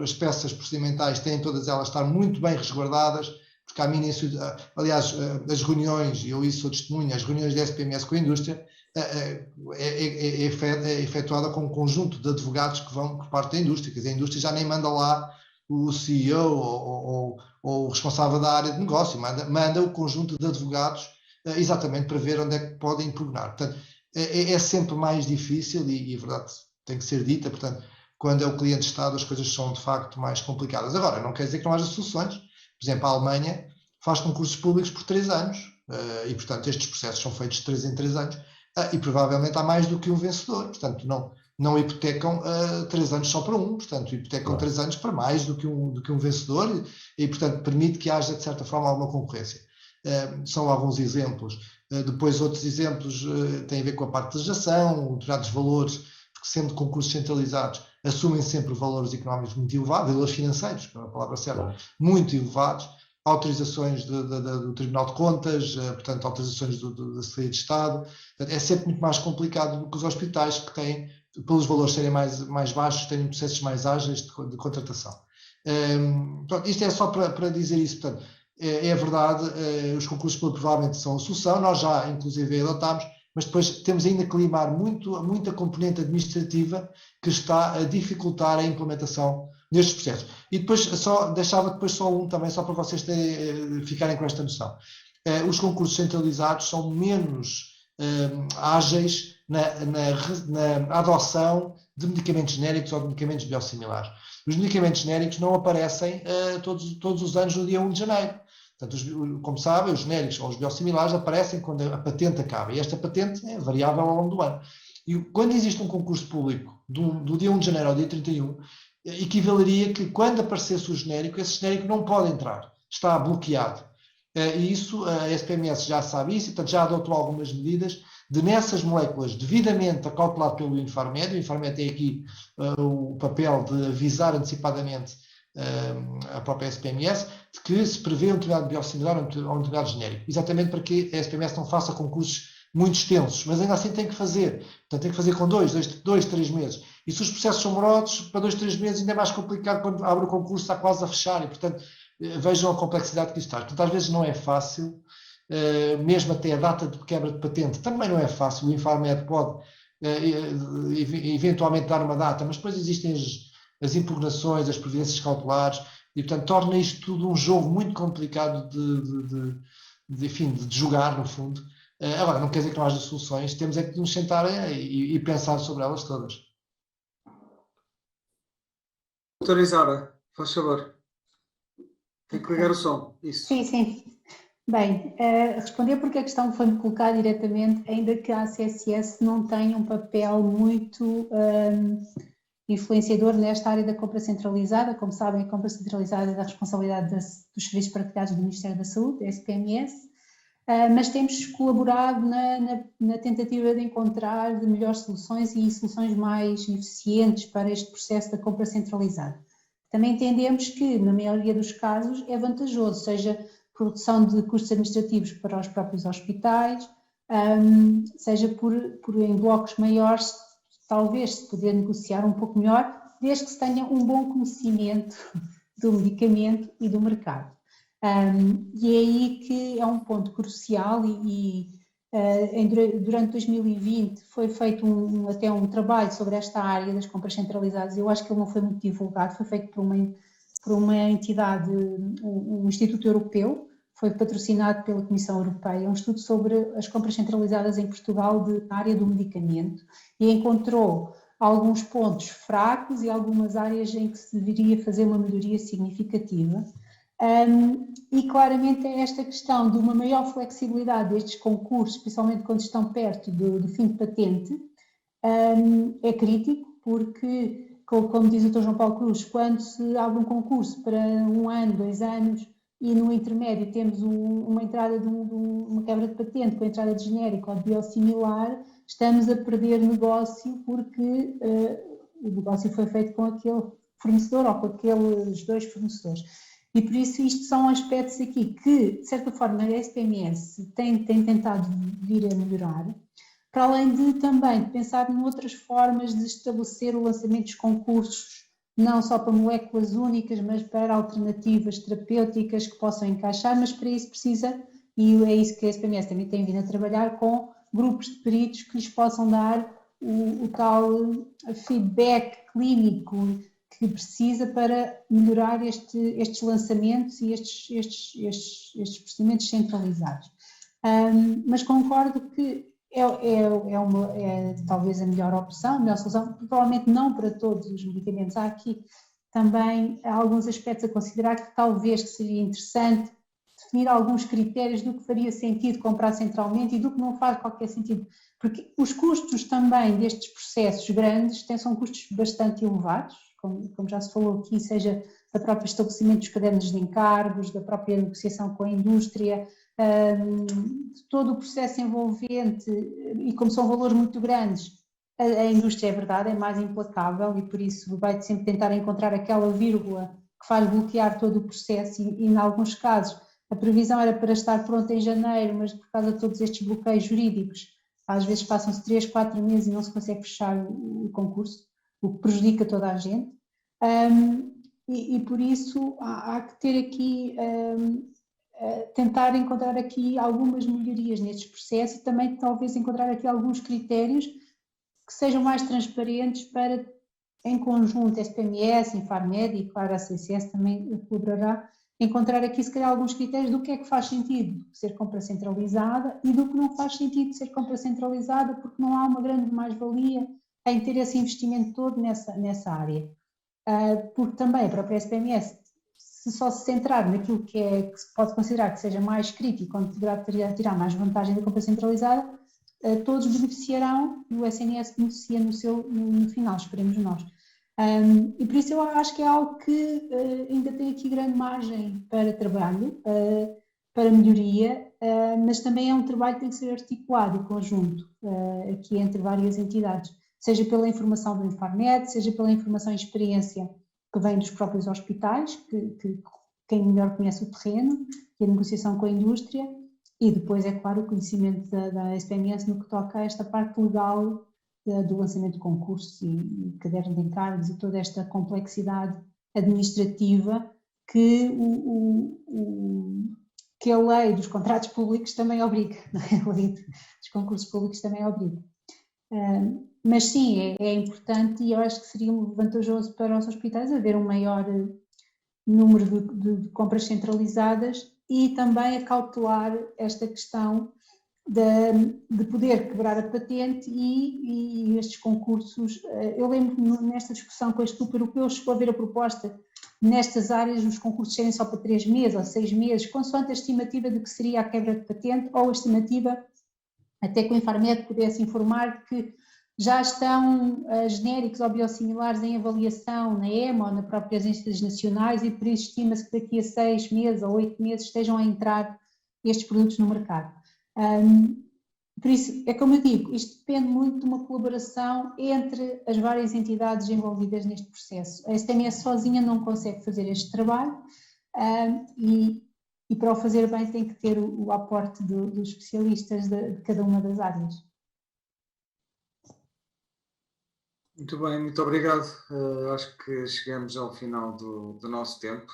as peças procedimentais têm todas elas estar muito bem resguardadas, porque há início, aliás, as reuniões, e eu isso sou testemunha, as reuniões da SPMS com a indústria é efetuada com um conjunto de advogados que vão por parte da indústria, quer dizer, a indústria já nem manda lá o CEO ou o responsável da área de negócio, manda o conjunto de advogados exatamente para ver onde é que podem impugnar. Portanto, é sempre mais difícil e a verdade tem que ser dita, portanto, quando é o cliente Estado as coisas são de facto mais complicadas. Agora, não quer dizer que não haja soluções. Por exemplo, a Alemanha faz concursos públicos por 3 anos e, portanto, estes processos são feitos de 3 em 3 anos e provavelmente há mais do que um vencedor. Portanto, não hipotecam 3 anos só para um, portanto, hipotecam 3 anos para mais do que um vencedor e, portanto, permite que haja, de certa forma, alguma concorrência. São alguns exemplos. Depois, outros exemplos têm a ver com a parte de legislação, determinados valores, porque sendo concursos centralizados, assumem sempre valores económicos muito elevados, valores financeiros, que é a palavra certa, muito elevados, autorizações do Tribunal de Contas, portanto, autorizações da Secretaria de Estado. Portanto, é sempre muito mais complicado do que os hospitais, que têm, pelos valores serem mais baixos, têm processos mais ágeis de contratação. Portanto, isto é só para dizer isso. Portanto, é verdade, os concursos provavelmente são a solução, nós já, inclusive, adotámos, mas depois temos ainda que limar muita componente administrativa que está a dificultar a implementação nestes processos. E depois deixava só um também, só para vocês ficarem com esta noção. Os concursos centralizados são menos ágeis na adoção de medicamentos genéricos ou de medicamentos biosimilares. Os medicamentos genéricos não aparecem todos os anos no dia 1 de janeiro. Portanto, como sabem, os genéricos ou os biosimilares aparecem quando a patente acaba. E esta patente é variável ao longo do ano. E quando existe um concurso público do dia 1 de janeiro ao dia 31, equivaleria que quando aparecesse o genérico, esse genérico não pode entrar. Está bloqueado. E isso, a SPMS já sabe isso, e portanto já adotou algumas medidas de nessas moléculas devidamente acautelado pelo Infarmed. O Infarmed tem aqui o papel de avisar antecipadamente a própria SPMS de que se prevê um determinado biosimilar ou um determinado genérico, exatamente para que a SPMS não faça concursos muito extensos, mas ainda assim tem que fazer. Portanto, tem que fazer com 2, 3 meses. E se os processos são morosos, para 2, 3 meses ainda é mais complicado quando abre o concurso, está quase a fechar, e portanto vejam a complexidade que isto está. Portanto, às vezes não é fácil, mesmo até a data de quebra de patente, também não é fácil. O Infarmed pode eventualmente dar uma data, mas depois existem as impugnações, as providências cautelares, e portanto torna isto tudo um jogo muito complicado de jogar, no fundo. Agora, não quer dizer que não haja soluções, temos é que nos sentar e pensar sobre elas todas. Doutora Isaura, faz favor. Tem que ligar o som. Isso. Sim. Bem, responder porque a questão foi-me colocada diretamente, ainda que a ACSS não tenha um papel muito influenciador nesta área da compra centralizada. Como sabem, a compra centralizada é da responsabilidade dos serviços partilhados do Ministério da Saúde, da SPMS, mas temos colaborado na tentativa de encontrar melhores soluções e soluções mais eficientes para este processo da compra centralizada. Também entendemos que, na maioria dos casos, é vantajoso, seja redução de custos administrativos para os próprios hospitais, seja por em blocos maiores, talvez se poder negociar um pouco melhor, desde que se tenha um bom conhecimento do medicamento e do mercado. E é aí que é um ponto crucial durante 2020 foi feito até um trabalho sobre esta área das compras centralizadas. Eu acho que ele não foi muito divulgado, foi feito por uma entidade, um Instituto Europeu, foi patrocinado pela Comissão Europeia, um estudo sobre as compras centralizadas em Portugal na área do medicamento, e encontrou alguns pontos fracos e algumas áreas em que se deveria fazer uma melhoria significativa. E claramente é esta questão de uma maior flexibilidade destes concursos, especialmente quando estão perto do fim de patente, é crítico, porque, como diz o Dr. João Paulo Cruz, quando se abre um concurso para 1 ano, 2 anos, e no intermédio temos uma entrada de uma quebra de patente com a entrada de genérico ou de biosimilar, estamos a perder negócio porque o negócio foi feito com aquele fornecedor ou com aqueles 2 fornecedores. E por isso isto são aspectos aqui que, de certa forma, a SPMS tem tentado vir a melhorar, para além de também pensar noutras formas de estabelecer o lançamento dos concursos, não só para moléculas únicas, mas para alternativas terapêuticas que possam encaixar, mas para isso precisa, e é isso que a SPMS também tem vindo a trabalhar, com grupos de peritos que lhes possam dar o tal feedback clínico que precisa para melhorar estes lançamentos e estes procedimentos centralizados. Mas concordo que é talvez a melhor opção, a melhor solução, provavelmente não para todos os medicamentos. Há aqui também alguns aspectos a considerar que talvez seria interessante definir alguns critérios do que faria sentido comprar centralmente e do que não faz qualquer sentido, porque os custos também destes processos grandes são custos bastante elevados, como já se falou aqui, seja do próprio estabelecimento dos cadernos de encargos, da própria negociação com a indústria, de todo o processo envolvente, e como são valores muito grandes, a indústria, é verdade, é mais implacável e por isso vai sempre tentar encontrar aquela vírgula que faz bloquear todo o processo e em alguns casos a previsão era para estar pronta em janeiro, mas por causa de todos estes bloqueios jurídicos, às vezes passam-se 3, 4 meses e não se consegue fechar o concurso, o que prejudica toda a gente, e por isso há que ter aqui, tentar encontrar aqui algumas melhorias nestes processos e também talvez encontrar aqui alguns critérios que sejam mais transparentes para, em conjunto, SPMS, Infarmed e claro a ACSS também colaborará, encontrar aqui se calhar alguns critérios do que é que faz sentido ser compra centralizada e do que não faz sentido ser compra centralizada porque não há uma grande mais-valia em ter esse investimento todo nessa área. Porque também a própria SPMS, se só se centrar naquilo que se pode considerar que seja mais crítico, onde poderá tirar mais vantagem da compra centralizada, todos beneficiarão e o SNS beneficia no final, esperemos nós. E por isso eu acho que é algo que ainda tem aqui grande margem para trabalho, para melhoria, mas também é um trabalho que tem que ser articulado e conjunto aqui entre várias entidades, seja pela informação do Infarmed, seja pela informação e experiência que vem dos próprios hospitais, que quem melhor conhece o terreno, e a negociação com a indústria, e depois, é claro, o conhecimento da SPMS no que toca a esta parte legal do lançamento de concursos e caderno de encargos e toda esta complexidade administrativa que que a lei dos contratos públicos também obriga, a lei dos concursos públicos também obriga. Mas sim, é importante e eu acho que seria vantajoso para os hospitais haver um maior número de compras centralizadas e também acautelar esta questão de poder quebrar a patente e estes concursos. Eu lembro nesta discussão com a Estupro, o que eu chegou a ver a proposta nestas áreas os concursos serem só para 3 meses ou 6 meses, consoante a estimativa de que seria a quebra de patente ou a estimativa até que o Infarmed pudesse informar que já estão genéricos ou biosimilares em avaliação na EMA ou nas próprias agências nacionais e por isso estima-se que daqui a 6 meses ou 8 meses estejam a entrar estes produtos no mercado. Por isso, é como eu digo, isto depende muito de uma colaboração entre as várias entidades envolvidas neste processo. A STMS sozinha não consegue fazer este trabalho e para o fazer bem tem que ter o aporte dos especialistas de cada uma das áreas. Muito bem, muito obrigado. Acho que chegamos ao final do nosso tempo.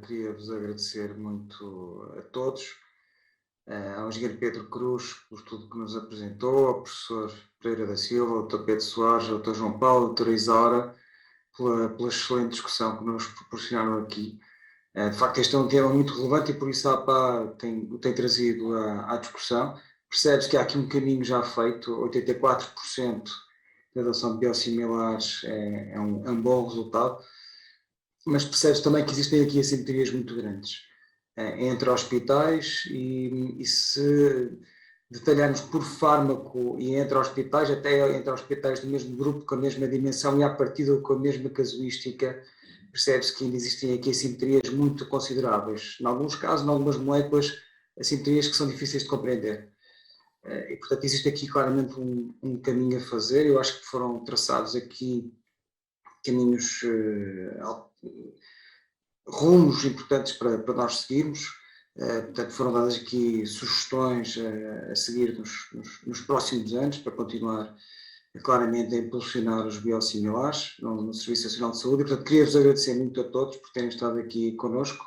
Queria-vos agradecer muito a todos, ao engenheiro Pedro Cruz por tudo que nos apresentou, ao professor Pereira da Silva, ao Dr. Pedro Soares, ao Dr. João Paulo, ao Dr. Isaura, pela excelente discussão que nos proporcionaram aqui. De facto, este é um tema muito relevante e por isso a APA o tem trazido à discussão. Percebe-se que há aqui um caminho já feito, 84% de adoção de biosimilares é um bom resultado, mas percebe-se também que existem aqui assimetrias muito grandes entre hospitais e se detalharmos por fármaco e entre hospitais, até entre hospitais do mesmo grupo, com a mesma dimensão e à partida com a mesma casuística, percebe-se que ainda existem aqui assimetrias muito consideráveis. Em alguns casos, em algumas moléculas, assimetrias que são difíceis de compreender. E, portanto, existe aqui claramente um caminho a fazer. Eu acho que foram traçados aqui caminhos, rumos importantes para nós seguirmos. Portanto, foram dadas aqui sugestões a seguir nos próximos anos para continuar claramente a impulsionar os biosimilares no Serviço Nacional de Saúde. E, portanto, queria-vos agradecer muito a todos por terem estado aqui connosco.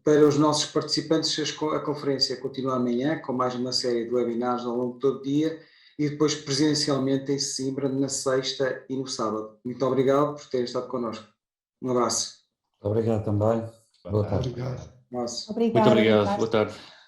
Para os nossos participantes, a conferência continua amanhã com mais uma série de webinars ao longo de todo o dia e depois presencialmente em Sesimbra na sexta e no sábado. Muito obrigado por terem estado connosco. Um abraço. Obrigado também. Boa tarde. Obrigado. Um abraço. Obrigada. Muito obrigado. Boa tarde. Boa tarde.